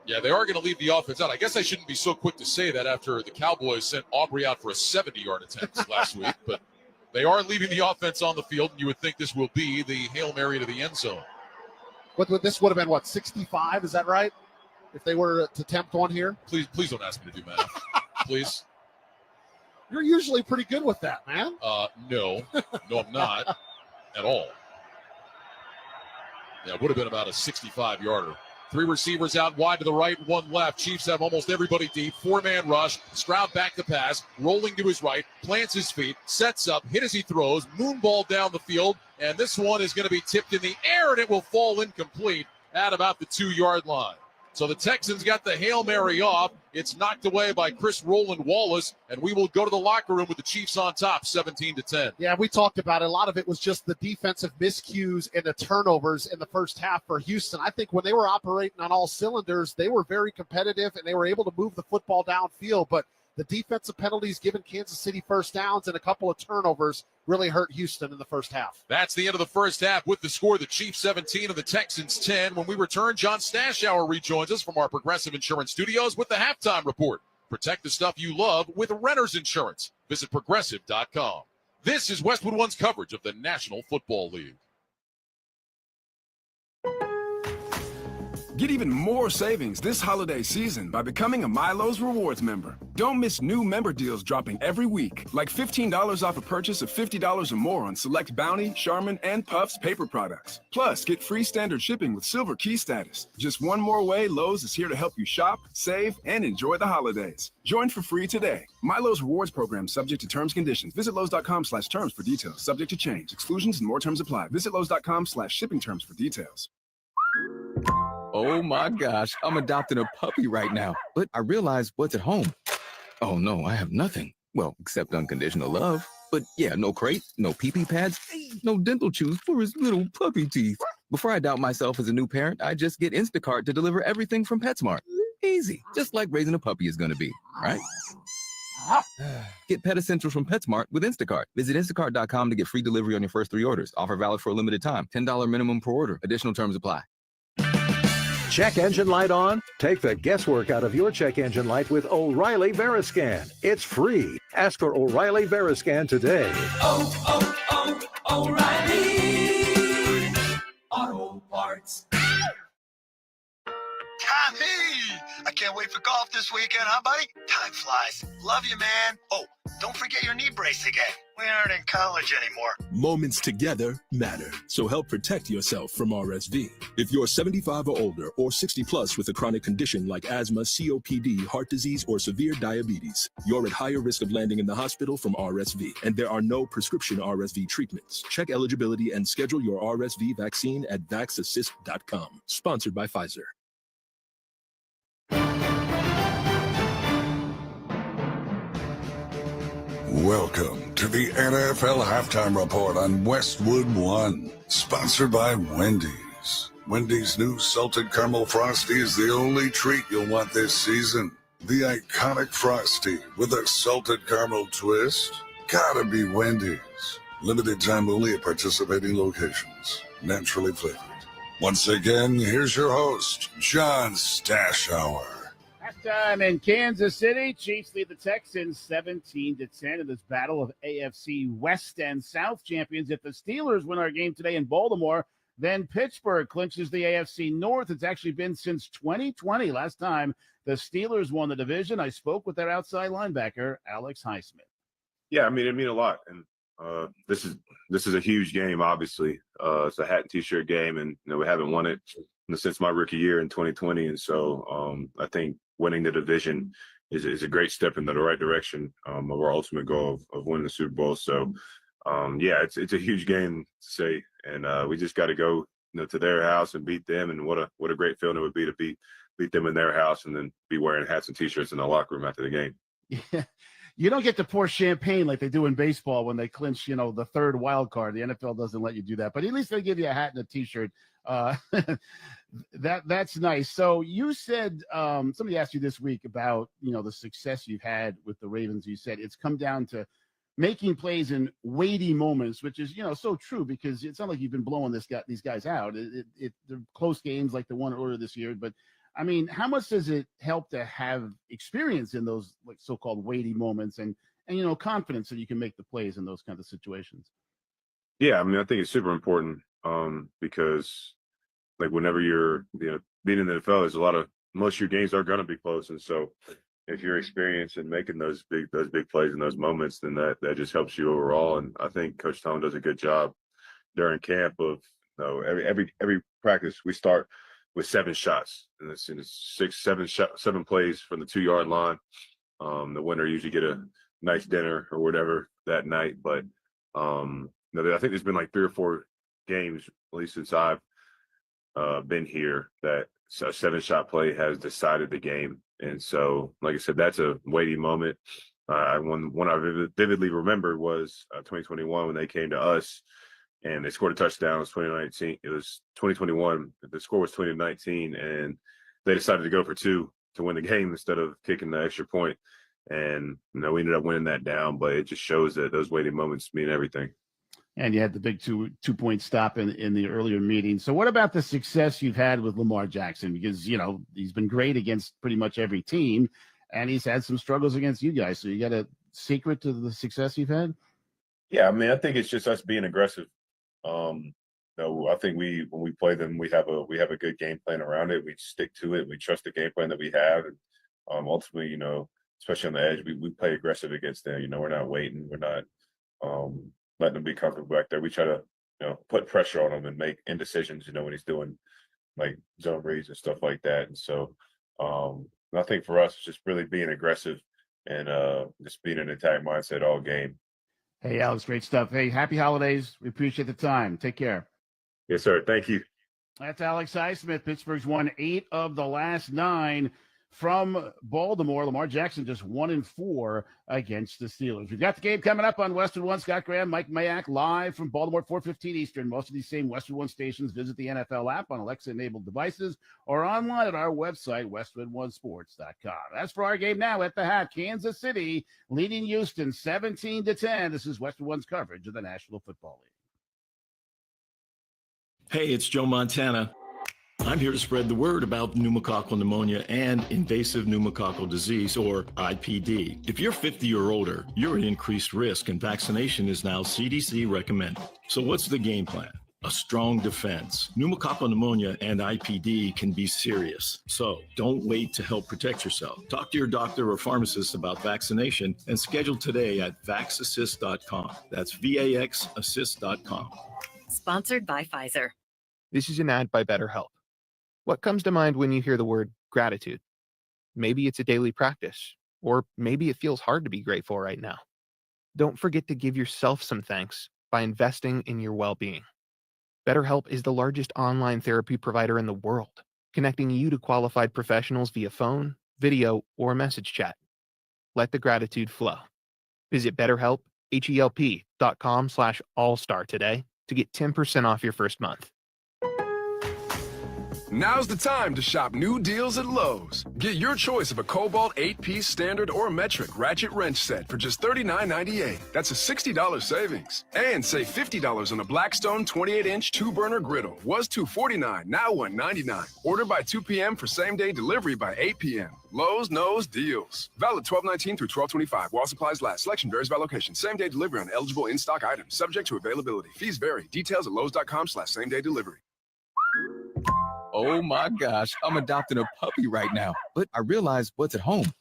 Yeah, they are going to leave the offense out. I guess I shouldn't be so quick to say that after the Cowboys sent Aubrey out for a 70-yard attempt last week, but they are leaving the offense on the field, and you would think this will be the Hail Mary to the end zone. This would have been, 65? Is that right? If they were to attempt one here? Please don't ask me to do math. Please. You're usually pretty good with that, man. No, I'm not at all. Yeah, it would have been about a 65-yarder. 3 receivers out wide to the right, 1 left. Chiefs have almost everybody deep. 4-man rush. Stroud back to pass, rolling to his right, plants his feet, sets up, hit as he throws, moonball down the field, and this one is going to be tipped in the air, and it will fall incomplete at about the 2-yard line. So the Texans got the Hail Mary off. It's knocked away by Chris Roland Wallace, and we will go to the locker room with the Chiefs on top, 17-10. Yeah, we talked about it. A lot of it was just the defensive miscues and the turnovers in the first half for Houston. I think when they were operating on all cylinders, they were very competitive, and they were able to move the football downfield. But the defensive penalties giving Kansas City first downs and a couple of turnovers really hurt Houston in the first half. That's the end of the first half with the score, the Chiefs 17 and the Texans 10. When we return, John Stashauer rejoins us from our Progressive Insurance Studios with the halftime report. Protect the stuff you love with Renter's Insurance. Visit Progressive.com. This is Westwood One's coverage of the National Football League. Get even more savings this holiday season by becoming a Milo's Rewards member. Don't miss new member deals dropping every week, like $15 off a purchase of $50 or more on select Bounty, Charmin, and Puffs paper products. Plus, get free standard shipping with Silver Key status. Just one more way Lowe's is here to help you shop, save, and enjoy the holidays. Join for free today. Milo's Rewards program subject to terms and conditions. Visit Lowe's.com/terms for details. Subject to change. Exclusions and more terms apply. Visit Lowe's.com/shipping terms for details. Oh my gosh, I'm adopting a puppy right now, but I realize what's at home. Oh no, I have nothing. Well, except unconditional love. But yeah, no crate, no pee-pee pads, no dental chews for his little puppy teeth. Before I doubt myself as a new parent, I just get Instacart to deliver everything from PetSmart. Easy, just like raising a puppy is gonna be, right? Get Pet Essentials from PetSmart with Instacart. Visit instacart.com to get free delivery on your first 3 orders. Offer valid for a limited time. $10 minimum per order. Additional terms apply. Check engine light on? Take the guesswork out of your check engine light with O'Reilly Veriscan. It's free. Ask for O'Reilly Veriscan today. O'Reilly Auto Parts. Tommy, I can't wait for golf this weekend, huh, buddy? Time flies. Love you, man. Oh, don't forget your knee brace again. We aren't in college anymore. Moments together matter, so help protect yourself from RSV. If you're 75 or older or 60 plus with a chronic condition like asthma, COPD, heart disease, or severe diabetes, you're at higher risk of landing in the hospital from RSV, and there are no prescription RSV treatments. Check eligibility and schedule your RSV vaccine at vaxassist.com. Sponsored by Pfizer. Welcome to the NFL Halftime Report on Westwood One, sponsored by Wendy's. Wendy's new Salted Caramel Frosty is the only treat you'll want this season. The iconic Frosty with a salted caramel twist. Gotta be Wendy's. Limited time only at participating locations. Naturally flavored. Once again, here's your host, John Stashauer. Halftime in Kansas City. Chiefs lead the Texans 17-10 in this battle of AFC West and South champions. If the Steelers win our game today in Baltimore, then Pittsburgh clinches the AFC North. It's actually been since 2020, last time the Steelers won the division. I spoke with their outside linebacker, Alex Highsmith. Yeah, I mean, it means a lot. And this is a huge game, obviously. It's a hat and T-shirt game, and we haven't won it since my rookie year in 2020. And so I think winning the division is a great step in the right direction of our ultimate goal of winning the Super Bowl. So, yeah, it's a huge game to say, and we just got to go to their house and beat them. And what a great feeling it would be to beat beat them in their house and then be wearing hats and T-shirts in the locker room after the game. Yeah. You don't get to pour champagne like they do in baseball when they clinch, the third wild card. The NFL doesn't let you do that, but at least they give you a hat and a T-shirt. That's nice. So you said somebody asked you this week about the success you've had with the Ravens. You said it's come down to making plays in weighty moments, which is so true because it's not like you've been blowing these guys out. They're close games like the one earlier this year, but I mean, how much does it help to have experience in those like so-called weighty moments and confidence that you can make the plays in those kinds of situations? Yeah, I mean, I think it's super important because like whenever you're being in the NFL, there's most of your games are going to be close, and so if you're experienced in making those big plays in those moments, then that just helps you overall. And I think Coach Tom does a good job during camp of every practice we start with 7 shots, and it's 7 plays from the 2-yard line. The winner usually get a nice dinner or whatever that night. But I think there's been like 3 or 4 games, at least since I've been here, that a 7-shot play has decided the game. And so, like I said, that's a weighty moment. One I vividly remember was 2021 when they came to us and they scored a touchdown. It was 2019. It was 2021. The score was 2019, and they decided to go for 2 to win the game instead of kicking the extra point. And we ended up winning that down. But it just shows that those weighty moments mean everything. And you had the big two-point stop in the earlier meeting. So what about the success you've had with Lamar Jackson? Because, he's been great against pretty much every team, and he's had some struggles against you guys. So you got a secret to the success you've had? Yeah, I mean, I think it's just us being aggressive. I think when we play them, we have a good game plan around it. We stick to it. We trust the game plan that we have. And ultimately, especially on the edge, we play aggressive against them. We're not waiting. We're not letting them be comfortable back there. We try to, put pressure on him and make indecisions, when he's doing like zone reads and stuff like that. And so I think for us, it's just really being aggressive and just being in an attack mindset all game. Hey, Alex, great stuff. Hey, happy holidays. We appreciate the time. Take care. Yes, sir. Thank you. That's Alex Highsmith. Pittsburgh's won 8 of the last 9 from Baltimore. Lamar Jackson just 1-4 against the Steelers. We've got the game coming up on Westwood One. Scott Graham, Mike Mayak, live from Baltimore, 4:15 Eastern. Most of these same Westwood One stations. Visit the NFL app on Alexa-enabled devices or online at our website, westwoodonesports.com. As for our game now at the hat, Kansas City leading Houston 17-10. This is Westwood One's coverage of the National Football League. Hey, it's Joe Montana. I'm here to spread the word about pneumococcal pneumonia and invasive pneumococcal disease, or IPD. If you're 50 or older, you're at increased risk, and vaccination is now CDC recommended. So what's the game plan? A strong defense. Pneumococcal pneumonia and IPD can be serious, so don't wait to help protect yourself. Talk to your doctor or pharmacist about vaccination and schedule today at vaxassist.com. That's VAXassist.com. Sponsored by Pfizer. This is an ad by BetterHelp. What comes to mind when you hear the word gratitude? Maybe it's a daily practice, or maybe it feels hard to be grateful right now. Don't forget to give yourself some thanks by investing in your well-being. BetterHelp is the largest online therapy provider in the world, connecting you to qualified professionals via phone, video, or message chat. Let the gratitude flow. Visit BetterHelp, HELP.com/allstar today to get 10% off your first month. Now's the time to shop new deals at Lowe's. Get your choice of a Cobalt 8-piece standard or metric ratchet wrench set for just $39.98. That's a $60 savings. And save $50 on a Blackstone 28-inch 2-burner griddle. Was $249, now $199. Order by 2 p.m. for same-day delivery by 8 p.m. Lowe's knows deals. Valid 12/19 through 12/25 while supplies last. Selection varies by location. Same-day delivery on eligible in-stock items. Subject to availability. Fees vary. Details at lowes.com/same-day delivery. Oh my gosh, I'm adopting a puppy right now. But I realize what's at home.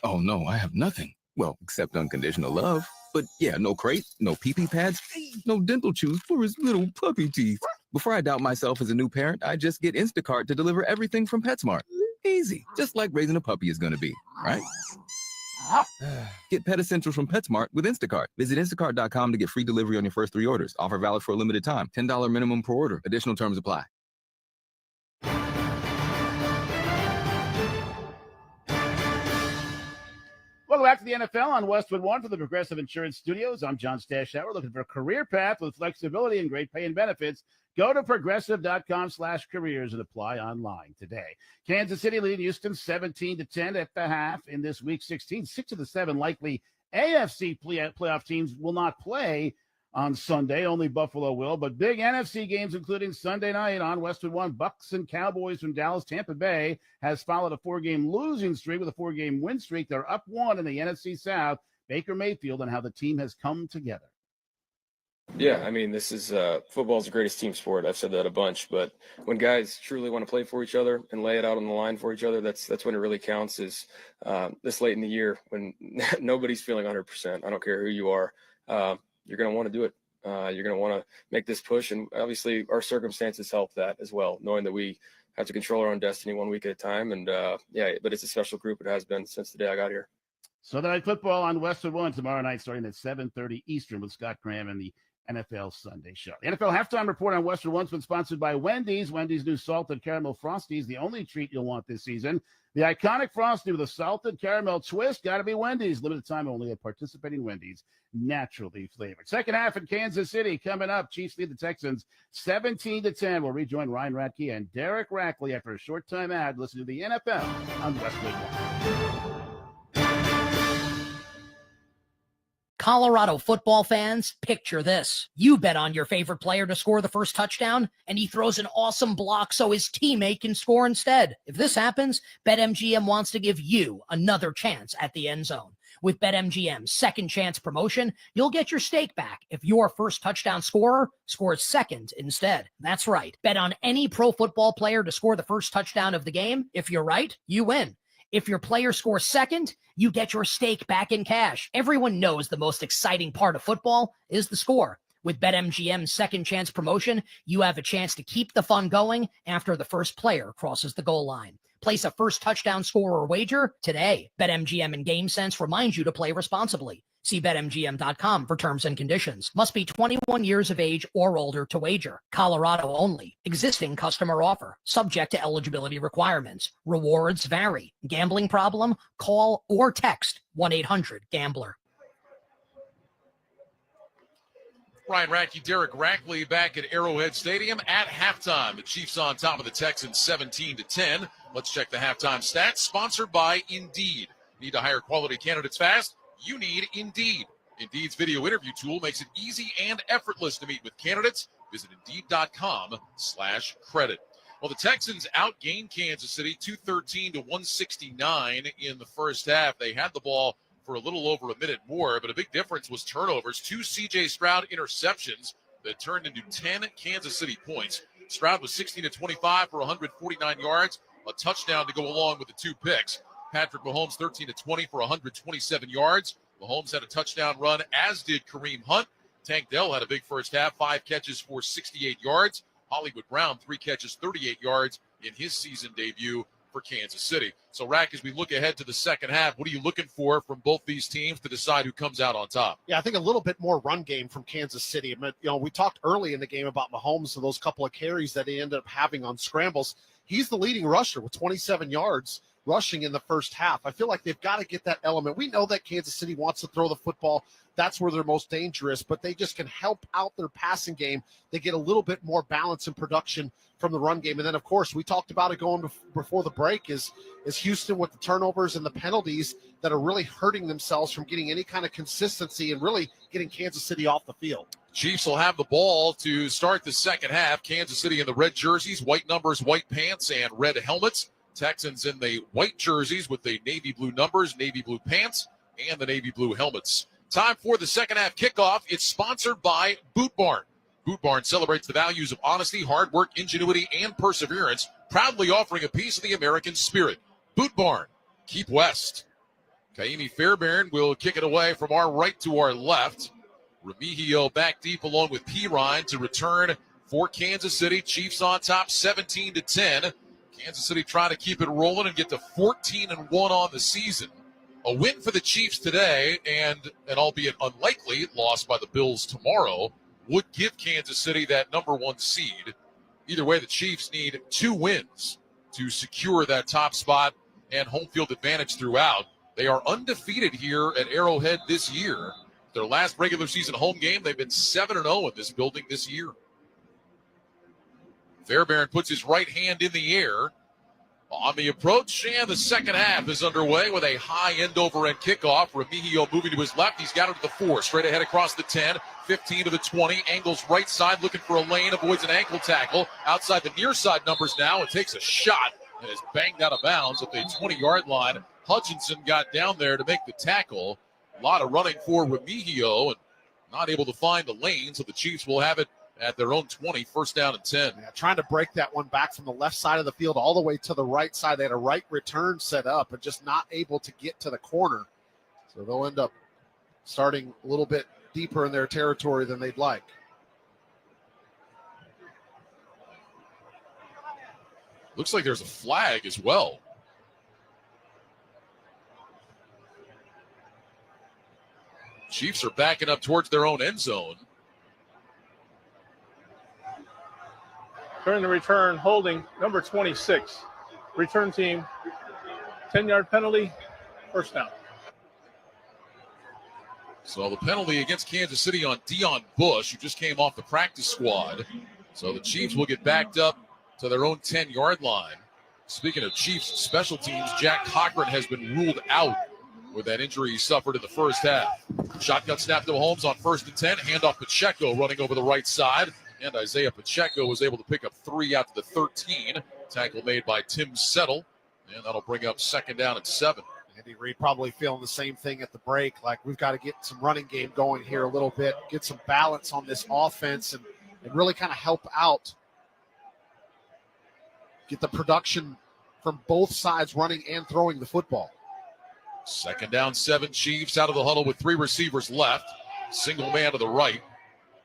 Oh no, I have nothing. Well, except unconditional love. But yeah, no crate, no pee-pee pads, no dental chews for his little puppy teeth. Before I doubt myself as a new parent, I just get Instacart to deliver everything from PetSmart. Easy, just like raising a puppy is gonna be, right? Get Pet Essentials from PetSmart with Instacart. Visit instacart.com to get free delivery on your first 3 orders. Offer valid for a limited time. $10 minimum per order. Additional terms apply. Welcome back to the NFL on Westwood One for the Progressive Insurance Studios. I'm John Stashauer, looking for a career path with flexibility and great pay and benefits. Go to progressive.com/careers and apply online today. Kansas City leading Houston 17-10 at the half in this week 16. 6 of the 7 likely AFC playoff teams will not play on Sunday. Only Buffalo will. But big NFC games, including Sunday night on Westwood One. Bucks and Cowboys from Dallas. Tampa Bay has followed a 4-game losing streak with a 4-game win streak. They're up 1 in the NFC South. Baker Mayfield and how the team has come together. Yeah, I mean, this is football's the greatest team sport. I've said that a bunch, but when guys truly want to play for each other and lay it out on the line for each other, that's when it really counts. Is this late in the year when nobody's feeling 100%. I don't care who you are. You're going to want to do it. You're going to want to make this push, and obviously our circumstances help that as well, knowing that we have to control our own destiny 1 week at a time. And but it's a special group. It has been since the day I got here. Sunday Night Football on Westwood One tomorrow night, starting at 7:30 Eastern with Scott Graham and the NFL Sunday Show. The NFL Halftime Report on Westwood One's been sponsored by Wendy's. Wendy's new salted caramel Frosty is the only treat you'll want this season. The iconic Frosty with a salted caramel twist, got to be Wendy's. Limited time only at participating Wendy's, naturally flavored. Second half in Kansas City coming up. Chiefs lead the Texans 17-10. We'll rejoin Ryan Radke and Derek Rackley after a short time ad. Listen to the NFL on Westwood One. Colorado football fans, picture this. You bet on your favorite player to score the first touchdown, and he throws an awesome block so his teammate can score instead. If this happens, BetMGM wants to give you another chance at the end zone. With BetMGM's second chance promotion, you'll get your stake back if your first touchdown scorer scores second instead. That's right. Bet on any pro football player to score the first touchdown of the game. If you're right, you win. If your player scores second, you get your stake back in cash. Everyone knows the most exciting part of football is the score. With BetMGM's second chance promotion, you have a chance to keep the fun going after the first player crosses the goal line. Place a first touchdown scorer wager today. BetMGM and GameSense remind you to play responsibly. See BetMGM.com for terms and conditions. Must be 21 years of age or older to wager. Colorado only. Existing customer offer. Subject to eligibility requirements. Rewards vary. Gambling problem? Call or text 1-800-GAMBLER. Ryan Radke, Derek Rackley back at Arrowhead Stadium at halftime. The Chiefs on top of the Texans 17-10. Let's check the halftime stats. Sponsored by Indeed. Need to hire quality candidates fast? You need Indeed. Indeed's video interview tool makes it easy and effortless to meet with candidates. Visit Indeed.com/credit. Well, the Texans outgained Kansas City 213-169 in the first half. They had the ball for a little over a minute more, but a big difference was turnovers. 2 C.J. Stroud interceptions that turned into 10 Kansas City points. Stroud was 16-25 for 149 yards, a touchdown to go along with the 2 picks. Patrick Mahomes 13-20 for 127 yards. Mahomes had a touchdown run, as did Kareem Hunt. Tank Dell had a big first half, 5 catches for 68 yards. Hollywood Brown, 3 catches, 38 yards in his season debut for Kansas City. So, Rack, as we look ahead to the second half, what are you looking for from both these teams to decide who comes out on top? Yeah, I think a little bit more run game from Kansas City. We talked early in the game about Mahomes and those couple of carries that he ended up having on scrambles. He's the leading rusher with 27 yards rushing in the first half. I feel like they've got to get that element. We know that Kansas City wants to throw the football. That's where they're most dangerous, but they just can help out their passing game. They get a little bit more balance and production from the run game. And then, of course, we talked about it going before the break is Houston with the turnovers and the penalties that are really hurting themselves from getting any kind of consistency and really getting Kansas City off the field. Chiefs will have the ball to start the second half. Kansas City in the red jerseys, white numbers, white pants, and red helmets. Texans in the white jerseys with the navy blue numbers, navy blue pants, and the navy blue helmets. Time for the second half kickoff. It's sponsored by Boot Barn. Boot Barn celebrates the values of honesty, hard work, ingenuity, and perseverance, proudly offering a piece of the American spirit. Boot Barn, keep west. Kaimi Fairbairn will kick it away from our right to our left. Remigio back deep along with Pirine to return for Kansas City. Chiefs on top 17-10. Kansas City trying to keep it rolling and get to 14-1 on the season. A win for the Chiefs today and an albeit unlikely loss by the Bills tomorrow would give Kansas City that number 1 seed. Either way, the Chiefs need 2 wins to secure that top spot and home field advantage throughout. They are undefeated here at Arrowhead this year. Their last regular season home game, they've been 7-0 in this building this year. Fairbairn puts his right hand in the air on the approach, and the second half is underway with a high end-over-end kickoff. Remigio moving to his left. He's got it to the 4, straight ahead across the 10, 15 to the 20, angles right side, looking for a lane, avoids an ankle tackle. Outside the near side numbers now, it takes a shot and is banged out of bounds at the 20-yard line. Hutchinson got down there to make the tackle. A lot of running for Remigio and not able to find the lane, so the Chiefs will have it at their own 20, first down and 10. Yeah, trying to break that one back from the left side of the field all the way to the right side. They had a right return set up and just not able to get to the corner. So they'll end up starting a little bit deeper in their territory than they'd like. Looks like there's a flag as well. Chiefs are backing up towards their own end zone. During the return, holding number 26. Return team, 10-yard penalty, first down. So the penalty against Kansas City on Dion Bush, who just came off the practice squad. So the Chiefs will get backed up to their own 10-yard line. Speaking of Chiefs special teams, Jack Cochran has been ruled out with that injury he suffered in the first half. Shotgun snap to Mahomes on 1st and 10. Handoff Pacheco running over the right side. And Isaiah Pacheco was able to pick up 3 out to the 13. Tackle made by Tim Settle. And that'll bring up second down and 7. Andy Reid probably feeling the same thing at the break. Like, we've got to get some running game going here a little bit, get some balance on this offense, and really kind of help out. Get the production from both sides running and throwing the football. Second down, 7. Chiefs out of the huddle with 3 receivers left. Single man to the right.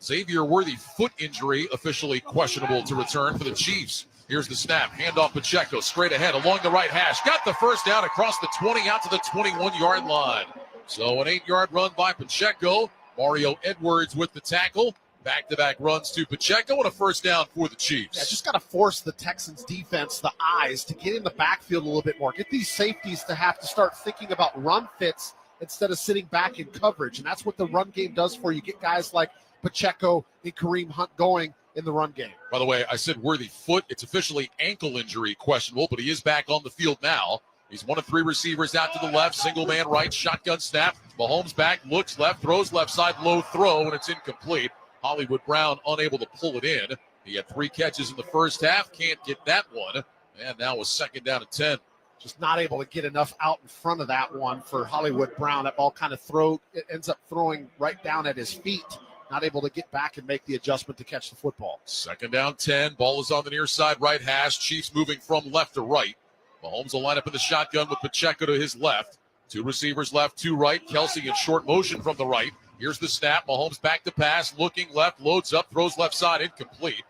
Xavier Worthy foot injury, officially questionable to return for the Chiefs. Here's the snap. Handoff Pacheco straight ahead along the right hash. Got the first down across the 20 out to the 21-yard line. So an 8-yard run by Pacheco. Mario Edwards with the tackle. Back-to-back runs to Pacheco and a first down for the Chiefs. Yeah, just got to force the Texans defense, the eyes, to get in the backfield a little bit more. Get these safeties to have to start thinking about run fits instead of sitting back in coverage. And that's what the run game does for you. Get guys like Pacheco and Kareem Hunt going in the run game. By the way, I said Worthy foot. It's officially ankle injury questionable, but he is back on the field now. He's one of 3 receivers out to the left, single man right, shotgun snap. Mahomes back, looks left, throws left side, low throw, and it's incomplete. Hollywood Brown unable to pull it in. He had 3 catches in the first half, can't get that one. And now a second down and 10. Just not able to get enough out in front of that one for Hollywood Brown. That ball kind of ends up throwing right down at his feet. Not able to get back and make the adjustment to catch the football. Second down, 10. Ball is on the near side right hash. Chiefs moving from left to right. Mahomes will line up in the shotgun with Pacheco to his left. 2 receivers left, 2 right. Kelsey in short motion from the right. Here's the snap. Mahomes back to pass, looking left, loads up, throws left side, incomplete.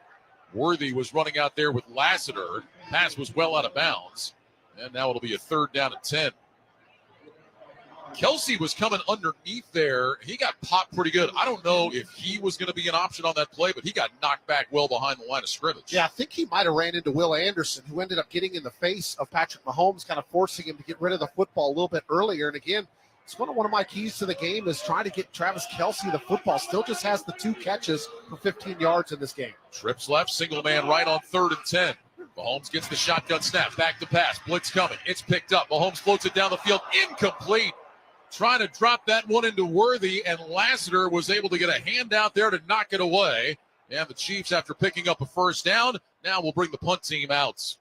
Worthy was running out there with Lassiter. Pass was well out of bounds. And now it'll be a third down and 10. Kelsey was coming underneath there. He got popped pretty good. I don't know if he was going to be an option on that play, but he got knocked back well behind the line of scrimmage. Yeah, I think he might have ran into Will Anderson, who ended up getting in the face of Patrick Mahomes, kind of forcing him to get rid of the football a little bit earlier. And again, it's one of my keys to the game is trying to get Travis Kelsey the football. Still just has the 2 catches for 15 yards in this game. Trips left, single man right on 3rd and 10. Mahomes gets the shotgun snap, back to pass, blitz coming. It's picked up. Mahomes floats it down the field, incomplete. Trying to drop that one into Worthy, and Lassiter was able to get a hand out there to knock it away. And the Chiefs, after picking up a first down, now will bring the punt team out.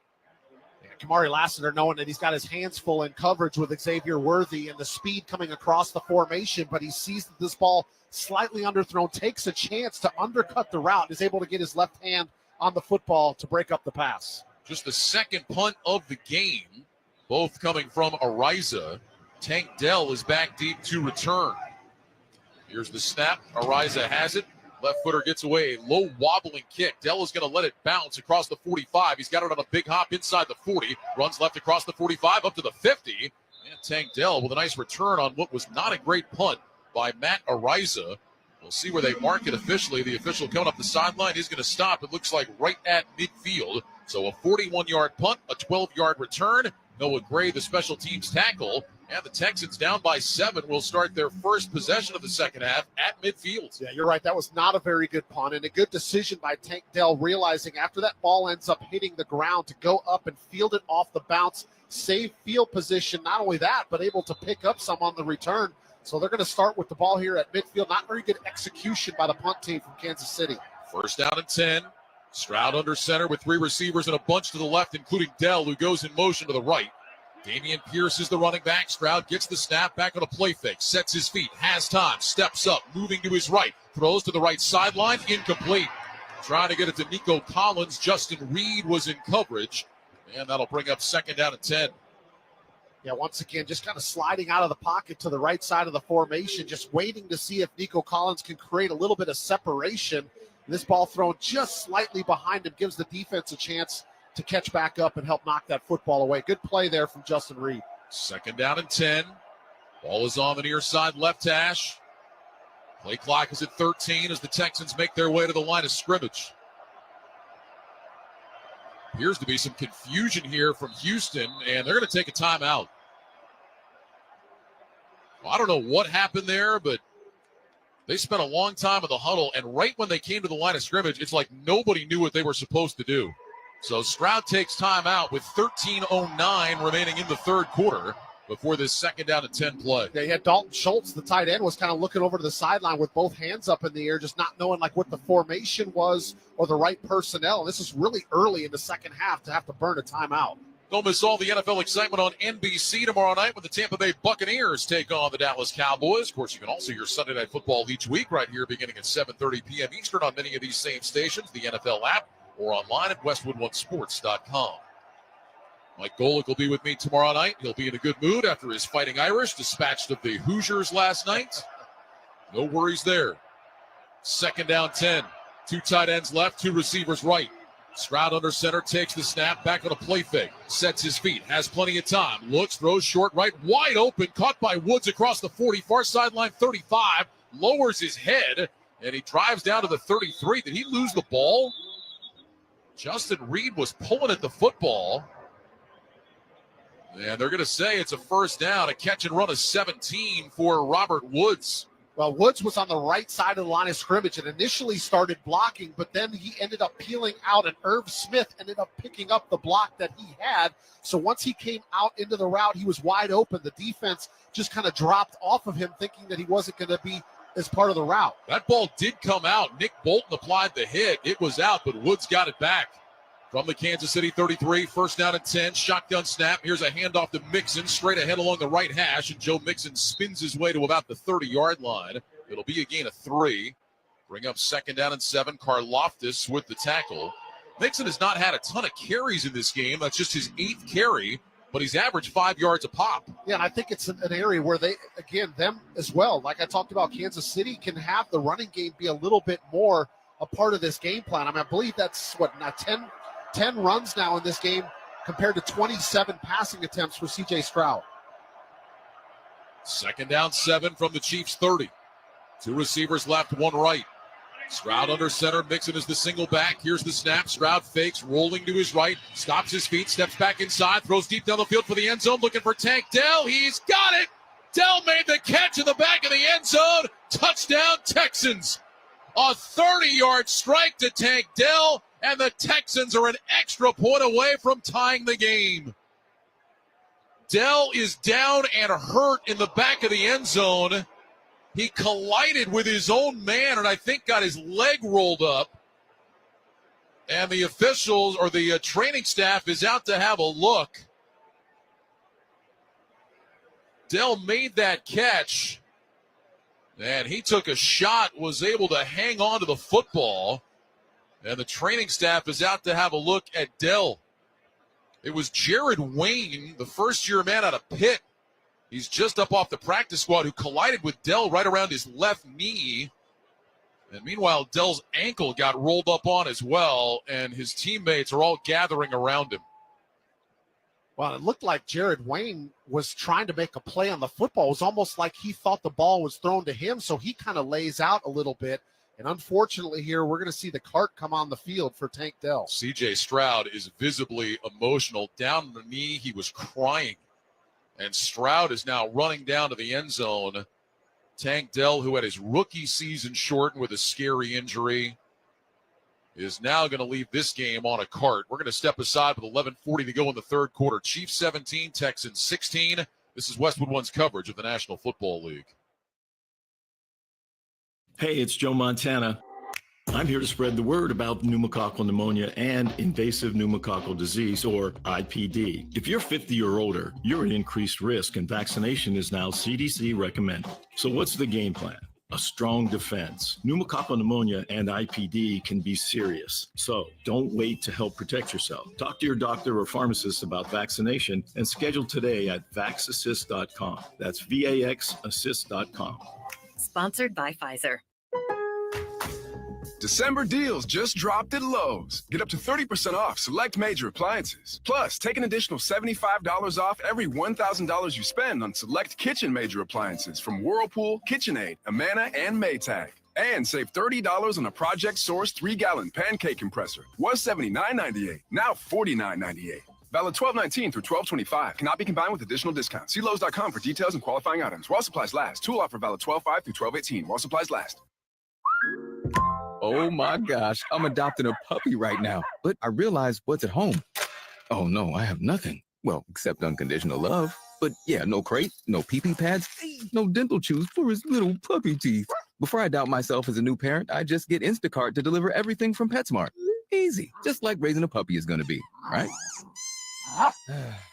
Kamari Lassiter, knowing that he's got his hands full in coverage with Xavier Worthy and the speed coming across the formation, but he sees that this ball slightly underthrown, takes a chance to undercut the route, and is able to get his left hand on the football to break up the pass. Just the second punt of the game, both coming from Ariza. Tank Dell is back deep to return. Here's the snap. Ariza has it. Left footer gets away. A low wobbling kick. Dell is going to let it bounce across the 45. He's got it on a big hop inside the 40. Runs left across the 45 up to the 50. And Tank Dell with a nice return on what was not a great punt by Matt Ariza. We'll see where they mark it officially. The official coming up the sideline is going to stop. It looks like right at midfield. So a 41-yard punt, a 12-yard return. Noah Gray, the special teams tackle. And the Texans down by 7 will start their first possession of the second half at midfield. Yeah, you're right. That was not a very good punt and a good decision by Tank Dell, realizing after that ball ends up hitting the ground to go up and field it off the bounce, save field position. Not only that, but able to pick up some on the return. So they're going to start with the ball here at midfield. Not very good execution by the punt team from Kansas City. First down and 10. Stroud under center with 3 receivers and a bunch to the left, including Dell, who goes in motion to the right. Damian Pierce is the running back. Stroud gets the snap, back on a play fake, sets his feet, has time, steps up, moving to his right, throws to the right sideline, incomplete. Trying to get it to Nico Collins. Justin Reed was in coverage, and that'll bring up second down and 10. Yeah, once again, just kind of sliding out of the pocket to the right side of the formation, just waiting to see if Nico Collins can create a little bit of separation. This ball thrown just slightly behind him gives the defense a chance to catch back up and help knock that football away. Good play there from Justin Reed. Second down and 10. Ball is on the near side left hash. Play clock is at 13 as the Texans make their way to the line of scrimmage. Appears to be some confusion here from Houston, and they're going to take a timeout. Well, I don't know what happened there, but they spent a long time in the huddle, and right when they came to the line of scrimmage, it's like nobody knew what they were supposed to do. So Stroud takes time out with 13:09 remaining in the third quarter before this second down and 10 play. Yeah, you had Dalton Schultz, the tight end, was kind of looking over to the sideline with both hands up in the air, just not knowing like what the formation was or the right personnel. And this is really early in the second half to have to burn a timeout. Don't miss all the NFL excitement on NBC tomorrow night when the Tampa Bay Buccaneers take on the Dallas Cowboys. Of course, you can also hear Sunday Night Football each week right here beginning at 7:30 p.m. Eastern on many of these same stations, the NFL app, or online at westwood1sports.com. Mike Golick will be with me tomorrow night. He'll be in a good mood after his Fighting Irish dispatched of the Hoosiers last night. No worries there. Second down 10. 2 tight ends left, 2 receivers right. Stroud under center, takes the snap, back on a play fake, sets his feet, has plenty of time, looks, throws short right, wide open, caught by Woods across the 40, far sideline 35, lowers his head, and he drives down to the 33. Did he lose the ball? Justin Reed was pulling at the football. And they're going to say it's a first down, a catch and run of 17 for Robert Woods. Well, Woods was on the right side of the line of scrimmage and initially started blocking, but then he ended up peeling out, and Irv Smith ended up picking up the block that he had. So once he came out into the route, he was wide open. The defense just kind of dropped off of him, thinking that he wasn't going to be as part of the route. That ball did come out. Nick Bolton applied the hit. It was out, but Woods got it back. From the Kansas City 33, first down and 10, shotgun snap. Here's a handoff to Mixon, straight ahead along the right hash, and Joe Mixon spins his way to about the 30-yard line. It'll be a gain of 3. Bring up second down and 7. Karlaftis with the tackle. Mixon has not had a ton of carries in this game. That's just his 8th carry, but he's averaged 5 yards a pop. Yeah, and I think it's an area where they, again, them as well, like I talked about, Kansas City can have the running game be a little bit more a part of this game plan. I mean, I believe that's, now 10 runs now in this game compared to 27 passing attempts for C.J. Stroud. Second down 7 from the Chiefs 30. 2 receivers left, 1 right. Stroud under center. Mixon is the single back. Here's the snap. Stroud fakes, rolling to his right, stops his feet, steps back inside, throws deep down the field for the end zone, looking for Tank Dell. He's got it. Dell made the catch in the back of the end zone. Touchdown, Texans. A 30-yard strike to Tank Dell, and the Texans are an extra point away from tying the game. Dell is down and hurt in the back of the end zone. He collided with his own man and I think got his leg rolled up. And the officials or the training staff is out to have a look. Dell made that catch. And he took a shot, was able to hang on to the football. And the training staff is out to have a look at Dell. It was Jared Wayne, the first-year man out of Pitt. He's just up off the practice squad, who collided with Dell right around his left knee. And meanwhile, Dell's ankle got rolled up on as well, and his teammates are all gathering around him. Well, it looked like Jared Wayne was trying to make a play on the football. It was almost like he thought the ball was thrown to him, so he kind of lays out a little bit. And unfortunately here, we're going to see the cart come on the field for Tank Dell. C.J. Stroud is visibly emotional. Down on the knee, he was crying. And Stroud is now running down to the end zone. Tank Dell, who had his rookie season shortened with a scary injury, is now going to leave this game on a cart. We're going to step aside with 11:40 to go in the third quarter. Chiefs 17, Texans 16. This is Westwood One's coverage of the National Football League. Hey, it's Joe Montana. I'm here to spread the word about pneumococcal pneumonia and invasive pneumococcal disease, or IPD. If you're 50 or older, you're at increased risk, and vaccination is now CDC recommended. So what's the game plan? A strong defense. Pneumococcal pneumonia and IPD can be serious. So don't wait to help protect yourself. Talk to your doctor or pharmacist about vaccination and schedule today at vaxassist.com. That's VAXassist.com. Sponsored by Pfizer. December deals just dropped at Lowe's. Get up to 30% off select major appliances. Plus, take an additional $75 off every $1,000 you spend on select kitchen major appliances from Whirlpool, KitchenAid, Amana, and Maytag. And save $30 on a Project Source 3-gallon pancake compressor. Was $79.98, now $49.98. Valid 12/19 through 12/25. Cannot be combined with additional discounts. See Lowe's.com for details and qualifying items. While supplies last. Tool offer valid 12/5 through 12/18. While supplies last. Oh my gosh, I'm adopting a puppy right now. But I realize what's at home. Oh no, I have nothing. Well, except unconditional love. But yeah, no crate, no pee-pee pads, no dental chews for his little puppy teeth. Before I doubt myself as a new parent, I just get Instacart to deliver everything from PetSmart. Easy, just like raising a puppy is gonna be, right?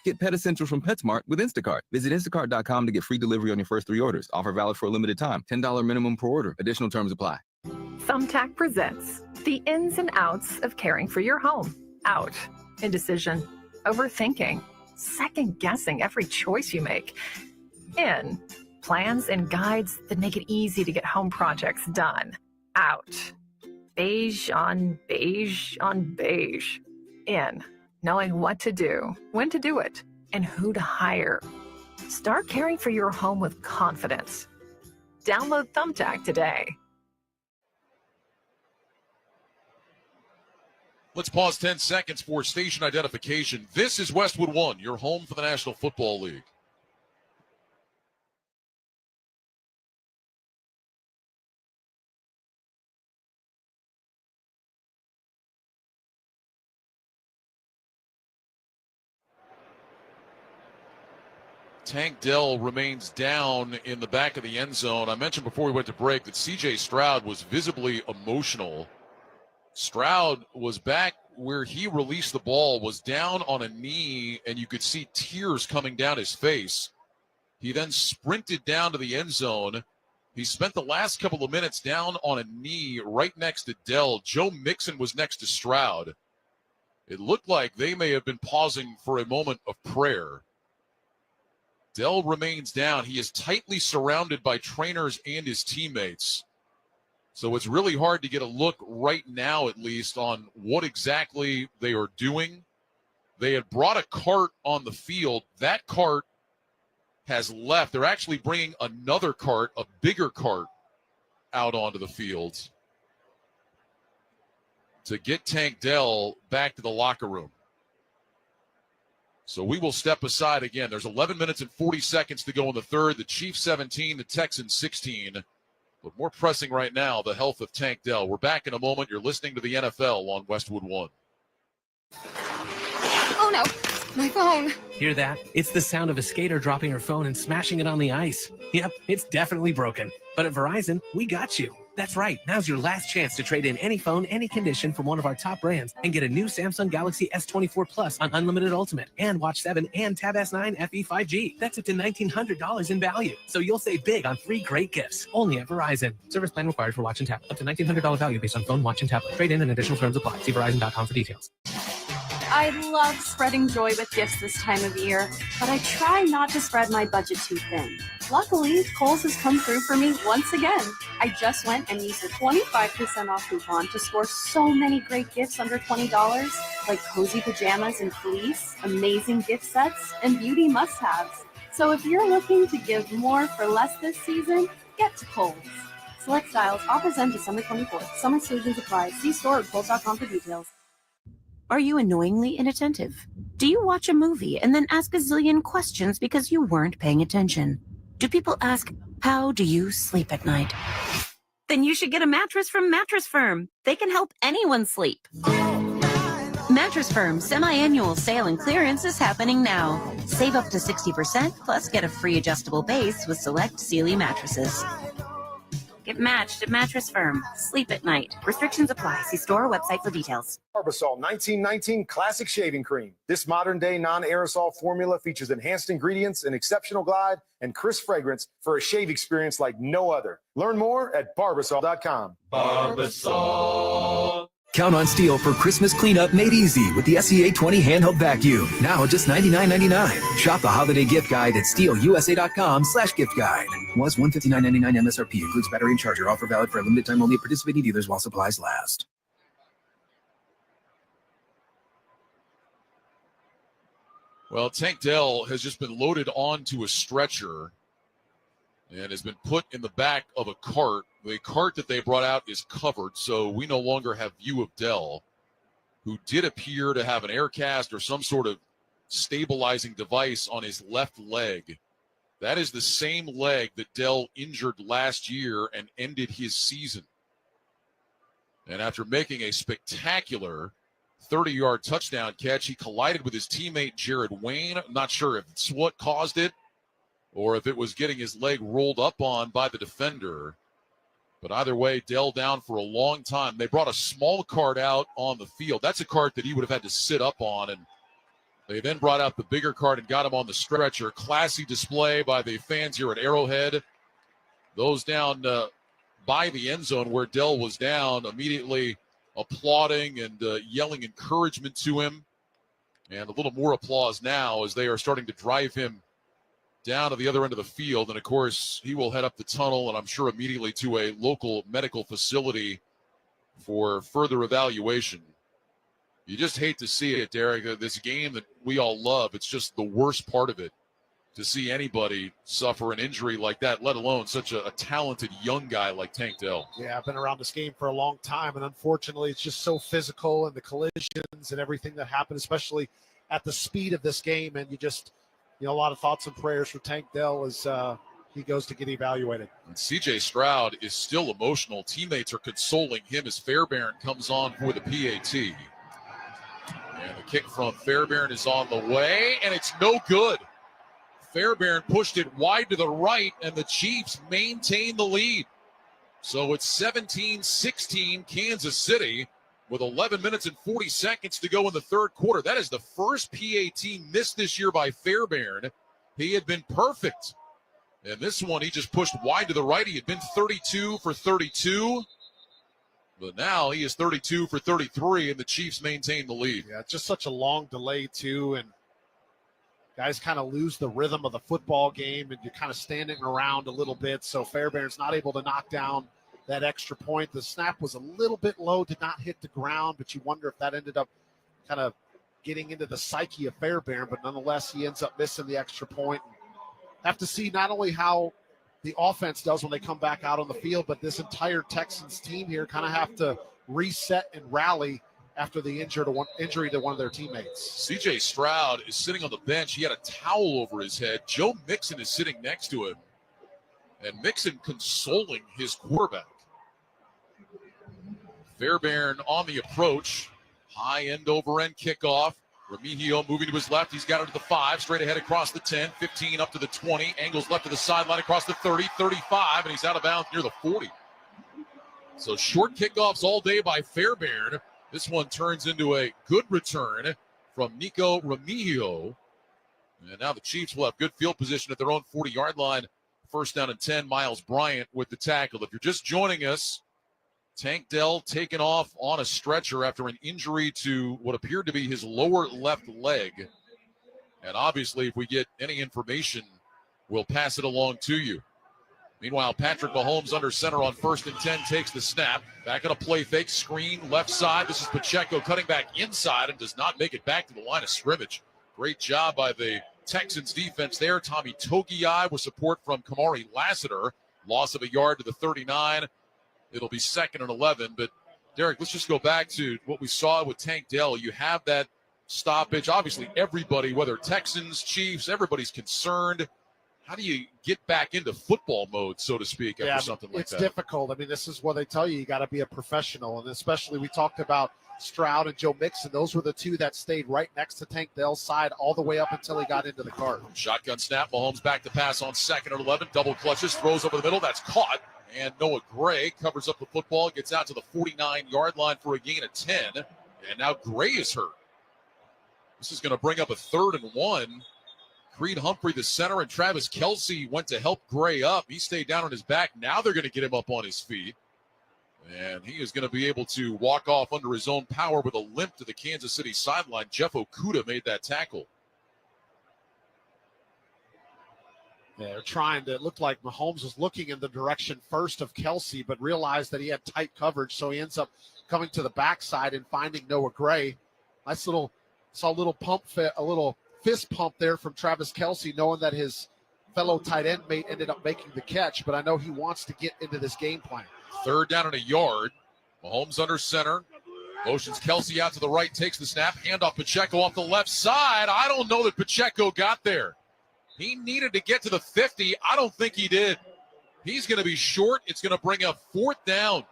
Get Pet Essentials from PetSmart with Instacart. Visit instacart.com to get free delivery on your first 3 orders. Offer valid for a limited time. $10 minimum per order. Additional terms apply. Thumbtack presents the ins and outs of caring for your home. Out. Indecision. Overthinking. Second guessing every choice you make. In. Plans and guides that make it easy to get home projects done. Out. Beige on beige on beige. In. Knowing what to do, when to do it, and who to hire. Start caring for your home with confidence. Download Thumbtack today. Let's pause 10 seconds for station identification. This is Westwood One, your home for the National Football League. Tank Dell remains down in the back of the end zone. I mentioned before we went to break that C.J. Stroud was visibly emotional. Stroud was back where he released the ball, was down on a knee, and you could see tears coming down his face. He then sprinted down to the end zone. He spent the last couple of minutes down on a knee right next to Dell. Joe Mixon was next to Stroud. It looked like they may have been pausing for a moment of prayer. Dell remains down. He is tightly surrounded by trainers and his teammates. So it's really hard to get a look right now, at least, on what exactly they are doing. They had brought a cart on the field. That cart has left. They're actually bringing another cart, a bigger cart, out onto the field to get Tank Dell back to the locker room. So we will step aside again. There's 11 minutes and 40 seconds to go in the third. The Chiefs 17, the Texans 16. But more pressing right now, the health of Tank Dell. We're back in a moment. You're listening to the NFL on Westwood One. Oh no, my phone. Hear that? It's the sound of a skater dropping her phone and smashing it on the ice. Yep, it's definitely broken. But at Verizon, we got you. That's right. Now's your last chance to trade in any phone, any condition from one of our top brands and get a new Samsung Galaxy S24 Plus on Unlimited Ultimate and Watch 7 and Tab S9 FE 5G. That's up to $1,900 in value. So you'll save big on 3 great gifts. Only at Verizon. Service plan required for Watch and Tab. Up to $1,900 value based on phone, watch, and tablet. Trade in and additional terms apply. See Verizon.com for details. I love spreading joy with gifts this time of year, but I try not to spread my budget too thin. Luckily, Kohl's has come through for me once again. I just went and used a 25% off coupon to score so many great gifts under $20, like cozy pajamas and fleece, amazing gift sets, and beauty must-haves. So if you're looking to give more for less this season, get to Kohl's. Select styles, offers end December 24th. Summer exclusions apply. See store at Kohl's.com for details. Are you annoyingly inattentive? Do you watch a movie and then ask a zillion questions because you weren't paying attention? Do people ask, how do you sleep at night? Then you should get a mattress from Mattress Firm. They can help anyone sleep. Mattress Firm's semi-annual sale and clearance is happening now. Save up to 60%, plus get a free adjustable base with select Sealy mattresses. Get matched at Mattress Firm. Sleep at night. Restrictions apply. See store or website for details. Barbasol 1919 Classic Shaving Cream. This modern-day non-aerosol formula features enhanced ingredients, an exceptional glide, and crisp fragrance for a shave experience like no other. Learn more at Barbasol.com. Barbasol. Count on Steel for Christmas cleanup made easy with the SEA20 handheld vacuum. Now just $99.99. Shop the holiday gift guide at steelusa.com/gift guide. Was $159.99 MSRP. Includes battery and charger. Offer valid for a limited time only at participating dealers while supplies last. Well, Tank Dell has just been loaded onto a stretcher and has been put in the back of a cart. The cart that they brought out is covered, so we no longer have view of Dell, who did appear to have an air cast or some sort of stabilizing device on his left leg. That is the same leg that Dell injured last year and ended his season. And after making a spectacular 30-yard touchdown catch, he collided with his teammate Jared Wayne. I'm not sure if it's what caused it or if it was getting his leg rolled up on by the defender. But either way, Dell down for a long time. They brought a small cart out on the field. That's a cart that he would have had to sit up on, and they then brought out the bigger cart and got him on the stretcher. Classy display by the fans here at Arrowhead. Those down by the end zone where Dell was down, immediately applauding and yelling encouragement to him. And a little more applause now as they are starting to drive him down to the other end of the field. And, of course, he will head up the tunnel and I'm sure immediately to a local medical facility for further evaluation. You just hate to see it, Derek. This game that we all love, it's just the worst part of it to see anybody suffer an injury like that, let alone such a talented young guy like Tank Dell. Yeah, I've been around this game for a long time, and unfortunately it's just so physical, and the collisions and everything that happen, especially at the speed of this game. And a lot of thoughts and prayers for Tank Dell as he goes to get evaluated. And CJ Stroud is still emotional. Teammates are consoling him as Fairbairn comes on for the PAT. And the kick from Fairbairn is on the way, and it's no good. Fairbairn pushed it wide to the right, and the Chiefs maintain the lead. So it's 17-16 Kansas City with 11 minutes and 40 seconds to go in the third quarter. That is the first PAT missed this year by Fairbairn. He had been perfect. And this one, he just pushed wide to the right. He had been 32 for 32. But now he is 32 for 33, and the Chiefs maintain the lead. Yeah, it's just such a long delay, too, and guys kind of lose the rhythm of the football game, and you're kind of standing around a little bit. So Fairbairn's not able to knock down that extra point. The snap was a little bit low, did not hit the ground, but you wonder if that ended up kind of getting into the psyche of Fairbairn. But nonetheless, he ends up missing the extra point. Have to see not only how the offense does when they come back out on the field, but this entire Texans team here kind of have to reset and rally after the injury to one of their teammates. CJ Stroud is sitting on the bench. He had a towel over his head. Joe Mixon is sitting next to him, and Mixon consoling his quarterback. Fairbairn on the approach. High end over end kickoff. Remigio moving to his left. He's got it to the 5, straight ahead across the 10, 15 up to the 20. Angles left to the sideline across the 30, 35, and he's out of bounds near the 40. So short kickoffs all day by Fairbairn. This one turns into a good return from Nico Remigio. And now the Chiefs will have good field position at their own 40-yard line. First down and 10, Miles Bryant with the tackle. If you're just joining us, Tank Dell taken off on a stretcher after an injury to what appeared to be his lower left leg. And obviously, if we get any information, we'll pass it along to you. Meanwhile, Patrick Mahomes under center on 1st and 10 takes the snap. Back on a play fake, screen left side. This is Pacheco cutting back inside and does not make it back to the line of scrimmage. Great job by the Texans defense there. Tommy Togiai with support from Kamari Lassiter. Loss of a yard to the 39. It'll be 2nd and 11, but Derek, let's just go back to what we saw with Tank Dell. You have that stoppage. Obviously, everybody, whether Texans, Chiefs, everybody's concerned. How do you get back into football mode, so to speak, after something like it's that? It's difficult. I mean, this is what they tell you. You got to be a professional. And especially we talked about Stroud and Joe Mixon. Those were the two that stayed right next to Tank Dell's side all the way up until he got into the cart. Shotgun snap. Mahomes back to pass on 2nd and 11. Double clutches, throws over the middle. That's caught. And Noah Gray covers up the football, gets out to the 49-yard line for a gain of 10. And now Gray is hurt. This is going to bring up a 3rd and 1. Creed Humphrey, the center, and Travis Kelce went to help Gray up. He stayed down on his back. Now they're going to get him up on his feet. And he is going to be able to walk off under his own power with a limp to the Kansas City sideline. Jeff Okudah made that tackle. Yeah, they're trying to, it looked like Mahomes was looking in the direction first of Kelce, but realized that he had tight coverage, so he ends up coming to the backside and finding Noah Gray. Nice little, saw a little a little fist pump there from Travis Kelce, knowing that his fellow tight end mate ended up making the catch, but I know he wants to get into this game plan. 3rd down and a yard. Mahomes under center. Motions Kelce out to the right, takes the snap. Handoff Pacheco off the left side. I don't know that Pacheco got there. He needed to get to the 50. I don't think he did. He's going to be short. It's going to bring up 4th down.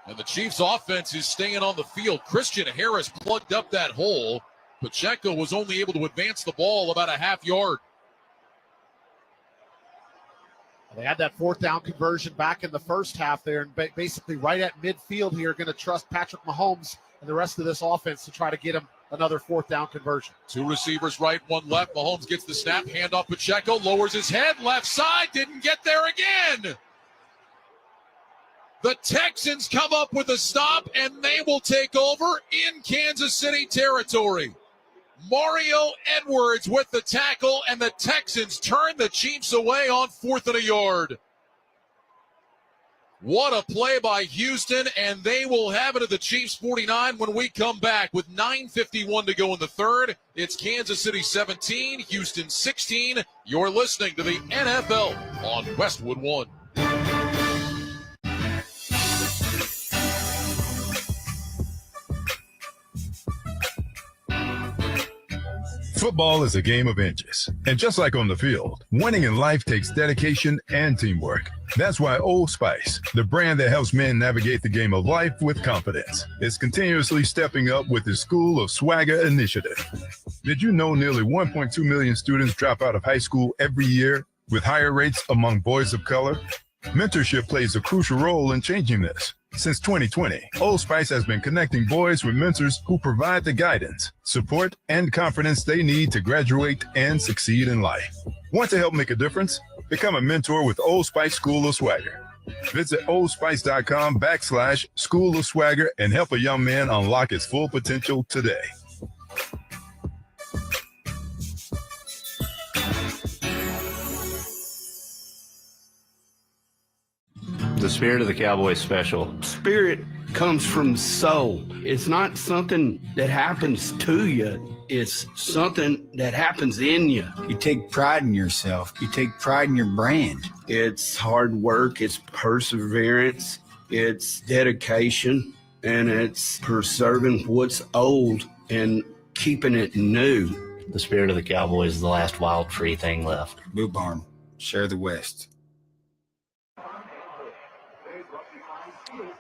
And the Chiefs offense is staying on the field. Christian Harris plugged up that hole. Pacheco was only able to advance the ball about a half yard. They had that 4th down conversion back in the first half there, and basically right at midfield here, going to trust Patrick Mahomes and the rest of this offense to try to get him another 4th down conversion. 2 receivers right, 1 left. Mahomes gets the snap, handoff Pacheco, lowers his head, left side, didn't get there again. The Texans come up with a stop, and they will take over in Kansas City territory. Mario Edwards with the tackle, and the Texans turn the Chiefs away on 4th and a yard. What a play by Houston, and they will have it at the Chiefs 49 when we come back with 9:51 to go in the 3rd. It's Kansas City 17, Houston 16. You're listening to the NFL on Westwood One. Football is a game of inches. And just like on the field, winning in life takes dedication and teamwork. That's why Old Spice, the brand that helps men navigate the game of life with confidence, is continuously stepping up with the School of Swagger initiative. Did you know nearly 1.2 million students drop out of high school every year, with higher rates among boys of color? Mentorship plays a crucial role in changing this. Since 2020, Old Spice has been connecting boys with mentors who provide the guidance, support, and confidence they need to graduate and succeed in life. Want to help make a difference? Become a mentor with Old Spice School of Swagger. Visit oldspice.com/School of Swagger and help a young man unlock his full potential today. The Spirit of the Cowboy special. Spirit comes from soul. It's not something that happens to you. It's something that happens in you. You take pride in yourself. You take pride in your brand. It's hard work. It's perseverance. It's dedication. And it's preserving what's old and keeping it new. The Spirit of the Cowboy is the last wild free thing left. Boot Barn. Share the West.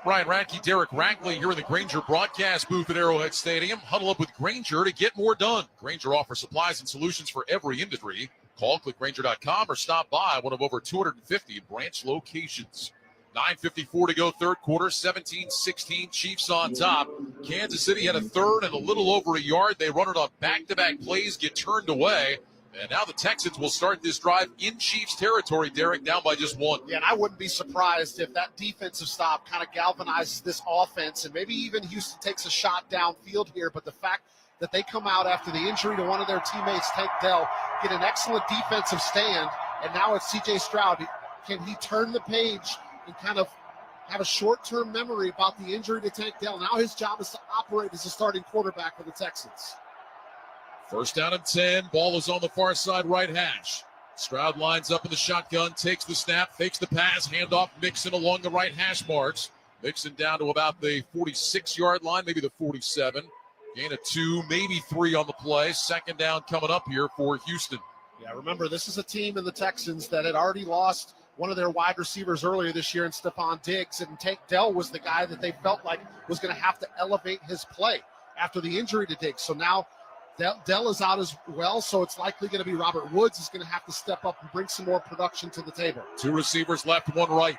Ryan Radke, Derek Rackley here in the Grainger broadcast booth at Arrowhead Stadium. Huddle up with Grainger to get more done. Grainger offers supplies and solutions for every industry. Call, click Grainger.com, or stop by one of over 250 branch locations. 9:54 to go, 3rd quarter, 17-16, Chiefs on top. Kansas City had a 3rd and a little over a yard. They run it on back-to-back plays, get turned away. And now the Texans will start this drive in Chiefs territory, Derek, down by just 1. Yeah, and I wouldn't be surprised if that defensive stop kind of galvanizes this offense, and maybe even Houston takes a shot downfield here. But the fact that they come out after the injury to one of their teammates, Tank Dell, get an excellent defensive stand, and now it's C.J. Stroud. Can he turn the page and kind of have a short-term memory about the injury to Tank Dell? Now his job is to operate as a starting quarterback for the Texans. 1st down and 10. Ball is on the far side right hash. Stroud lines up in the shotgun, takes the snap, fakes the pass, handoff Mixon along the right hash marks. Mixon down to about the 46-yard line, maybe the 47. Gain of 2, maybe 3 on the play. Second down coming up here for Houston. Yeah, remember, this is a team in the Texans that had already lost one of their wide receivers earlier this year in Stephon Diggs, and Tank Dell was the guy that they felt like was going to have to elevate his play after the injury to Diggs. So now Dell is out as well, so it's likely going to be Robert Woods is going to have to step up and bring some more production to the table. 2 receivers left, 1 right.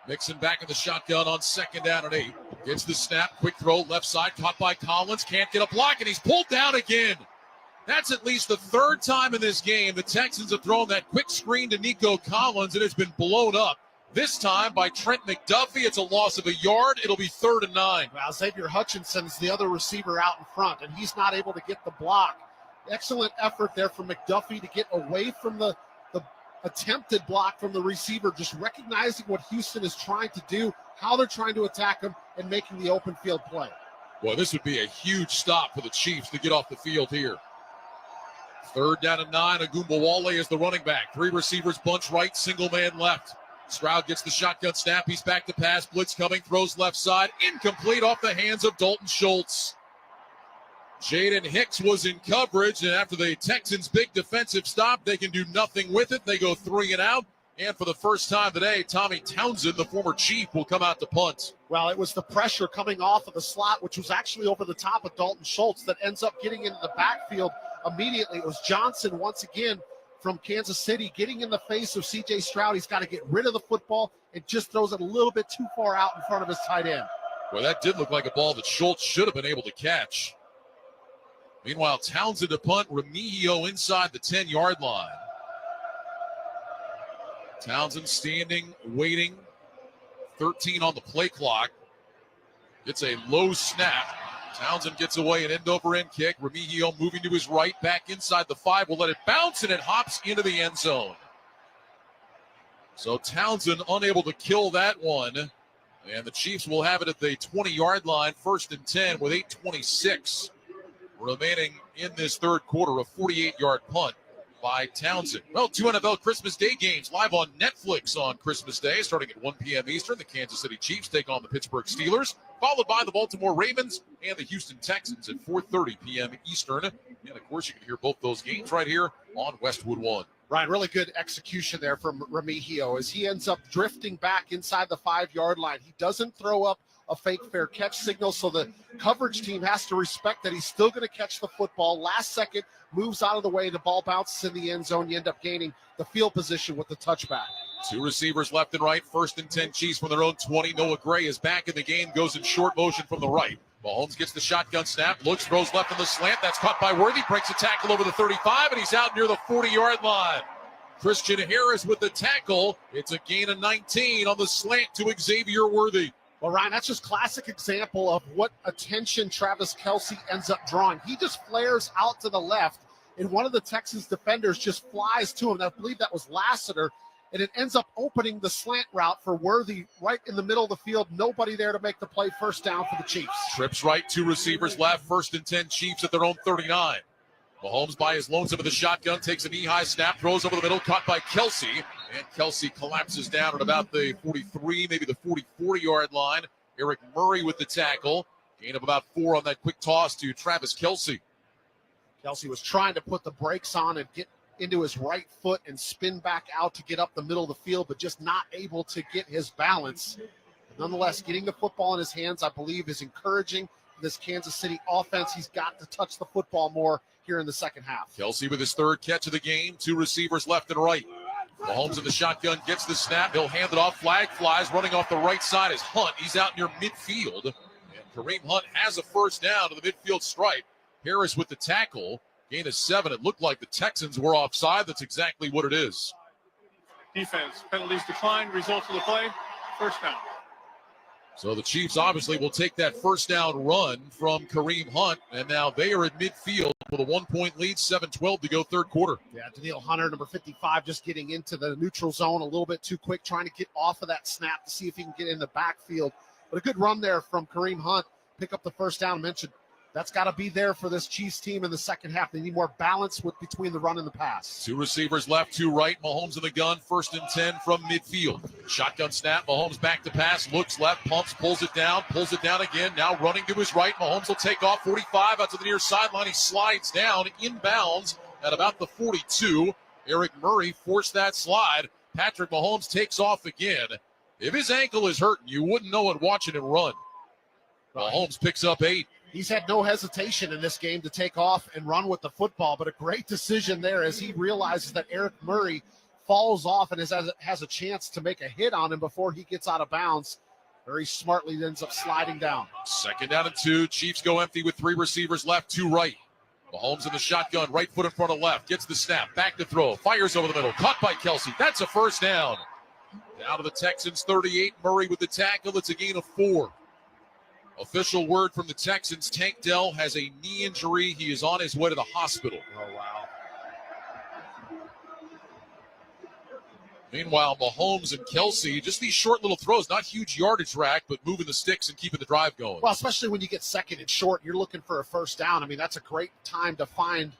Mixon back in the shotgun on second down and 8. Gets the snap, quick throw, left side, caught by Collins, can't get a block, and he's pulled down again. That's at least the 3rd time in this game the Texans have thrown that quick screen to Nico Collins, and it's been blown up. This time by Trent McDuffie. It's a loss of a yard. It'll be 3rd and 9. Well, Xavier Hutchinson's the other receiver out in front, and he's not able to get the block. Excellent effort there from McDuffie to get away from the attempted block from the receiver, just recognizing what Houston is trying to do, how they're trying to attack him, and making the open field play. Boy, this would be a huge stop for the Chiefs to get off the field here. 3rd down and 9. Agumbawale is the running back. 3 receivers, bunch right, single man left. Stroud gets the shotgun snap. He's back to pass. Blitz coming, throws left side. Incomplete off the hands of Dalton Schultz. Jaden Hicks was in coverage, and after the Texans' big defensive stop, they can do nothing with it. They go 3 and out. And for the first time today, Tommy Townsend, the former Chief, will come out to punt. Well, it was the pressure coming off of the slot, which was actually over the top of Dalton Schultz, that ends up getting into the backfield immediately. It was Johnson once again from Kansas City getting in the face of C.J. Stroud. He's got to get rid of the football. It just throws it a little bit too far out in front of his tight end. Well, that did look like a ball that Schultz should have been able to catch. Meanwhile, Townsend to punt, Remigio inside the 10-yard line. Townsend standing, waiting. 13 on the play clock. It's a low snap. Townsend gets away, an end-over-end kick. Remigio moving to his right, back inside the 5. Will let it bounce, and it hops into the end zone. So Townsend unable to kill that one. And the Chiefs will have it at the 20-yard line, 1st and 10 with 8:26 remaining in this 3rd quarter. A 48-yard punt by Townsend. Well, 2 NFL Christmas Day games live on Netflix on Christmas Day, starting at 1 p.m. Eastern. The Kansas City Chiefs take on the Pittsburgh Steelers, followed by the Baltimore Ravens and the Houston Texans at 4:30 p.m. Eastern. And, of course, you can hear both those games right here on Westwood One. Ryan, really good execution there from Remigio as he ends up drifting back inside the 5-yard line. He doesn't throw up a fake fair catch signal, so the coverage team has to respect that he's still going to catch the football. Last second, moves out of the way, the ball bounces in the end zone. You end up gaining the field position with the touchback. 2 receivers left and right, 1st and 10 Chiefs from their own 20. Noah Gray is back in the game, goes in short motion from the right. Mahomes gets the shotgun snap, looks, throws left in the slant. That's caught by Worthy, breaks a tackle over the 35, and he's out near the 40-yard line. Christian Harris with the tackle. It's a gain of 19 on the slant to Xavier Worthy. Well, Ryan, that's just classic example of what attention Travis Kelce ends up drawing. He just flares out to the left, and one of the Texans defenders just flies to him. I believe that was Lassiter, and it ends up opening the slant route for Worthy right in the middle of the field. Nobody there to make the play. 1st down for the Chiefs. Trips right, 2 receivers left, 1st and 10 Chiefs at their own 39. Mahomes by his lonesome with the shotgun, takes a knee-high snap, throws over the middle, caught by Kelce. And Kelce collapses down at about the 43, maybe the 44-yard line. Eric Murray with the tackle. Gain of about 4 on that quick toss to Travis Kelce. Kelce was trying to put the brakes on and get into his right foot and spin back out to get up the middle of the field, but just not able to get his balance. Nonetheless, getting the football in his hands, I believe, is encouraging this Kansas City offense. He's got to touch the football more here in the second half. Kelce with his 3rd catch of the game, 2 receivers left and right. Mahomes in the shotgun, gets the snap. He'll hand it off. Flag flies. Running off the right side is Hunt. He's out near midfield. And Kareem Hunt has a 1st down to the midfield stripe. Harris with the tackle. Gain of 7. It looked like the Texans were offside. That's exactly what it is. Defense, penalties declined, results of the play, 1st down. So the Chiefs obviously will take that 1st down run from Kareem Hunt, and now they are at midfield with a 1-point lead, 7:12 to go 3rd quarter. Yeah, Daniil Hunter, number 55, just getting into the neutral zone a little bit too quick, trying to get off of that snap to see if he can get in the backfield. But a good run there from Kareem Hunt. Pick up the 1st down. I mentioned That's got to be there for this Chiefs team in the second half. They need more balance between the run and the pass. 2 receivers left, 2 right. Mahomes in the gun, 1st and 10 from midfield. Shotgun snap. Mahomes back to pass, looks left, pumps, pulls it down again. Now running to his right. Mahomes will take off 45 out to the near sideline. He slides down inbounds at about the 42. Eric Murray forced that slide. Patrick Mahomes takes off again. If his ankle is hurting, you wouldn't know it watching him run. Mahomes picks up 8. He's had no hesitation in this game to take off and run with the football, but a great decision there as he realizes that Eric Murray falls off and has a chance to make a hit on him before he gets out of bounds. Very smartly ends up sliding down. 2nd down and 2. Chiefs go empty with 3 receivers left, 2 right. Mahomes in the shotgun, right foot in front of left, gets the snap, back to throw, fires over the middle, caught by Kelsey. That's a 1st down. Down to the Texans, 38. Murray with the tackle. It's a gain of 4. Official word from the Texans, Tank Dell has a knee injury. He is on his way to the hospital. Oh, wow. Meanwhile, Mahomes and Kelsey, just these short little throws, not huge yardage rack, but moving the sticks and keeping the drive going. Well, especially when you get 2nd and short, you're looking for a 1st down. I mean, that's a great time to find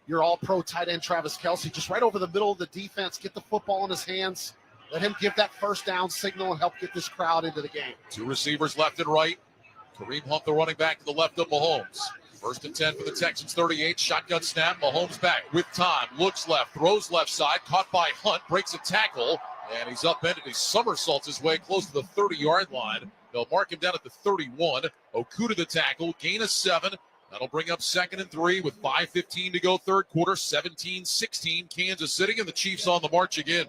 your all-pro tight end, Travis Kelsey, just right over the middle of the defense, get the football in his hands, let him give that 1st down signal and help get this crowd into the game. 2 receivers left and right. Kareem Hunt, the running back, to the left of Mahomes. 1st and 10 for the Texans, 38. Shotgun snap. Mahomes back with time. Looks left, throws left side. Caught by Hunt, breaks a tackle, and he's upended. He somersaults his way close to the 30-yard line. They'll mark him down at the 31. Okuda the tackle, gain of 7. That'll bring up 2nd and 3 with 5:15 to go, 3rd quarter. 17-16, Kansas City, and the Chiefs on the march again.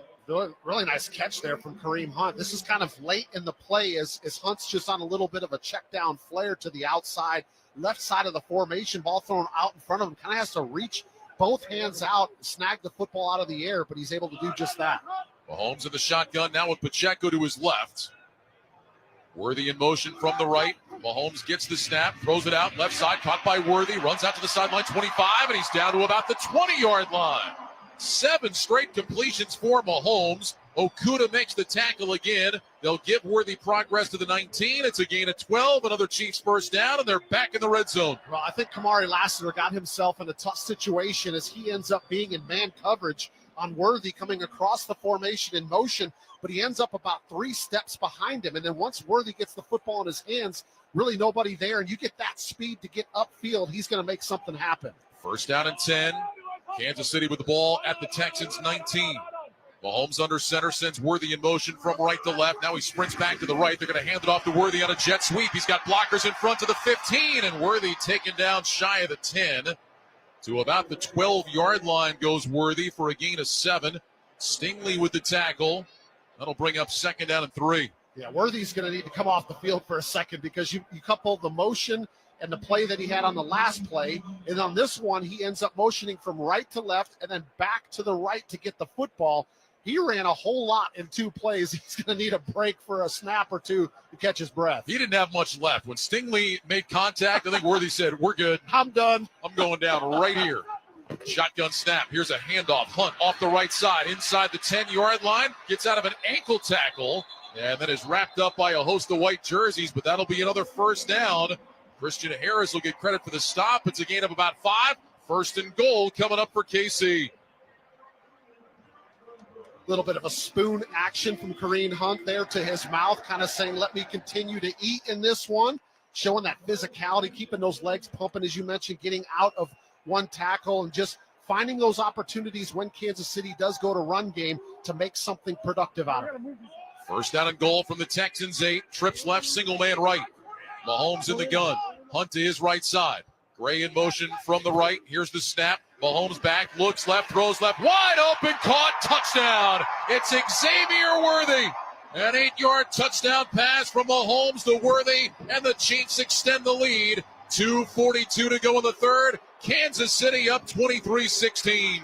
Really nice catch there from Kareem Hunt. This is kind of late in the play as Hunt's just on a little bit of a check down flare to the outside, left side of the formation, ball thrown out in front of him. Kind of has to reach both hands out, snag the football out of the air, but he's able to do just that. Mahomes in the shotgun now with Pacheco to his left. Worthy in motion from the right. Mahomes gets the snap, throws it out, left side, caught by Worthy, runs out to the sideline, 25, and he's down to about the 20-yard line. 7 straight completions for Mahomes. Okuda makes the tackle again. They'll give Worthy progress to the 19. It's a gain of 12. Another Chiefs 1st down, and they're back in the red zone. Well, I think Kamari Lassiter got himself in a tough situation as he ends up being in man coverage on Worthy coming across the formation in motion, but he ends up about 3 steps behind him. And then once Worthy gets the football in his hands, really nobody there, and you get that speed to get upfield, he's going to make something happen. 1st down and 10. Kansas City with the ball at the Texans 19. Mahomes under center, sends Worthy in motion from right to left. Now he sprints back to the right. They're going to hand it off to Worthy on a jet sweep. He's got blockers in front to the 15, and Worthy taken down shy of the 10. To about the 12-yard line goes Worthy for a gain of 7. Stingley with the tackle. That'll bring up 2nd down and 3. Yeah, Worthy's going to need to come off the field for a second because you couple the motion and the play that he had on the last play. And on this one, he ends up motioning from right to left and then back to the right to get the football. He ran a whole lot in 2 plays. He's going to need a break for a snap or 2 to catch his breath. He didn't have much left. When Stingley made contact, I think Worthy said, we're good. I'm done. I'm going down right here. Shotgun snap. Here's a handoff. Hunt off the right side inside the 10-yard line. Gets out of an ankle tackle and then is wrapped up by a host of white jerseys, but that'll be another 1st down. Christian Harris will get credit for the stop. It's a gain of about 5. 1st and goal coming up for KC. Little bit of a spoon action from Kareem Hunt there to his mouth, kind of saying, let me continue to eat in this one, showing that physicality, keeping those legs pumping, as you mentioned, getting out of one tackle and just finding those opportunities when Kansas City does go to run game to make something productive out of it. 1st down and goal from the Texans 8. Trips left, single man right. Mahomes in the gun. Hunt to his right side. Gray in motion from the right. Here's the snap. Mahomes back, looks left, throws left. Wide open, caught, touchdown. It's Xavier Worthy. An 8-yard touchdown pass from Mahomes to Worthy, and the Chiefs extend the lead. 2:42 to go in the 3rd. Kansas City up 23-16.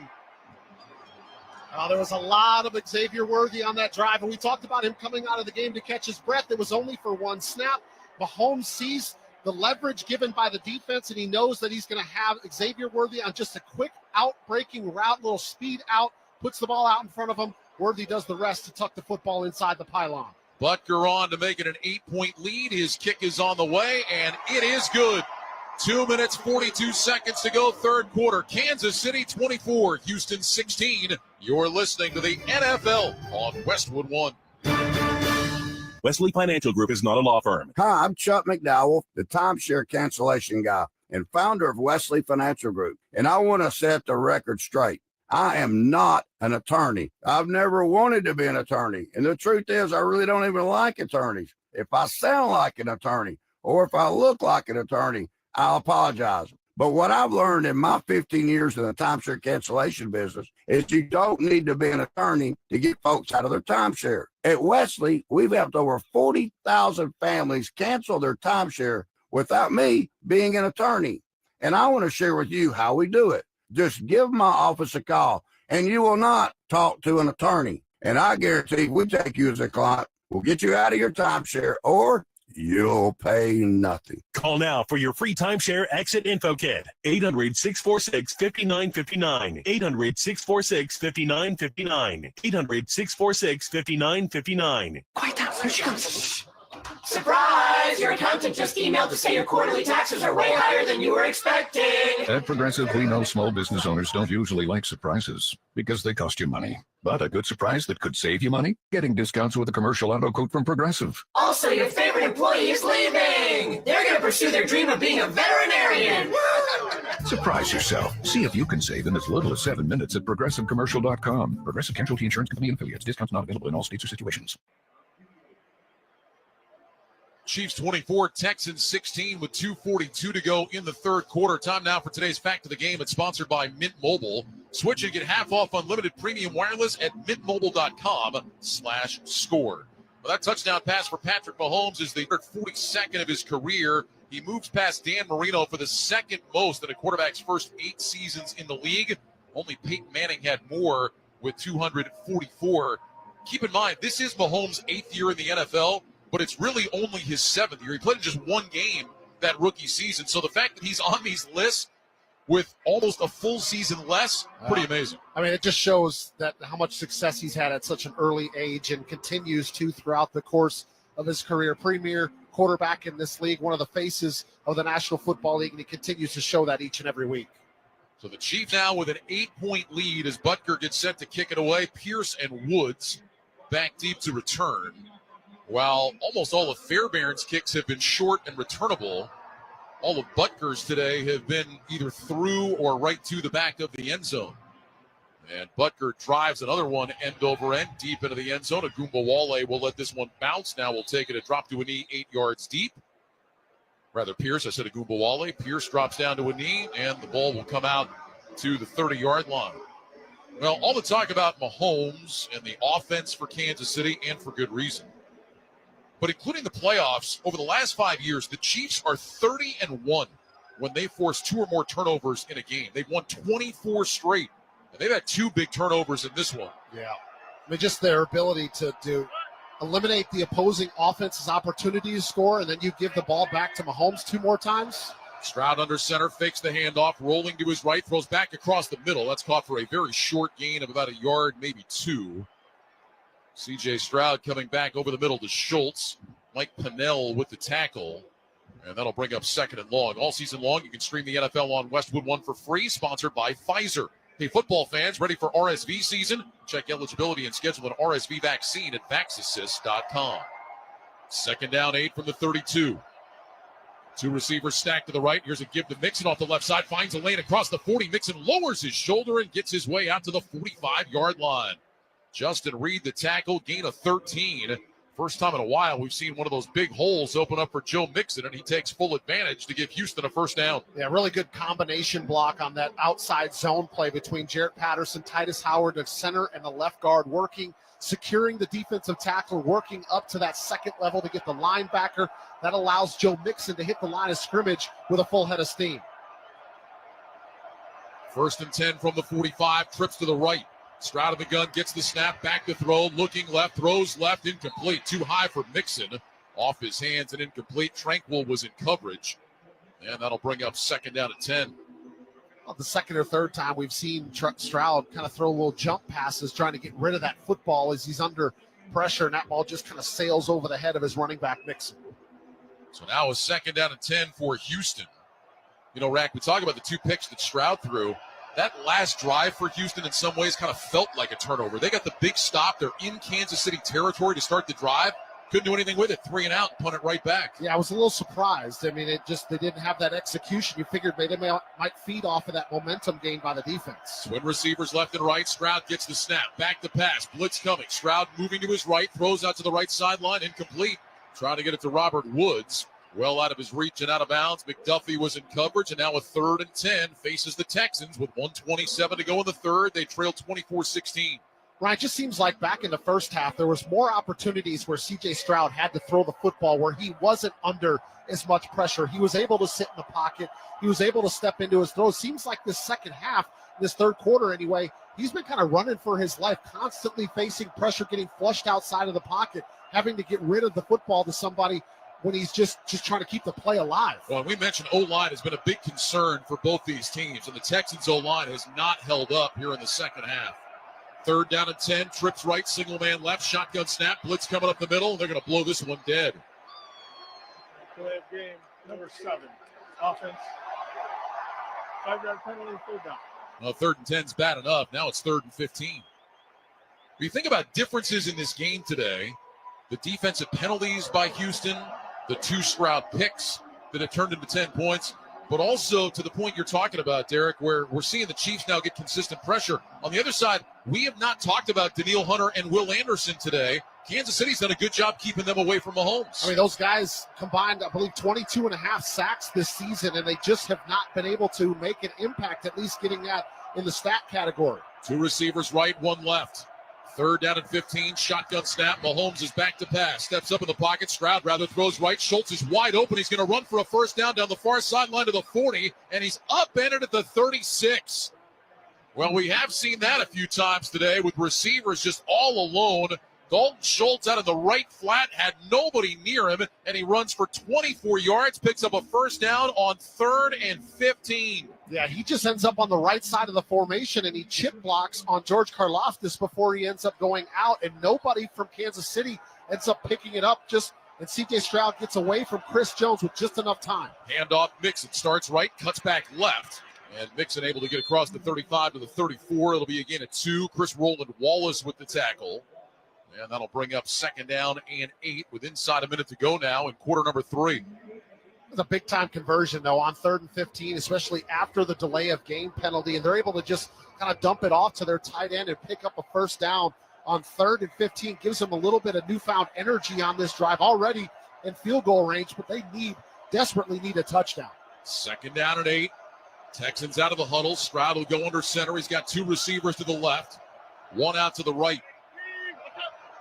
There was a lot of Xavier Worthy on that drive, and we talked about him coming out of the game to catch his breath. It was only for 1 snap. Mahomes sees the leverage given by the defense, and he knows that he's going to have Xavier Worthy on just a quick out-breaking route, little speed out, puts the ball out in front of him. Worthy does the rest to tuck the football inside the pylon. Butker on to make it an 8-point lead. His kick is on the way, and it is good. 2 minutes, 42 seconds to go, third quarter. Kansas City 24, Houston 16. You're listening to the NFL on Westwood One. Wesley Financial Group is not a law firm. Hi, I'm Chuck McDowell, the timeshare cancellation guy and founder of Wesley Financial Group. And I want to set the record straight. I am not an attorney. I've never wanted to be an attorney. And the truth is, I really don't even like attorneys. If I sound like an attorney or if I look like an attorney, I'll apologize. But what I've learned in my 15 years in the timeshare cancellation business is you don't need to be an attorney to get folks out of their timeshare. At Wesley, we've helped over 40,000 families cancel their timeshare without me being an attorney. And I want to share with you how we do it. Just give my office a call and you will not talk to an attorney. And I guarantee we take you as a client, we'll get you out of your timeshare or you'll pay nothing. Call now for your free timeshare exit info kit. 800-646-5959. 800-646-5959. 800-646-5959. Quiet down, here she comes. Surprise! Your accountant just emailed to say your quarterly taxes are way higher than you were expecting. At Progressive, we know small business owners don't usually like surprises because they cost you money. But a good surprise that could save you money? Getting discounts with a commercial auto quote from Progressive. Also, your favorite employee is leaving. They're going to pursue their dream of being a veterinarian. Surprise yourself. See if you can save in as little as 7 minutes at ProgressiveCommercial.com. Progressive Casualty Insurance Company and affiliates. Discounts not available in all states or situations. Chiefs 24, Texans 16 with 2:42 to go in the third quarter. Time now for today's Fact of the Game. It's sponsored by Mint Mobile. Switch and get half off unlimited premium wireless at mintmobile.com/score. Well, that touchdown pass for Patrick Mahomes is the 42nd of his career. He moves past Dan Marino for the second most in a quarterback's first 8 seasons in the league. Only Peyton Manning had more with 244. Keep in mind, this is Mahomes' 8th year in the NFL, but it's really only his 7th year. He played in just one game that rookie season. So the fact that he's on these lists with almost a full season less, pretty amazing. I mean, it just shows that how much success he's had at such an early age and continues to throughout the course of his career. Premier quarterback in this league, one of the faces of the National Football League, and he continues to show that each and every week. So the Chiefs now with an 8-point lead as Butker gets set to kick it away. Pierce and Woods back deep to return. While almost all of Fairbairn's kicks have been short and returnable, all of Butker's today have been either through or right to the back of the end zone. And Butker drives another one end over end deep into the end zone. Agumbawale will let this one bounce. Now we'll take it a drop to a knee 8 yards deep. Rather, Pierce, I said Agumbawale. Pierce drops down to a knee, and the ball will come out to the 30-yard line. Well, all the talk about Mahomes and the offense for Kansas City, and for good reason. But including the playoffs, over the last 5 years, the Chiefs are 30-1 when they force 2 or more turnovers in a game. They've won 24 straight, and they've had 2 big turnovers in this one. Yeah. I mean, just their ability to eliminate the opposing offense's opportunity to score, and then you give the ball back to Mahomes 2 more times. Stroud under center, fakes the handoff, rolling to his right, throws back across the middle. That's caught for a very short gain of about a yard, maybe 2. C.J. Stroud coming back over the middle to Schultz. Mike Pennell with the tackle. And that'll bring up 2nd and long. All season long, you can stream the NFL on Westwood One for free, sponsored by Pfizer. Hey, football fans, ready for RSV season? Check eligibility and schedule an RSV vaccine at vaxassist.com. 2nd down, 8 from the 32. 2 receivers stacked to the right. Here's a give to Mixon off the left side. Finds a lane across the 40. Mixon lowers his shoulder and gets his way out to the 45-yard line. Justin Reed, the tackle, gain of 13. First time in a while we've seen one of those big holes open up for Joe Mixon, and he takes full advantage to give Houston a first down. Yeah, really good combination block on that outside zone play between Jarrett Patterson, Titus Howard, the center, and the left guard working, securing the defensive tackle, working up to that 2nd level to get the linebacker. That allows Joe Mixon to hit the line of scrimmage with a full head of steam. 1st and 10 from the 45, trips to the right. Stroud of the gun, gets the snap, back to throw, looking left, throws left, incomplete. Too high for Mixon. Off his hands and incomplete. Tranquil was in coverage. And that'll bring up 2nd down and 10. Well, the 2nd or 3rd time we've seen Stroud kind of throw little jump passes, trying to get rid of that football as he's under pressure, and that ball just kind of sails over the head of his running back, Mixon. So now a 2nd down and 10 for Houston. Rack, we talk about the 2 picks that Stroud threw. That last drive for Houston in some ways kind of felt like a turnover. They got the big stop. They're in Kansas City territory to start the drive. Couldn't do anything with it. 3 and out, punt it right back. Yeah, I was a little surprised. I mean, they didn't have that execution. You figured they might feed off of that momentum gained by the defense. Twin receivers left and right. Stroud gets the snap. Back to pass. Blitz coming. Stroud moving to his right. Throws out to the right sideline. Incomplete. Trying to get it to Robert Woods. Well out of his reach and out of bounds. McDuffie was in coverage, and now a 3rd and 10 faces the Texans with 1:27 to go in the third. They trail 24-16. Ryan, it just seems like back in the first half, there was more opportunities where C.J. Stroud had to throw the football where he wasn't under as much pressure. He was able to sit in the pocket. He was able to step into his throws. Seems like this second half, this third quarter anyway, he's been kind of running for his life, constantly facing pressure, getting flushed outside of the pocket, having to get rid of the football to somebody when he's just trying to keep the play alive. Well, we mentioned O-line has been a big concern for both these teams, and the Texans O-line has not held up here in the second half. 3rd down and 10, trips right, single man left, shotgun snap, blitz coming up the middle, and they're going to blow this one dead. Delay of game, number 7, offense. 5-yard penalty, 3rd down. Well, 3rd and 10's bad enough. Now it's 3rd and 15. When you think about differences in this game today, the defensive penalties by Houston, the 2 Stroud picks that have turned into 10 points, but also to the point you're talking about, Derek, where we're seeing the Chiefs now get consistent pressure. On the other side, we have not talked about Danielle Hunter and Will Anderson today. Kansas City's done a good job keeping them away from Mahomes. I mean, those guys combined, I believe, 22 and a half sacks this season, and they just have not been able to make an impact, at least getting that in the stat category. 2 receivers right, 1 left. 3rd down and 15, shotgun snap. Mahomes is back to pass. Steps up in the pocket. Stroud rather throws right. Schultz is wide open. He's going to run for a first down the far sideline to the 40, and he's upended at the 36. Well, we have seen that a few times today with receivers just all alone. Dalton Schultz out of the right flat, had nobody near him, and he runs for 24 yards, picks up a first down on 3rd and 15. Yeah, he just ends up on the right side of the formation, and he chip blocks on George Karlaftis before he ends up going out, and nobody from Kansas City ends up picking it up. And C.J. Stroud gets away from Chris Jones with just enough time. Handoff, Mixon starts right, cuts back left, and Mixon able to get across the 35 to the 34. It'll be again a 2. Chris Roland Wallace with the tackle. And that'll bring up 2nd down and 8 with inside a minute to go now in quarter number 3. It's a big-time conversion, though, on 3rd and 15, especially after the delay of game penalty. And they're able to just kind of dump it off to their tight end and pick up a first down on 3rd and 15. Gives them a little bit of newfound energy on this drive, already in field goal range, but they desperately need a touchdown. 2nd down and 8. Texans out of the huddle. Stroud will go under center. He's got 2 receivers to the left, 1 out to the right.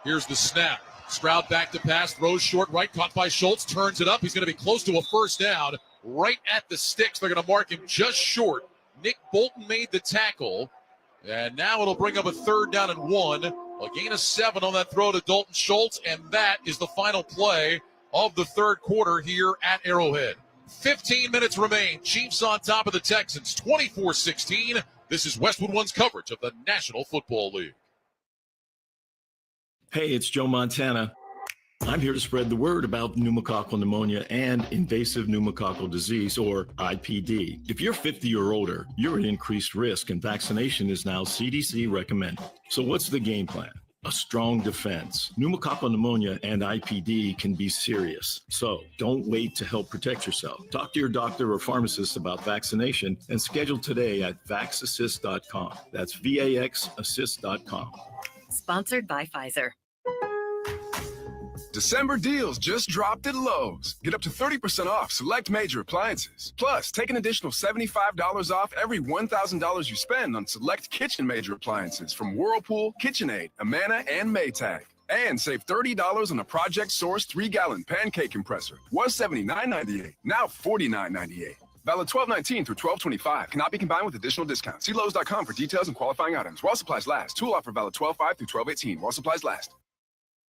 Here's the snap. Stroud back to pass, throws short right, caught by Schultz, turns it up. He's going to be close to a first down, right at the sticks. They're going to mark him just short. Nick Bolton made the tackle, and now it'll bring up a 3rd down and 1. A gain of 7 on that throw to Dalton Schultz, and that is the final play of the third quarter here at Arrowhead. 15 minutes remain. Chiefs on top of the Texans, 24-16. This is Westwood One's coverage of the National Football League. Hey, it's Joe Montana. I'm here to spread the word about pneumococcal pneumonia and invasive pneumococcal disease, or IPD. If you're 50 or older, you're at increased risk, and vaccination is now CDC recommended. So what's the game plan? A strong defense. Pneumococcal pneumonia and IPD can be serious. So don't wait to help protect yourself. Talk to your doctor or pharmacist about vaccination and schedule today at vaxassist.com. That's VAXassist.com. Sponsored by Pfizer. December deals just dropped at Lowe's. Get up to 30% off select major appliances. Plus, take an additional $75 off every $1,000 you spend on select kitchen major appliances from Whirlpool, KitchenAid, Amana, and Maytag. And save $30 on a Project Source 3-gallon pancake compressor. Was $79.98, now $49.98. Valid 12/19 through 12/25. Cannot be combined with additional discounts. See Lowe's.com for details and qualifying items. While supplies last. Tool offer valid 12/5 through 12/18. While supplies last.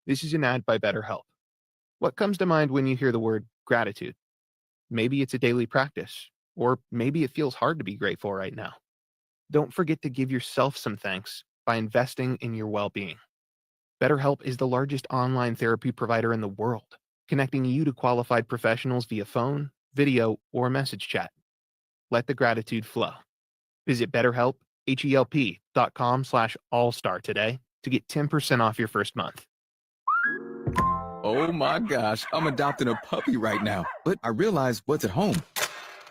This is an ad by BetterHelp. What comes to mind when you hear the word gratitude? Maybe it's a daily practice, or maybe it feels hard to be grateful right now. Don't forget to give yourself some thanks by investing in your well-being. BetterHelp is the largest online therapy provider in the world, connecting you to qualified professionals via phone, video, or message chat. let the gratitude flow. Visit BetterHelp, HELP.com/allstar today to get 10% off your first month. Oh my gosh, I'm adopting a puppy right now, but I realize what's at home.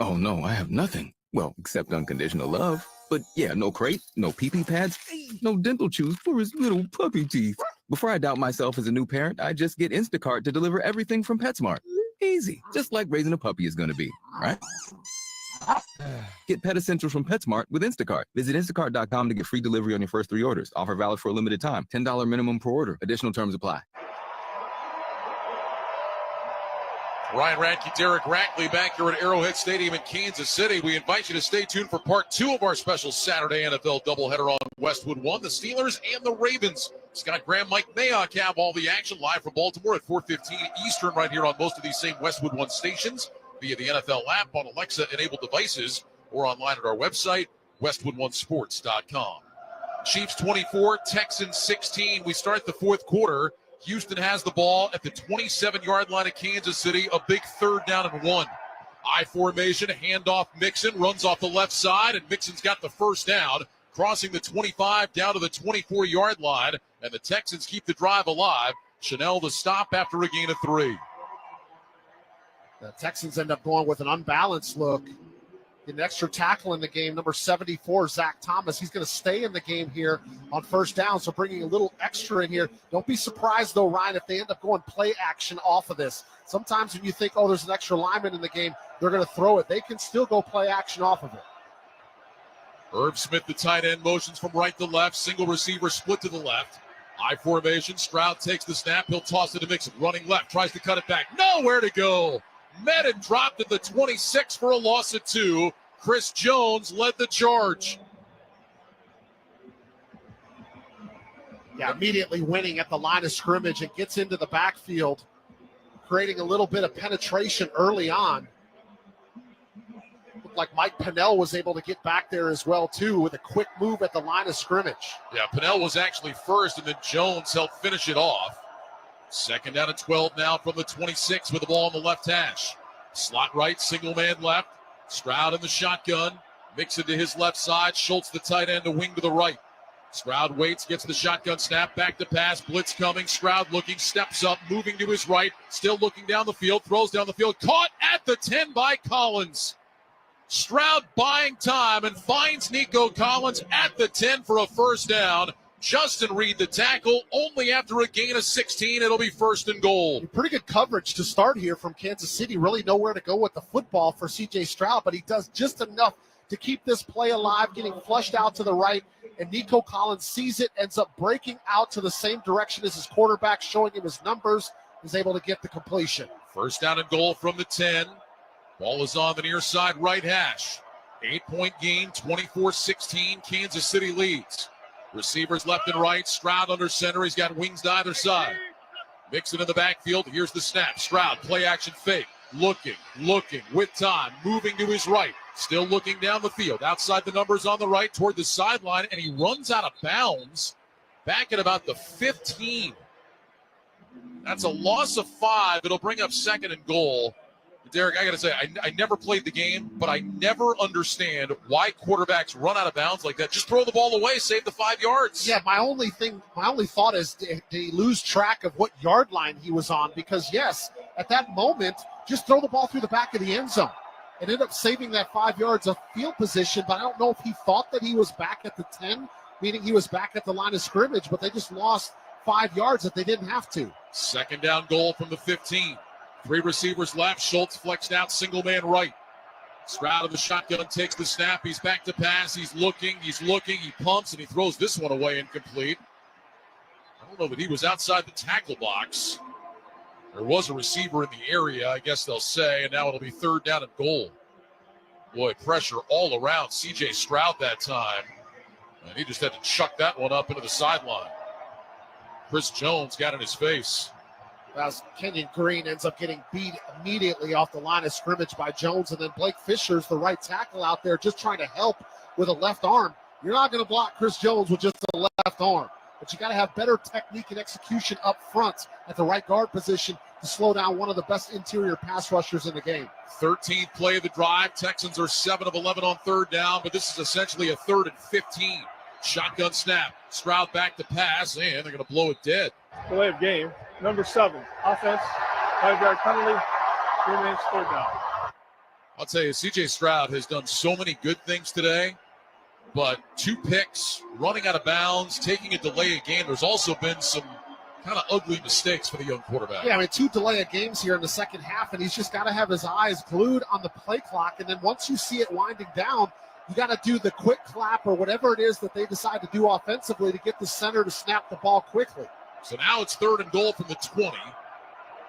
Oh no, I have nothing. Well, except unconditional love. But yeah, no crate, no pee-pee pads, no dental chews for his little puppy teeth. Before I doubt myself as a new parent, I just get Instacart to deliver everything from PetSmart. Easy, just like raising a puppy is going to be, right? Get Pet Essentials from PetSmart with Instacart. Visit instacart.com to get free delivery on your first 3 orders. Offer valid for a limited time. $10 minimum per order. Additional terms apply. Ryan Radke, Derek Rackley back here at Arrowhead Stadium in Kansas City. We invite you to stay tuned for part 2 of our special Saturday NFL doubleheader on Westwood One. The Steelers and the Ravens. Scott Graham, Mike Mayock have all the action live from Baltimore at 4:15 Eastern right here on most of these same Westwood One stations via the NFL app on Alexa-enabled devices or online at our website, westwoodonesports.com. Chiefs 24, Texans 16. We start the fourth quarter. Houston has the ball at the 27-yard line of Kansas City, a big 3rd down and 1. I formation, handoff Mixon, runs off the left side, and Mixon's got the first down, crossing the 25 down to the 24-yard line, and the Texans keep the drive alive. Chanel the stop after a gain of 3. The Texans end up going with an unbalanced look. An extra tackle in the game, number 74, Zach Thomas. He's going to stay in the game here on first down, so bringing a little extra in here. Don't be surprised, though, Ryan, if they end up going play action off of this. Sometimes when you think, oh, there's an extra lineman in the game, they're going to throw it. They can still go play action off of it. Irv Smith, the tight end, motions from right to left. Single receiver split to the left. I formation. Stroud takes the snap. He'll toss it to Mixon. Running left. Tries to cut it back. Nowhere to go. Met and dropped at the 26 for a loss of 2. Chris Jones led the charge. Yeah, immediately winning at the line of scrimmage and gets into the backfield, creating a little bit of penetration early on. Looked like Mike Pennell was able to get back there as well, too, with a quick move at the line of scrimmage. Yeah, Pennell was actually first, and then Jones helped finish it off. 2nd down and 12 now from the 26 with the ball on the left hash. Slot right, single man left. Stroud in the shotgun. Mixon to his left side. Schultz, the tight end, a wing to the right. Stroud waits, gets the shotgun snap, back to pass. Blitz coming. Stroud looking, steps up, moving to his right. Still looking down the field, throws down the field. Caught at the 10 by Collins. Stroud buying time and finds Nico Collins at the 10 for a first down. Justin Reed the tackle, only after a gain of 16. It'll be 1st and goal. Pretty good coverage to start here from Kansas City. Really nowhere to go with the football for C.J. Stroud, but he does just enough to keep this play alive, getting flushed out to the right, and Nico Collins sees it, ends up breaking out to the same direction as his quarterback, showing him his numbers, is able to get the completion. 1st down and goal from the 10. Ball is on the near side right hash. 8-point game, 24-16. Kansas City leads. Receivers left and right. Stroud under center. He's got wings to either side. Mixon in the backfield. Here's the snap. Stroud, play action fake. Looking with time. Moving to his right. Still looking down the field. Outside the numbers on the right toward the sideline. And he runs out of bounds back at about the 15. That's a loss of 5. It'll bring up 2nd and goal. Derek, I got to say, I never played the game, but I never understand why quarterbacks run out of bounds like that. Just throw the ball away, save the 5 yards. Yeah, my only thought is, did he lose track of what yard line he was on? Because, yes, at that moment, just throw the ball through the back of the end zone. It ended up saving that 5 yards of field position, but I don't know if he thought that he was back at the 10, meaning he was back at the line of scrimmage, but they just lost 5 yards that they didn't have to. 2nd down goal from the 15. 3 receivers left. Schultz flexed out, single man right. Stroud of the shotgun takes the snap. He's back to pass. He's looking. He pumps, and he throws this one away incomplete. I don't know that he was outside the tackle box. There was a receiver in the area, I guess they'll say, and now it'll be 3rd down and goal. Boy, pressure all around C.J. Stroud that time. And he just had to chuck that one up into the sideline. Chris Jones got in his face. As Kenyon Green ends up getting beat immediately off the line of scrimmage by Jones, and then Blake Fisher's the right tackle out there just trying to help with a left arm. You're not going to block Chris Jones with just a left arm, but you got to have better technique and execution up front at the right guard position to slow down one of the best interior pass rushers in the game. 13th play of the drive. Texans are 7 of 11 on third down, but this is essentially a 3rd and 15. Shotgun snap. Stroud back to pass, and they're going to blow it dead. Delay of game. Number 7, offense, 5-yard penalty, remains third down. I'll tell you, C.J. Stroud has done so many good things today, but 2 picks, running out of bounds, taking a delay of game. There's also been some kind of ugly mistakes for the young quarterback. Yeah, 2 delay of games here in the second half, and he's just got to have his eyes glued on the play clock. And then once you see it winding down, you got to do the quick clap or whatever it is that they decide to do offensively to get the center to snap the ball quickly. So now it's 3rd and goal from the 20.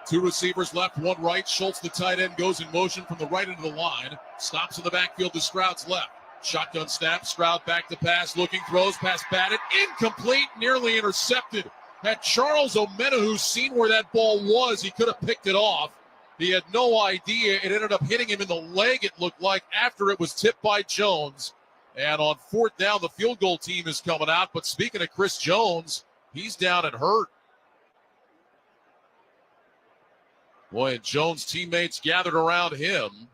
2 receivers left, 1 right. Schultz, the tight end, goes in motion from the right into the line. Stops in the backfield to Stroud's left. Shotgun snap. Stroud back to pass. Looking, throws, pass batted. Incomplete, nearly intercepted. Had Charles Omenihu seen where that ball was, he could have picked it off. He had no idea. It ended up hitting him in the leg, it looked like, after it was tipped by Jones. And on 4th down, the field goal team is coming out. But speaking of Chris Jones, he's down and hurt. Boy, and Jones' teammates gathered around him.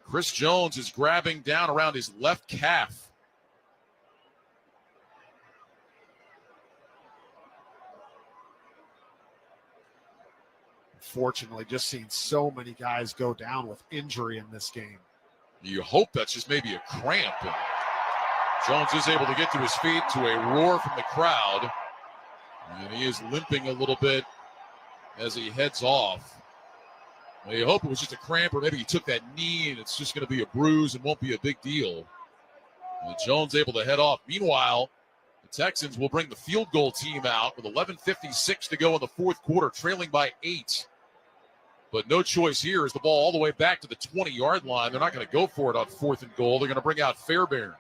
Chris Jones is grabbing down around his left calf. Unfortunately, just seen so many guys go down with injury in this game. You hope that's just maybe a cramp. And Jones is able to get to his feet to a roar from the crowd. And he is limping a little bit as he heads off. Well, you hope it was just a cramp, or maybe he took that knee and it's just going to be a bruise and won't be a big deal. And Jones able to head off. Meanwhile, the Texans will bring the field goal team out with 11:56 to go in the 4th quarter, trailing by 8. But no choice here as the ball all the way back to the 20-yard line. They're not going to go for it on 4th and goal. They're going to bring out Fairbairn.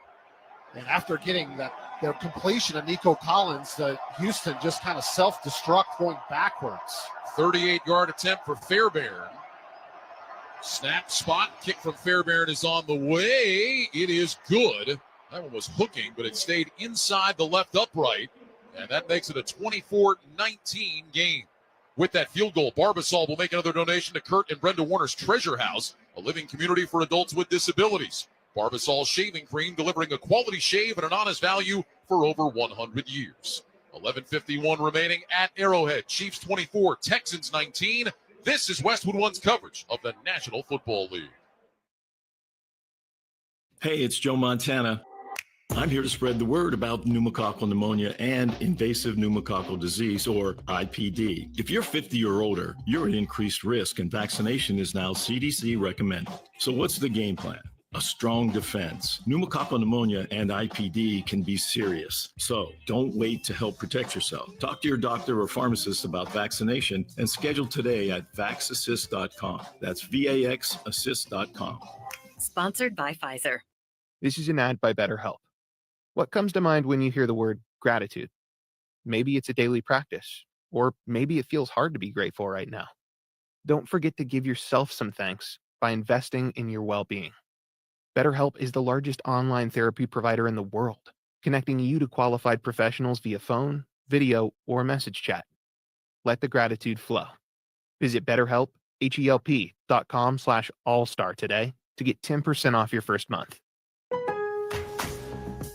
And after getting their completion of Nico Collins, Houston just kind of self-destruct going backwards. 38-yard attempt for Fairbairn. Snap, spot, kick from Fairbairn is on the way. It is good. That one was hooking, but it stayed inside the left upright. And that makes it a 24-19 game. With that field goal, Barbasol will make another donation to Kurt and Brenda Warner's Treasure House, a living community for adults with disabilities. Barbasol shaving cream, delivering a quality shave at an honest value for over 100 years. 11:51 remaining at Arrowhead. Chiefs 24, Texans 19. This is Westwood One's coverage of the National Football League. Hey, it's Joe Montana. I'm here to spread the word about pneumococcal pneumonia and invasive pneumococcal disease, or IPD. If you're 50 or older, you're at increased risk, and vaccination is now CDC recommended. So what's the game plan? A strong defense. Pneumococcal pneumonia and IPD can be serious. So don't wait to help protect yourself. Talk to your doctor or pharmacist about vaccination and schedule today at vaxassist.com. That's VAXassist.com. Sponsored by Pfizer. This is an ad by BetterHelp. What comes to mind when you hear the word gratitude? Maybe it's a daily practice, or maybe it feels hard to be grateful right now. Don't forget to give yourself some thanks by investing in your well-being. BetterHelp is the largest online therapy provider in the world, connecting you to qualified professionals via phone, video, or message chat. Let the gratitude flow. Visit BetterHelp, HELP.com/allstar today to get 10% off your first month.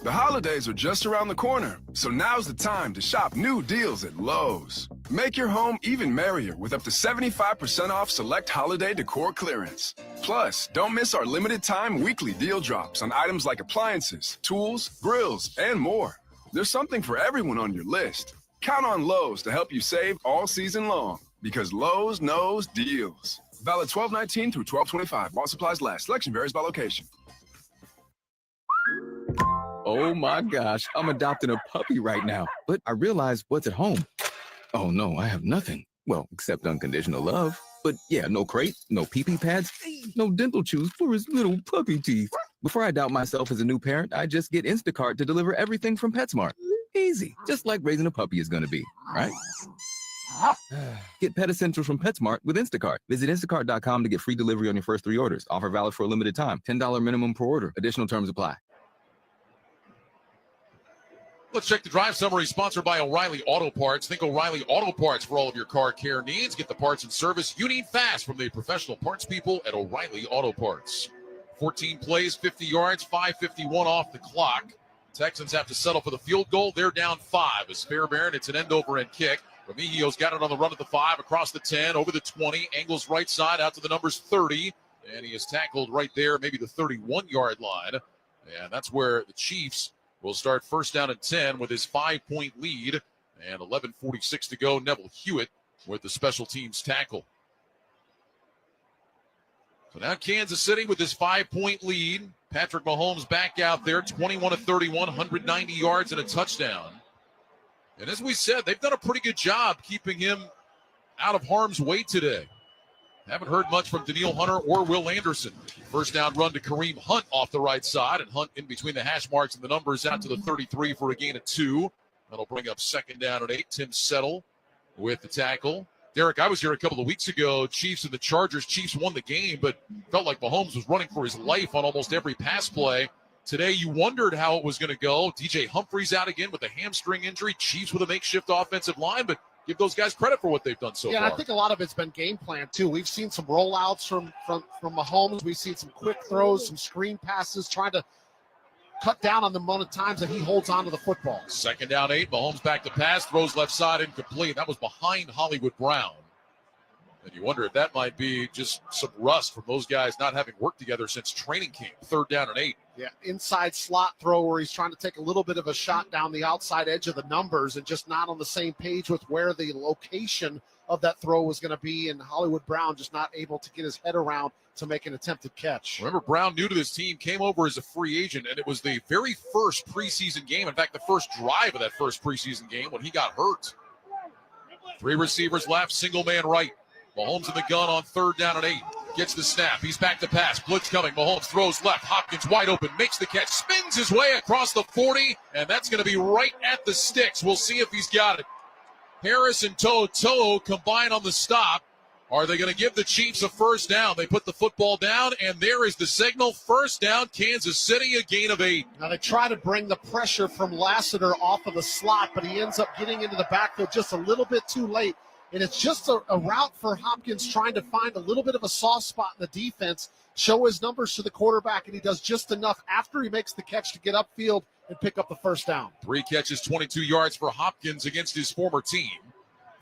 The holidays are just around the corner, so now's the time to shop new deals at Lowe's. Make your home even merrier with up to 75% off select holiday decor clearance. Plus, don't miss our limited time weekly deal drops on items like appliances, tools, grills, and more. There's something for everyone on your list. Count on Lowe's to help you save all season long, because Lowe's knows deals. Valid 12/19 through 12/25 while supplies last. Selection varies by location. Oh my gosh, I'm adopting a puppy right now. But I realize what's at home. Oh no, I have nothing. Well, except unconditional love. But yeah, no crate, no pee-pee pads, no dental chews for his little puppy teeth. Before I doubt myself as a new parent, I just get Instacart to deliver everything from PetSmart. Easy, just like raising a puppy is gonna be, right? Get Pet Essentials from PetSmart with Instacart. Visit instacart.com to get free delivery on your first 3 orders. Offer valid for a limited time. $10 minimum per order. Additional terms apply. Let's check the drive summary, sponsored by O'Reilly Auto Parts. Think O'Reilly Auto Parts for all of your car care needs. Get the parts and service you need fast from the professional parts people at O'Reilly Auto Parts. 14 plays, 50 yards, 5:51 off the clock. Texans have to settle for the field goal. They're down 5 as Fairbairn. It's an end-over-end kick. Remigio's got it on the run at the 5, across the 10, over the 20, angles right side out to the numbers 30, and he is tackled right there, maybe the 31-yard line. And that's where the Chiefs will start first down and 10 with his 5-point lead, and 11:46 to go. Neville Hewitt with the special teams tackle. So now Kansas City with his 5-point lead. Patrick Mahomes back out there, 21 of 31, 190 yards and a touchdown. And as we said, they've done a pretty good job keeping him out of harm's way today. Haven't heard much from Danielle Hunter or Will Anderson. First down run to Kareem Hunt off the right side, and Hunt in between the hash marks and the numbers out to the 33 for a gain of 2. That'll bring up second down and 8. Tim Settle with the tackle. Derek, I was here a couple of weeks ago. Chiefs and the Chargers. Chiefs won the game, but felt like Mahomes was running for his life on almost every pass play. Today, you wondered how it was going to go. DJ Humphries out again with a hamstring injury. Chiefs with a makeshift offensive line, but give those guys credit for what they've done so far. Yeah, I think a lot of it's been game plan, too. We've seen some rollouts from Mahomes. We've seen some quick throws, some screen passes, trying to cut down on the amount of times that he holds on to the football. Second down 8. Mahomes back to pass, throws left side, incomplete. That was behind Hollywood Brown. And you wonder if that might be just some rust from those guys not having worked together since training camp. Third down and 8. Yeah, inside slot throw where he's trying to take a little bit of a shot down the outside edge of the numbers and just not on the same page with where the location of that throw was going to be. And Hollywood Brown just not able to get his head around to make an attempted catch. Remember, Brown, new to this team, came over as a free agent, and it was the very first preseason game. In fact, the first drive of that first preseason game when he got hurt. 3 receivers left, single man right. Mahomes in the gun on third down and 8. Gets the snap. He's back to pass. Blitz coming. Mahomes throws left. Hopkins wide open. Makes the catch. Spins his way across the 40. And that's going to be right at the sticks. We'll see if he's got it. Harris and Toto combine on the stop. Are they going to give the Chiefs a first down? They put the football down, and there is the signal. First down, Kansas City, a gain of 8. Now they try to bring the pressure from Lassiter off of the slot, but he ends up getting into the backfield just a little bit too late. And it's just a route for Hopkins trying to find a little bit of a soft spot in the defense, show his numbers to the quarterback, and he does just enough after he makes the catch to get upfield and pick up the first down. 3 catches, 22 yards for Hopkins against his former team.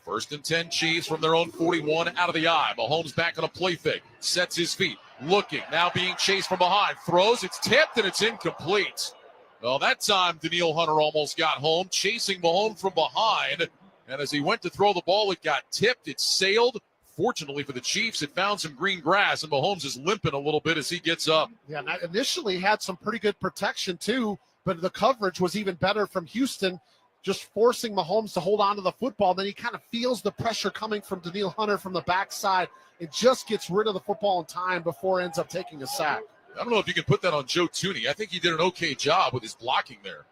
First and 10 Chiefs from their own 41 out of the eye. Mahomes back on a play fake, sets his feet, looking, now being chased from behind, throws, it's tipped, and it's incomplete. Well, that time Danielle Hunter almost got home, chasing Mahomes from behind. And as he went to throw the ball, it got tipped. It sailed. Fortunately for the Chiefs, it found some green grass, and Mahomes is limping a little bit as he gets up. Yeah, and initially had some pretty good protection, too, but the coverage was even better from Houston, just forcing Mahomes to hold on to the football. Then he kind of feels the pressure coming from Danielle Hunter from the backside and just gets rid of the football in time before ends up taking a sack. I don't know if you can put that on Joe Thuney. I think he did an okay job with his blocking there.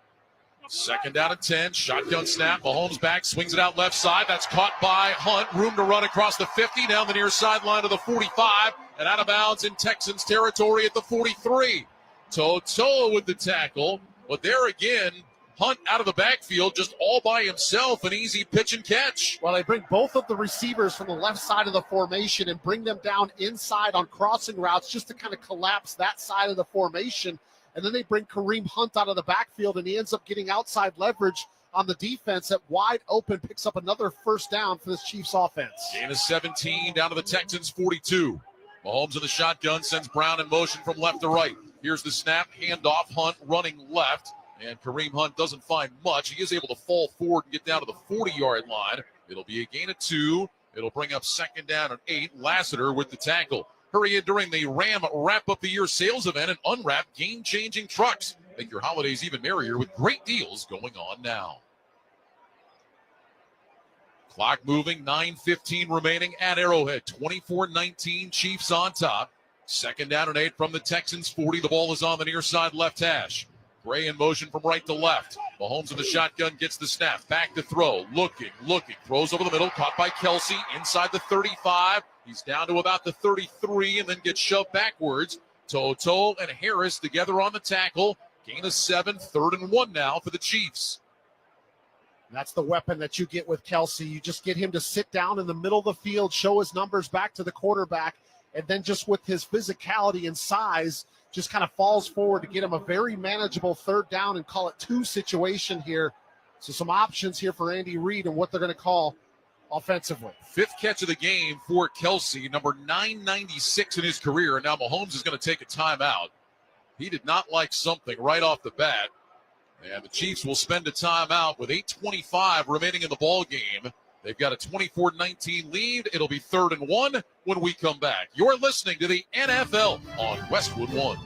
Second down and 10, shotgun snap. Mahomes back, swings it out left side. That's caught by Hunt. Room to run across the 50, down the near sideline to the 45, and out of bounds in Texans territory at the 43. Toto with the tackle, but there again, Hunt out of the backfield just all by himself, an easy pitch and catch. Well, they bring both of the receivers from the left side of the formation and bring them down inside on crossing routes just to kind of collapse that side of the formation. And then they bring Kareem Hunt out of the backfield, and he ends up getting outside leverage on the defense that wide open picks up another first down for this Chiefs offense. Gain of 17 down to the Texans 42. Mahomes in the shotgun sends Brown in motion from left to right. Here's the snap, handoff, Hunt running left, and Kareem Hunt doesn't find much. He is able to fall forward and get down to the 40-yard line. It'll be a gain of 2. It'll bring up second down and 8. Lassiter with the tackle. Hurry in during the Ram Wrap Up the Year sales event and unwrap game-changing trucks. Make your holidays even merrier with great deals going on now. Clock moving, 9:15 remaining at Arrowhead. 24-19, Chiefs on top. Second down and 8 from the Texans 40. The ball is on the near side left hash. Gray in motion from right to left. Mahomes in the shotgun gets the snap. Back to throw. Looking. Throws over the middle. Caught by Kelsey inside the 35. He's down to about the 33 and then gets shoved backwards. Toto and Harris together on the tackle. Gain of 7. 3rd and 1 now for the Chiefs. That's the weapon that you get with Kelsey. You just get him to sit down in the middle of the field, show his numbers back to the quarterback, and then just with his physicality and size, just kind of falls forward to get him a very manageable third down and call it 2 situation here. So some options here for Andy Reid and what they're going to call offensively. 5th catch of the game for Kelsey, number 996 in his career, and now Mahomes is going to take a timeout. He did not like something right off the bat, and the Chiefs will spend a timeout with 8:25 remaining in the ball game. They've got a 24-19 lead. It'll be 3rd and 1 when we come back. You're listening to the NFL on Westwood One.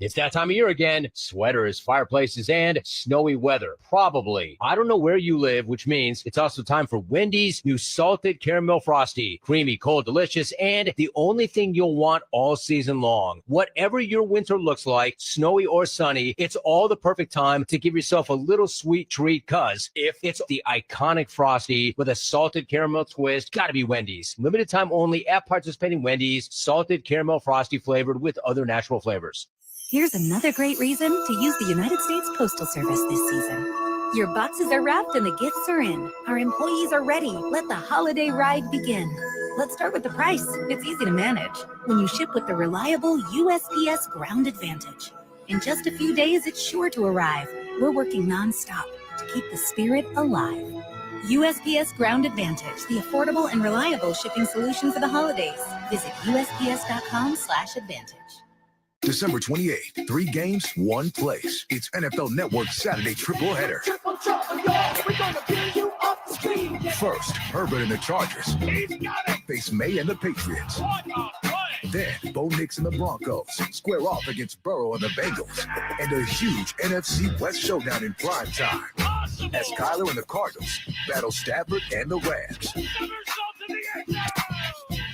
It's that time of year again. Sweaters, fireplaces, and snowy weather. Probably. I don't know where you live, which means it's also time for Wendy's new Salted Caramel Frosty. Creamy, cold, delicious, and the only thing you'll want all season long. Whatever your winter looks like, snowy or sunny, it's all the perfect time to give yourself a little sweet treat, because if it's the iconic Frosty with a salted caramel twist, gotta be Wendy's. Limited time only at participating Wendy's. Salted Caramel Frosty flavored with other natural flavors. Here's another great reason to use the United States Postal Service this season. Your boxes are wrapped and the gifts are in. Our employees are ready. Let the holiday ride begin. Let's start with the price. It's easy to manage when you ship with the reliable USPS Ground Advantage. In just a few days, it's sure to arrive. We're working nonstop to keep the spirit alive. USPS Ground Advantage, the affordable and reliable shipping solution for the holidays. Visit USPS.com/advantage. December 28th, 3 games, 1 place. It's NFL Network Saturday triple header. First, Herbert and the Chargers face May and the Patriots. Then, Bo Nix and the Broncos square off against Burrow and the Bengals. And a huge NFC West showdown in prime time as Kyler and the Cardinals battle Stafford and the Rams.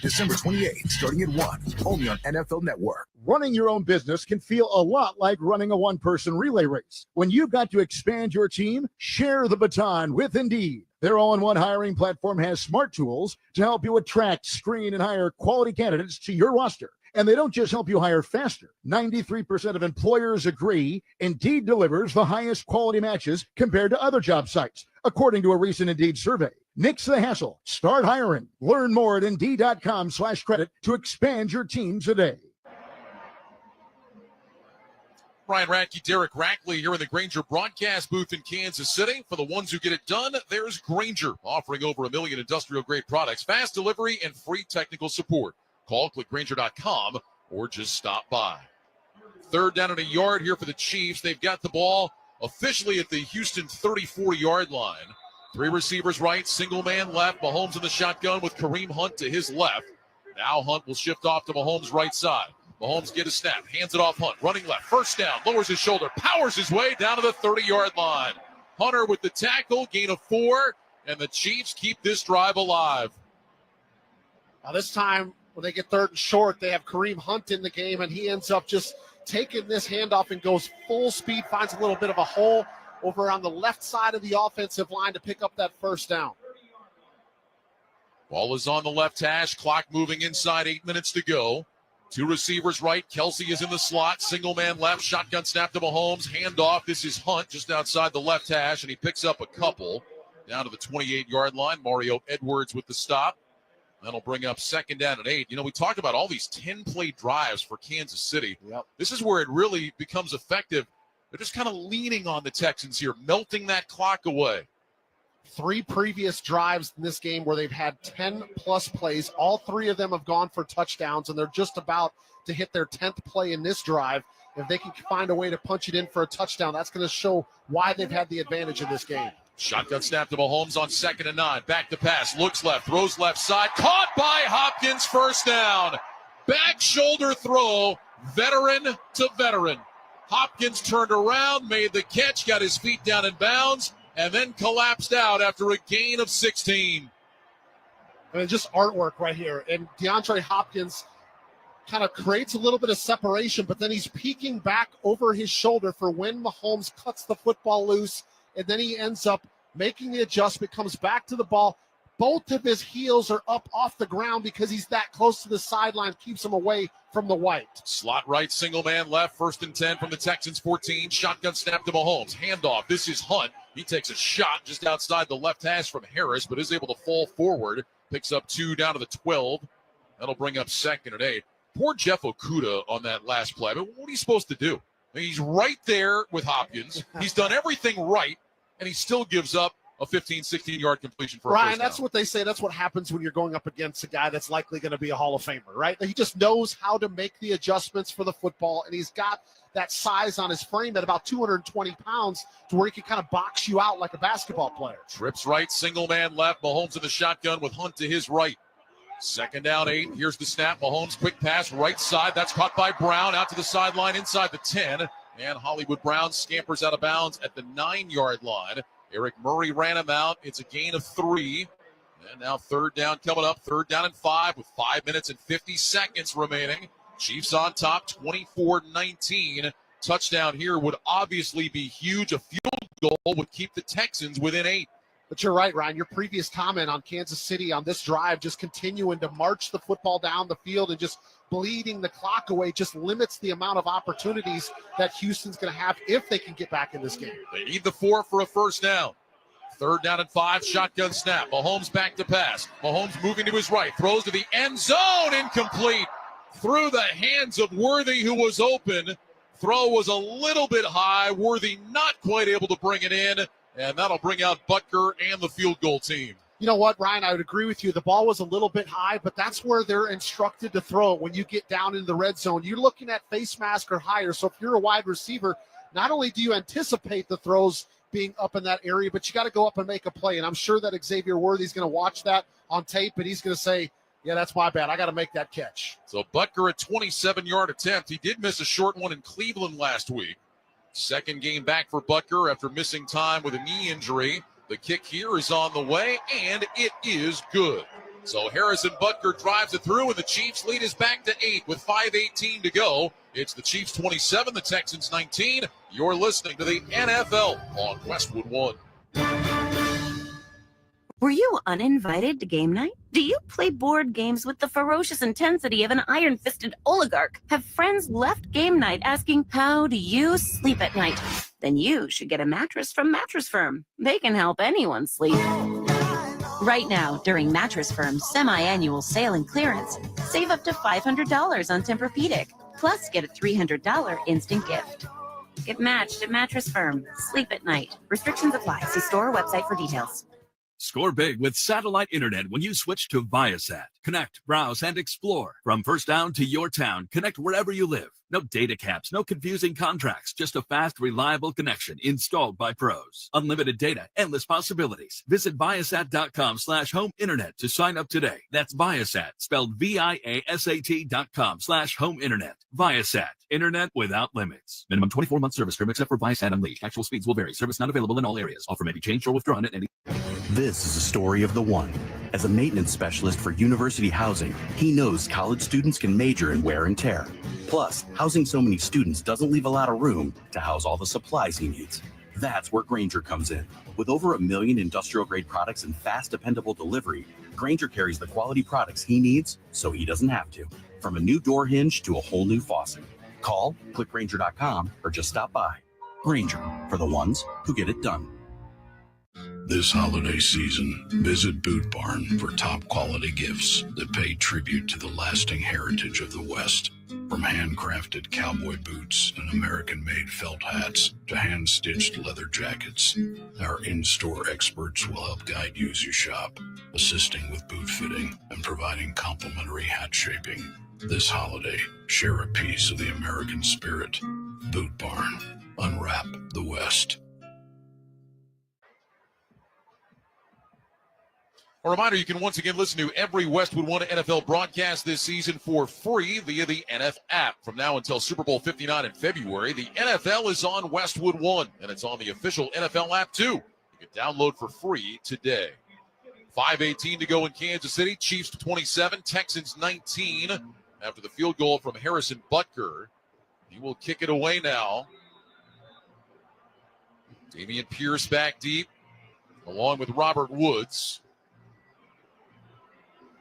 December 28th, starting at 1, only on NFL Network. Running your own business can feel a lot like running a one-person relay race. When you've got to expand your team, share the baton with Indeed. Their all-in-one hiring platform has smart tools to help you attract, screen, and hire quality candidates to your roster. And they don't just help you hire faster. 93% of employers agree Indeed delivers the highest quality matches compared to other job sites, according to a recent Indeed survey. Nix the hassle. Start hiring. Learn more at Indeed.com/credit to expand your team today. Ryan Radke, Derek Rackley here in the Grainger broadcast booth in Kansas City. For the ones who get it done, there's Grainger, offering over 1 million industrial-grade products, fast delivery, and free technical support. Call, click Grainger.com, or just stop by. 3rd down and a yard here for the Chiefs. They've got the ball officially at the Houston 34-yard line. 3 receivers right, single man left. Mahomes in the shotgun with Kareem Hunt to his left. Now Hunt will shift off to Mahomes' right side. Mahomes get a snap, hands it off Hunt, running left, first down, lowers his shoulder, powers his way down to the 30-yard line. Hunter with the tackle, gain of 4, and the Chiefs keep this drive alive. Now this time, when they get 3rd and short, they have Kareem Hunt in the game, and he ends up just taking this handoff and goes full speed, finds a little bit of a hole over on the left side of the offensive line to pick up that first down. Ball is on the left hash, clock moving inside, 8 minutes to go. 2 receivers right, Kelsey is in the slot, single man left, shotgun snap to Mahomes, handoff. This is Hunt just outside the left hash, and he picks up a couple down to the 28-yard line. Mario Edwards with the stop. That'll bring up 2nd down and 8. You know, we talked about all these 10-play drives for Kansas City. Yep. This is where it really becomes effective. They're just kind of leaning on the Texans here, melting that clock away. 3 previous drives in this game where they've had 10-plus plays. All 3 of them have gone for touchdowns, and they're just about to hit their 10th play in this drive. If they can find a way to punch it in for a touchdown, that's going to show why they've had the advantage in this game. Shotgun snap to Mahomes on 2nd and 9. Back to pass, looks left, throws left side. Caught by Hopkins, first down. Back shoulder throw, veteran to veteran. Hopkins turned around, made the catch, got his feet down in bounds, and then collapsed out after a gain of 16. I mean, just artwork right here. And DeAndre Hopkins kind of creates a little bit of separation, but then he's peeking back over his shoulder for when Mahomes cuts the football loose, and then he ends up making the adjustment, comes back to the ball, both of his heels are up off the ground because he's that close to the sideline, keeps him away from the white. Slot right, single man left, 1st and 10 from the Texans 14. Shotgun snap to Mahomes. Handoff. This is Hunt. He takes a shot just outside the left hash from Harris, but is able to fall forward. Picks up 2 down to the 12. That'll bring up 2nd and 8. Poor Jeff Okudah on that last play. I mean, what are you supposed to do? I mean, he's right there with Hopkins. He's done everything right, and he still gives up a 15, 16-yard completion for a Ryan, first down. that's what they say. That's what happens when you're going up against a guy that's likely going to be a Hall of Famer, right? He just knows how to make the adjustments for the football, and he's got that size on his frame at about 220 pounds to where he can kind of box you out like a basketball player. Trips right, single man left. Mahomes in the shotgun with Hunt to his right. 2nd down, 8. Here's the snap. Mahomes, quick pass, right side. That's caught by Brown out to the sideline inside the 10. And Hollywood Brown scampers out of bounds at the 9-yard line. Eric Murray ran him out. It's a gain of 3. And now 3rd down coming up. 3rd down and 5 with 5 minutes and 50 seconds remaining. Chiefs on top, 24-19. Touchdown here would obviously be huge. A field goal would keep the Texans within 8. But you're right, Ryan. Your previous comment on Kansas City on this drive, just continuing to march the football down the field and just bleeding the clock away, just limits the amount of opportunities that Houston's going to have if they can get back in this game. They need the 4 for a first down. 3rd down and 5, shotgun snap. Mahomes back to pass. Mahomes moving to his right, throws to the end zone, incomplete. Through the hands of Worthy, who was open. Throw was a little bit high. Worthy not quite able to bring it in, and that'll bring out Butker and the field goal team. You know what, Ryan, I would agree with you. The ball was a little bit high, but that's where they're instructed to throw it when you get down in the red zone. You're looking at face mask or higher, so if you're a wide receiver, not only do you anticipate the throws being up in that area, but you got to go up and make a play, and I'm sure that Xavier Worthy's going to watch that on tape, and he's going to say, yeah, that's my bad. I got to make that catch. So Butker, a 27-yard attempt. He did miss a short one in Cleveland last week. 2nd game back for Butker after missing time with a knee injury. The kick here is on the way, and it is good. So Harrison Butker drives it through, and the Chiefs lead is back to 8 with 5:18 to go. It's the Chiefs 27, the Texans 19. You're listening to the NFL on Westwood One. Were you uninvited to game night? Do you play board games with the ferocious intensity of an iron-fisted oligarch? Have friends left game night asking, how do you sleep at night? Then you should get a mattress from Mattress Firm. They can help anyone sleep. Right now, during Mattress Firm's semi-annual sale and clearance, save up to $500 on Tempur-Pedic, plus get a $300 instant gift. Get matched at Mattress Firm. Sleep at night. Restrictions apply. See store or website for details. Score big with satellite internet when you switch to Viasat. Connect, browse, and explore. From first down to your town, connect wherever you live. No data caps, no confusing contracts, just a fast, reliable connection installed by pros. Unlimited data, endless possibilities. Visit Viasat.com/home internet to sign up today. That's Viasat, spelled Viasat.com/home internet. Viasat, internet without limits. Minimum 24-month service term except for Viasat Unleashed. Actual speeds will vary. Service not available in all areas. Offer may be changed or withdrawn at any. This is a story of the one. As a maintenance specialist for university housing, he knows college students can major in wear and tear. Plus, housing so many students doesn't leave a lot of room to house all the supplies he needs. That's where Grainger comes in. With over 1 million industrial-grade products and fast, dependable delivery, Grainger carries the quality products he needs so he doesn't have to. From a new door hinge to a whole new faucet. Call, click Grainger.com, or just stop by. Grainger, for the ones who get it done. This holiday season, visit Boot Barn for top quality gifts that pay tribute to the lasting heritage of the West. From handcrafted cowboy boots and American-made felt hats to hand-stitched leather jackets, our in-store experts will help guide you as you shop, assisting with boot fitting and providing complimentary hat shaping. This holiday, share a piece of the American spirit. Boot Barn. Unwrap the West. A reminder, you can once again listen to every Westwood One NFL broadcast this season for free via the NFL app. From now until Super Bowl 59 in February, the NFL is on Westwood One, and it's on the official NFL app too. You can download for free today. 5:18 to go in Kansas City. Chiefs 27, Texans 19. After the field goal from Harrison Butker, he will kick it away now. Damian Pierce back deep, along with Robert Woods.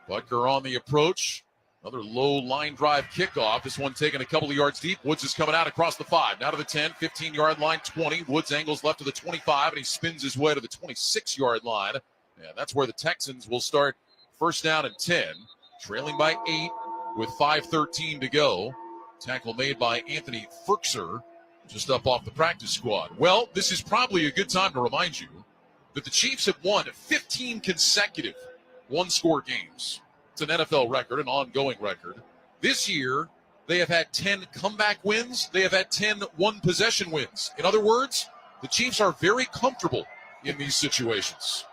Butker on the approach. Another low line drive kickoff. This one taken a couple of yards deep. Woods is coming out across the 5. Now to the 10, 15-yard line, 20. Woods angles left to the 25, and he spins his way to the 26-yard line. And that's where the Texans will start first down and 10. Trailing by 8 with 5:13 to go. Tackle made by Anthony Ferkser, just up off the practice squad. Well, this is probably a good time to remind you that the Chiefs have won 15 consecutive one-score games. It's an NFL record, an ongoing record. This year, they have had 10 comeback wins. They have had 10 one-possession wins. In other words, the Chiefs are very comfortable in these situations.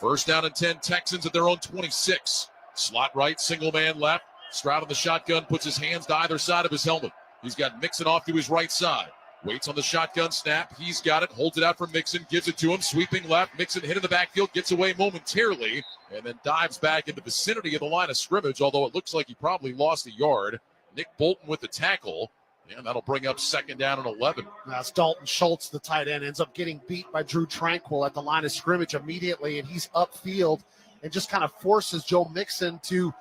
First down and 10, Texans at their own 26. Slot right, single man left. Stroud in the shotgun, puts his hands to either side of his helmet. He's got Mixon off to his right side. Waits on the shotgun snap. He's got it. Holds it out for Mixon. Gives it to him. Sweeping left. Mixon hit in the backfield. Gets away momentarily. And then dives back in the vicinity of the line of scrimmage. Although it looks like he probably lost a yard. Nick Bolton with the tackle. And that'll bring up second down and 11. That's Dalton Schultz, the tight end, ends up getting beat by Drew Tranquil at the line of scrimmage immediately. And he's upfield and just kind of forces Joe Mixon to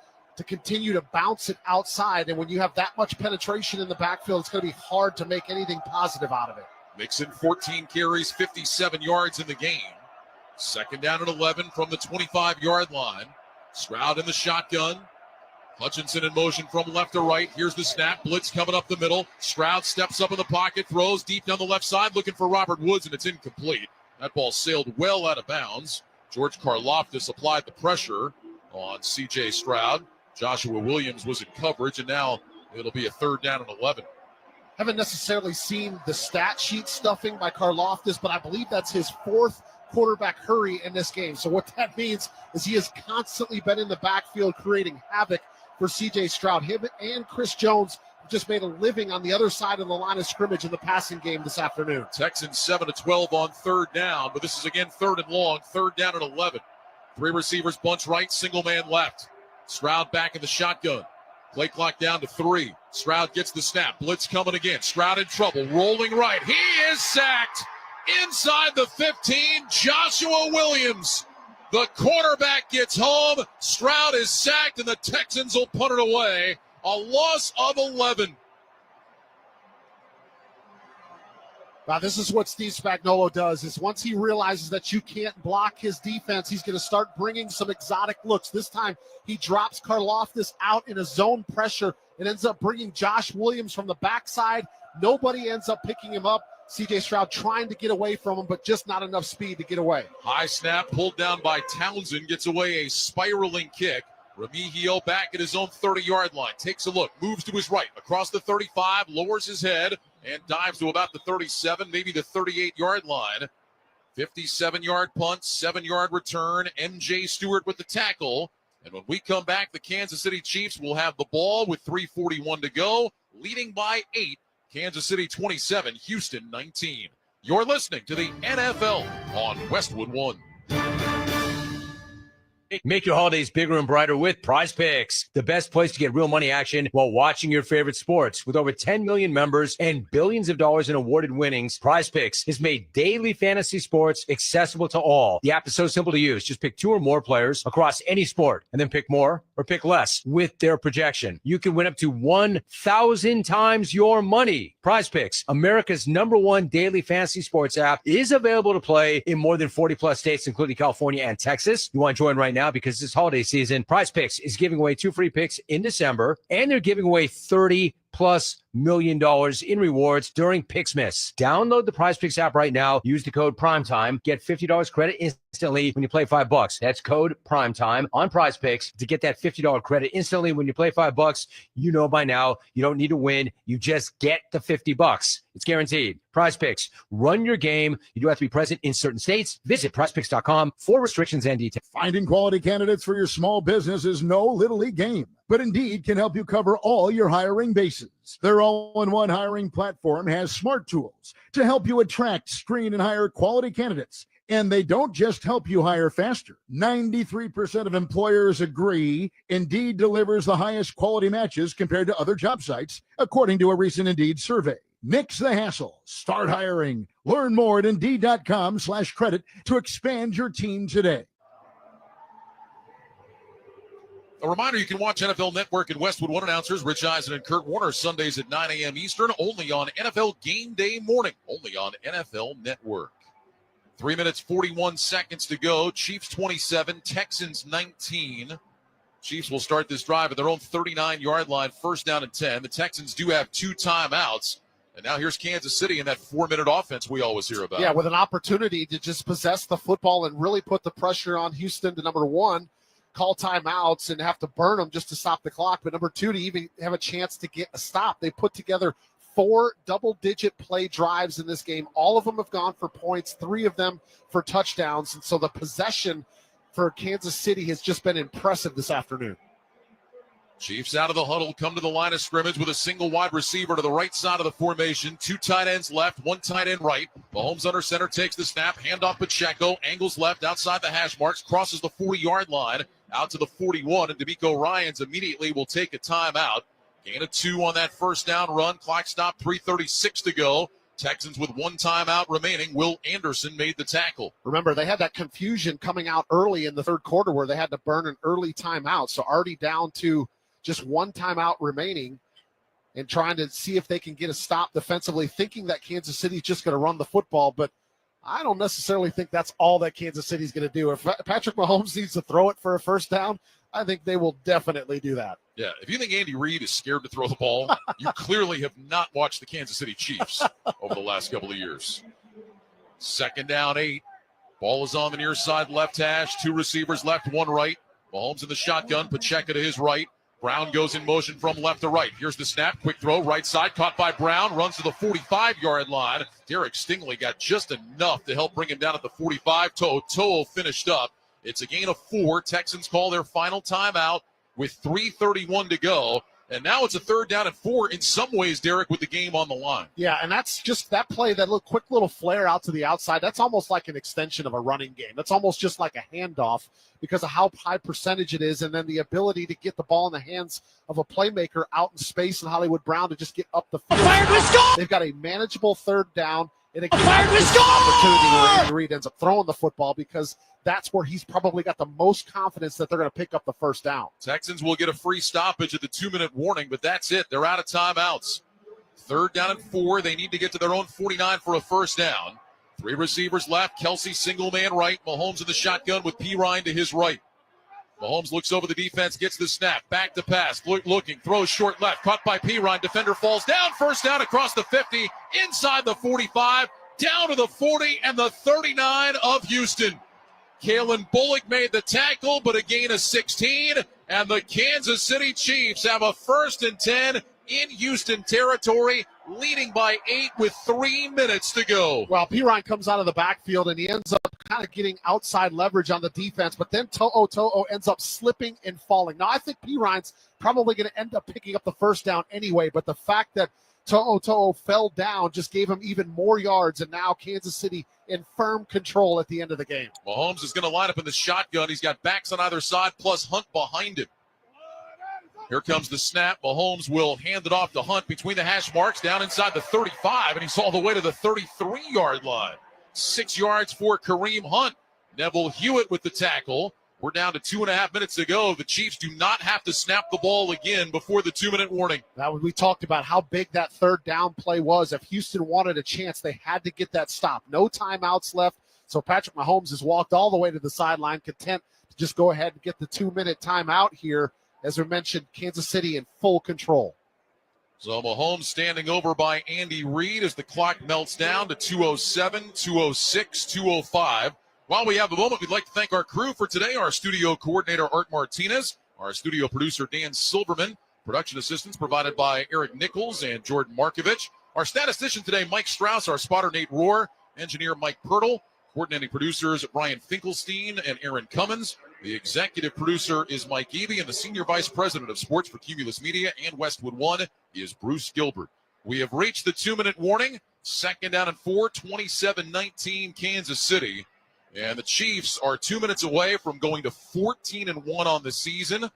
continue to bounce it outside. And when you have that much penetration in the backfield, it's going to be hard to make anything positive out of it. Mixon, 14 carries, 57 yards in the game. Second down and 11 from the 25-yard line. Stroud in the shotgun. Hutchinson in motion from left to right. Here's the snap. Blitz coming up the middle. Stroud steps up in the pocket, throws deep down the left side, looking for Robert Woods, and it's incomplete. That ball sailed well out of bounds. George Karlaftis applied the pressure on C.J. Stroud. Joshua Williams was in coverage, and now it'll be a third down and 11. Haven't necessarily seen the stat sheet stuffing by Karlaftis, but I believe that's his fourth quarterback hurry in this game. So what that means is he has constantly been in the backfield creating havoc for C.J. Stroud. Him and Chris Jones just made a living on the other side of the line of scrimmage in the passing game this afternoon. Texans 7-12 on third down, but this is again third and long, third down and 11. Three receivers, bunch right, single man left. Stroud back in the shotgun. Play clock down to 3. Stroud gets the snap. Blitz coming again. Stroud in trouble. Rolling right. He is sacked inside the 15. Joshua Williams, the quarterback, gets home. Stroud is sacked, and the Texans will punt it away. A loss of 11. Now, this is what Steve Spagnuolo does, is once he realizes that you can't block his defense, he's going to start bringing some exotic looks. This time, he drops Karlaftis out in a zone pressure and ends up bringing Josh Williams from the backside. Nobody ends up picking him up. C.J. Stroud trying to get away from him, but just not enough speed to get away. High snap, pulled down by Townsend, gets away a spiraling kick. Remigio back at his own 30-yard line. Takes a look, moves to his right, across the 35, lowers his head, and dives to about the 37, maybe the 38-yard line. 57-yard punt, 7-yard return. M.J. Stewart with the tackle. And when we come back, the Kansas City Chiefs will have the ball with 3:41 to go, leading by 8. Kansas City 27, Houston 19. You're listening to the NFL on Westwood One. Make your holidays bigger and brighter with Prize Picks, the best place to get real money action while watching your favorite sports. With over 10 million members and billions of dollars in awarded winnings, Prize Picks has made daily fantasy sports accessible to all. The app is so simple to use. Just pick 2 or more players across any sport and then pick more or pick less with their projection. You can win up to 1,000 times your money. Prize Picks, America's #1 daily fantasy sports app, is available to play in more than 40 plus states, including California and Texas. You want to join right now because this holiday season, Prize Picks is giving away 2 free picks in December, and they're giving away $30+ million in rewards during Pixmas. Download the Prize Picks app right now. Use the code PRIMETIME. Get $50 credit instantly when you play $5. That's code PRIMETIME on Prize Picks to get that $50 credit instantly when you play $5. You know by now you don't need to win. You just get the $50. It's guaranteed. Prize Picks. Run your game. You do have to be present in certain states. Visit prizepicks.com for restrictions and details. Finding quality candidates for your small business is no little league game, but Indeed can help you cover all your hiring bases. Their all-in-one hiring platform has smart tools to help you attract, screen, and hire quality candidates. And they don't just help you hire faster. 93% of employers agree Indeed delivers the highest quality matches compared to other job sites, according to a recent Indeed survey. Nix the hassle. Start hiring. Learn more at Indeed.com/credit to expand your team today. A reminder, you can watch NFL Network and Westwood One announcers Rich Eisen and Kurt Warner Sundays at 9 a.m. Eastern, only on NFL Game Day morning, only on NFL Network. 3 minutes, 41 seconds to go. Chiefs 27, Texans 19. Chiefs will start this drive at their own 39-yard line, first down and 10. The Texans do have 2 timeouts. And now here's Kansas City in that 4-minute offense we always hear about. Yeah, with an opportunity to just possess the football and really put the pressure on Houston to, number one, call timeouts and have to burn them just to stop the clock. But number two, to even have a chance to get a stop. They put together 4 double-digit play drives in this game. All of them have gone for points, 3 of them for touchdowns. And so the possession for Kansas City has just been impressive this afternoon. Chiefs out of the huddle, come to the line of scrimmage with a single wide receiver to the right side of the formation. 2 tight ends left, 1 tight end right. Mahomes under center takes the snap, handoff Pacheco, angles left outside the hash marks, crosses the 40-yard line out to the 41, and D'Amico Ryans immediately will take a timeout. Gain of 2 on that first down run. Clock stop, 3:36 to go. Texans with 1 timeout remaining. Will Anderson made the tackle. Remember, they had that confusion coming out early in the third quarter where they had to burn an early timeout. So already down to just 1 timeout remaining and trying to see if they can get a stop defensively, thinking that Kansas City's just going to run the football. But I don't necessarily think that's all that Kansas City's going to do. If Patrick Mahomes needs to throw it for a first down, I think they will definitely do that. Yeah, if you think Andy Reid is scared to throw the ball, you clearly have not watched the Kansas City Chiefs over the last couple of years. 2nd down, 8. Ball is on the near side left hash. 2 receivers left, 1 right. Mahomes in the shotgun. Pacheco to his right. Brown goes in motion from left to right. Here's the snap. Quick throw, right side. Caught by Brown. Runs to the 45-yard line. Derek Stingley got just enough to help bring him down at the 45. To'o finished up. It's a gain of 4. Texans call their final timeout with 3:31 to go. And now it's a 3rd down and 4 in some ways, Derek, with the game on the line. Yeah, and that's just that play, that little quick little flare out to the outside. That's almost like an extension of a running game. That's almost just like a handoff because of how high percentage it is, and then the ability to get the ball in the hands of a playmaker out in space and Hollywood Brown to just get up the field. They've got a manageable 3rd down and an opportunity where Andy Reid ends up throwing the football because that's where he's probably got the most confidence that they're going to pick up the first down. Texans will get a free stoppage at the 2-minute warning, but that's it. They're out of timeouts. 3rd down and 4. They need to get to their own 49 for a first down. 3 receivers left. Kelsey single man right. Mahomes in the shotgun with P. Ryan to his right. Mahomes looks over the defense, gets the snap. Back to pass. Looking. Throws short left. Caught by P. Ryan. Defender falls down. First down across the 50. Inside the 45. Down to the 40 and the 39 of Houston. Kalen Bullock made the tackle, but a gain of 16. And the Kansas City Chiefs have a 1st and 10 in Houston territory, leading by 8 with 3 minutes to go. Well, P-Ryan comes out of the backfield, and he ends up kind of getting outside leverage on the defense, but then To'o ends up slipping and falling. Now, I think P-Ryan's probably going to end up picking up the first down anyway, but the fact that To'o fell down just gave him even more yards, and now Kansas City in firm control at the end of the game. Mahomes is going to line up in the shotgun. He's got backs on either side, plus Hunt behind him. Here comes the snap. Mahomes will hand it off to Hunt between the hash marks, down inside the 35, and he's all the way to the 33-yard line. 6 yards for Kareem Hunt. Neville Hewitt with the tackle. We're down to 2.5 minutes to go. The Chiefs do not have to snap the ball again before the 2-minute warning. Now, we talked about how big that 3rd down play was. If Houston wanted a chance, they had to get that stop. No timeouts left. So Patrick Mahomes has walked all the way to the sideline, content to just go ahead and get the 2-minute timeout here. As we mentioned, Kansas City in full control. So Mahomes standing over by Andy Reid as the clock melts down to 2:07, 2:06, 2:05. While we have a moment, we'd like to thank our crew for today, our studio coordinator, Art Martinez, our studio producer, Dan Silverman, production assistance provided by Eric Nichols and Jordan Markovich, our statistician today, Mike Strauss, our spotter, Nate Rohr, engineer, Mike Pirtle, coordinating producers, Brian Finkelstein and Aaron Cummins. The executive producer is Mike Eby, and the senior vice president of sports for Cumulus Media and Westwood One is Bruce Gilbert. We have reached the 2-minute warning. 2nd down and 4, 27-19 Kansas City. And the Chiefs are 2 minutes away from going to 14-1 on the season.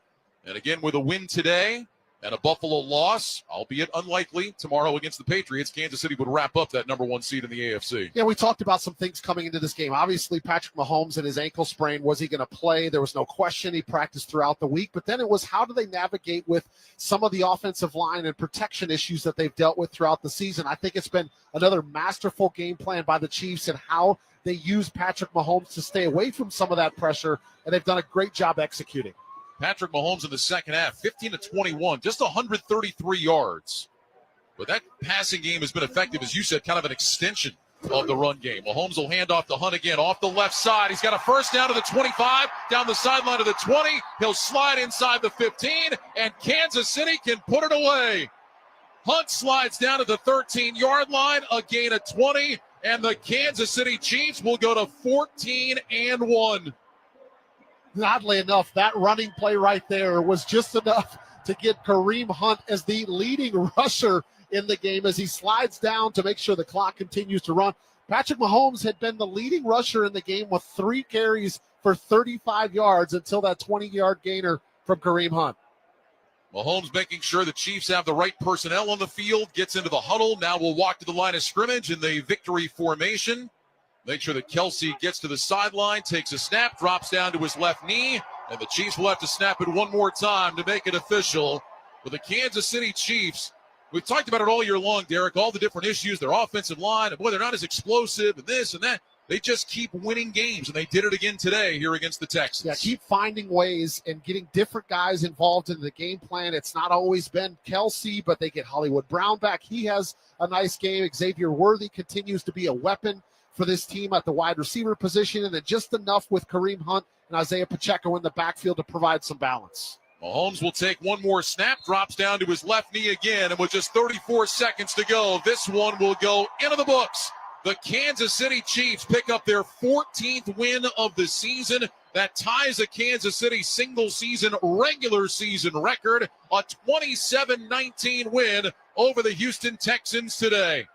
And again, with a win today, And a Buffalo loss, albeit unlikely, tomorrow against the Patriots, Kansas City would wrap up that number 1 seed in the AFC. Yeah, we talked about some things coming into this game. Obviously, Patrick Mahomes and his ankle sprain, was he going to play? There was no question. He practiced throughout the week. But then it was, how do they navigate with some of the offensive line and protection issues that they've dealt with throughout the season? I think it's been another masterful game plan by the Chiefs and how they use Patrick Mahomes to stay away from some of that pressure, and they've done a great job executing. Patrick Mahomes in the second half, 15-21, just 133 yards. But that passing game has been effective, as you said, kind of an extension of the run game. Mahomes will hand off to Hunt again, off the left side. He's got a first down to the 25, down the sideline to the 20. He'll slide inside the 15, and Kansas City can put it away. Hunt slides down to the 13-yard line, a gain of 20, and the Kansas City Chiefs will go to 14-1. Oddly enough, that running play right there was just enough to get Kareem Hunt as the leading rusher in the game as he slides down to make sure the clock continues to run. Patrick Mahomes had been the leading rusher in the game with 3 carries for 35 yards until that 20-yard gainer from Kareem Hunt. Mahomes making sure the Chiefs have the right personnel on the field, gets into the huddle. Now we'll walk to the line of scrimmage in the victory formation. Make sure that Kelsey gets to the sideline, takes a snap, drops down to his left knee, and the Chiefs will have to snap it one more time to make it official. For the Kansas City Chiefs, we've talked about it all year long, Derek, all the different issues, their offensive line, and boy, they're not as explosive and this and that. They just keep winning games, and they did it again today here against the Texans. Yeah, keep finding ways and getting different guys involved in the game plan. It's not always been Kelsey, but they get Hollywood Brown back. He has a nice game. Xavier Worthy continues to be a weapon for this team at the wide receiver position, and then just enough with Kareem Hunt and Isaiah Pacheco in the backfield to provide some balance. Mahomes will take one more snap, drops down to his left knee again, and with just 34 seconds to go, this one will go into the books. The Kansas City Chiefs pick up their 14th win of the season. That ties a Kansas City single-season regular season record, a 27-19 win over the Houston Texans today.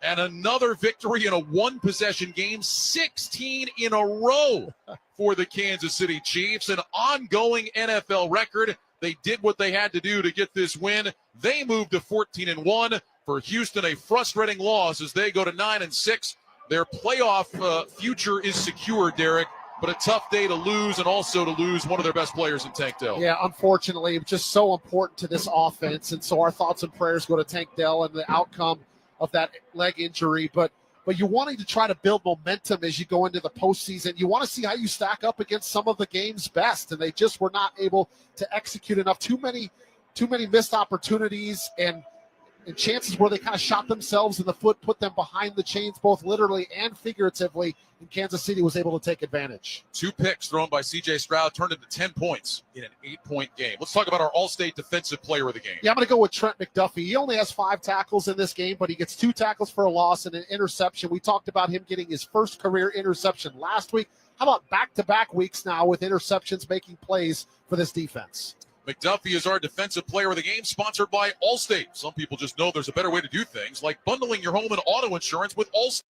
And another victory in a one-possession game, 16 in a row for the Kansas City Chiefs, an ongoing NFL record. They did what they had to do to get this win. They moved to 14-1. For Houston, a frustrating loss as they go to 9-6. Their playoff future is secure, Derek, but a tough day to lose, and also to lose one of their best players in Tank Dell. Yeah, unfortunately, just so important to this offense, and so our thoughts and prayers go to Tank Dell and the outcome of that leg injury. But you're wanting to try to build momentum as you go into the postseason. You want to see how you stack up against some of the game's best, and they just were not able to execute enough. Too many missed opportunities and chances where they kind of shot themselves in the foot, put them behind the chains, both literally and figuratively, and Kansas City was able to take advantage. 2 picks thrown by C.J. Stroud turned into 10 points in an 8-point game. Let's talk about our All-State Defensive Player of the game. Yeah, I'm going to go with Trent McDuffie. He only has 5 tackles in this game, but he gets 2 tackles for a loss and an interception. We talked about him getting his first career interception last week. How about back-to-back weeks now with interceptions making plays for this defense? McDuffie is our Defensive Player of the Game, sponsored by Allstate. Some people just know there's a better way to do things, like bundling your home and auto insurance with Allstate.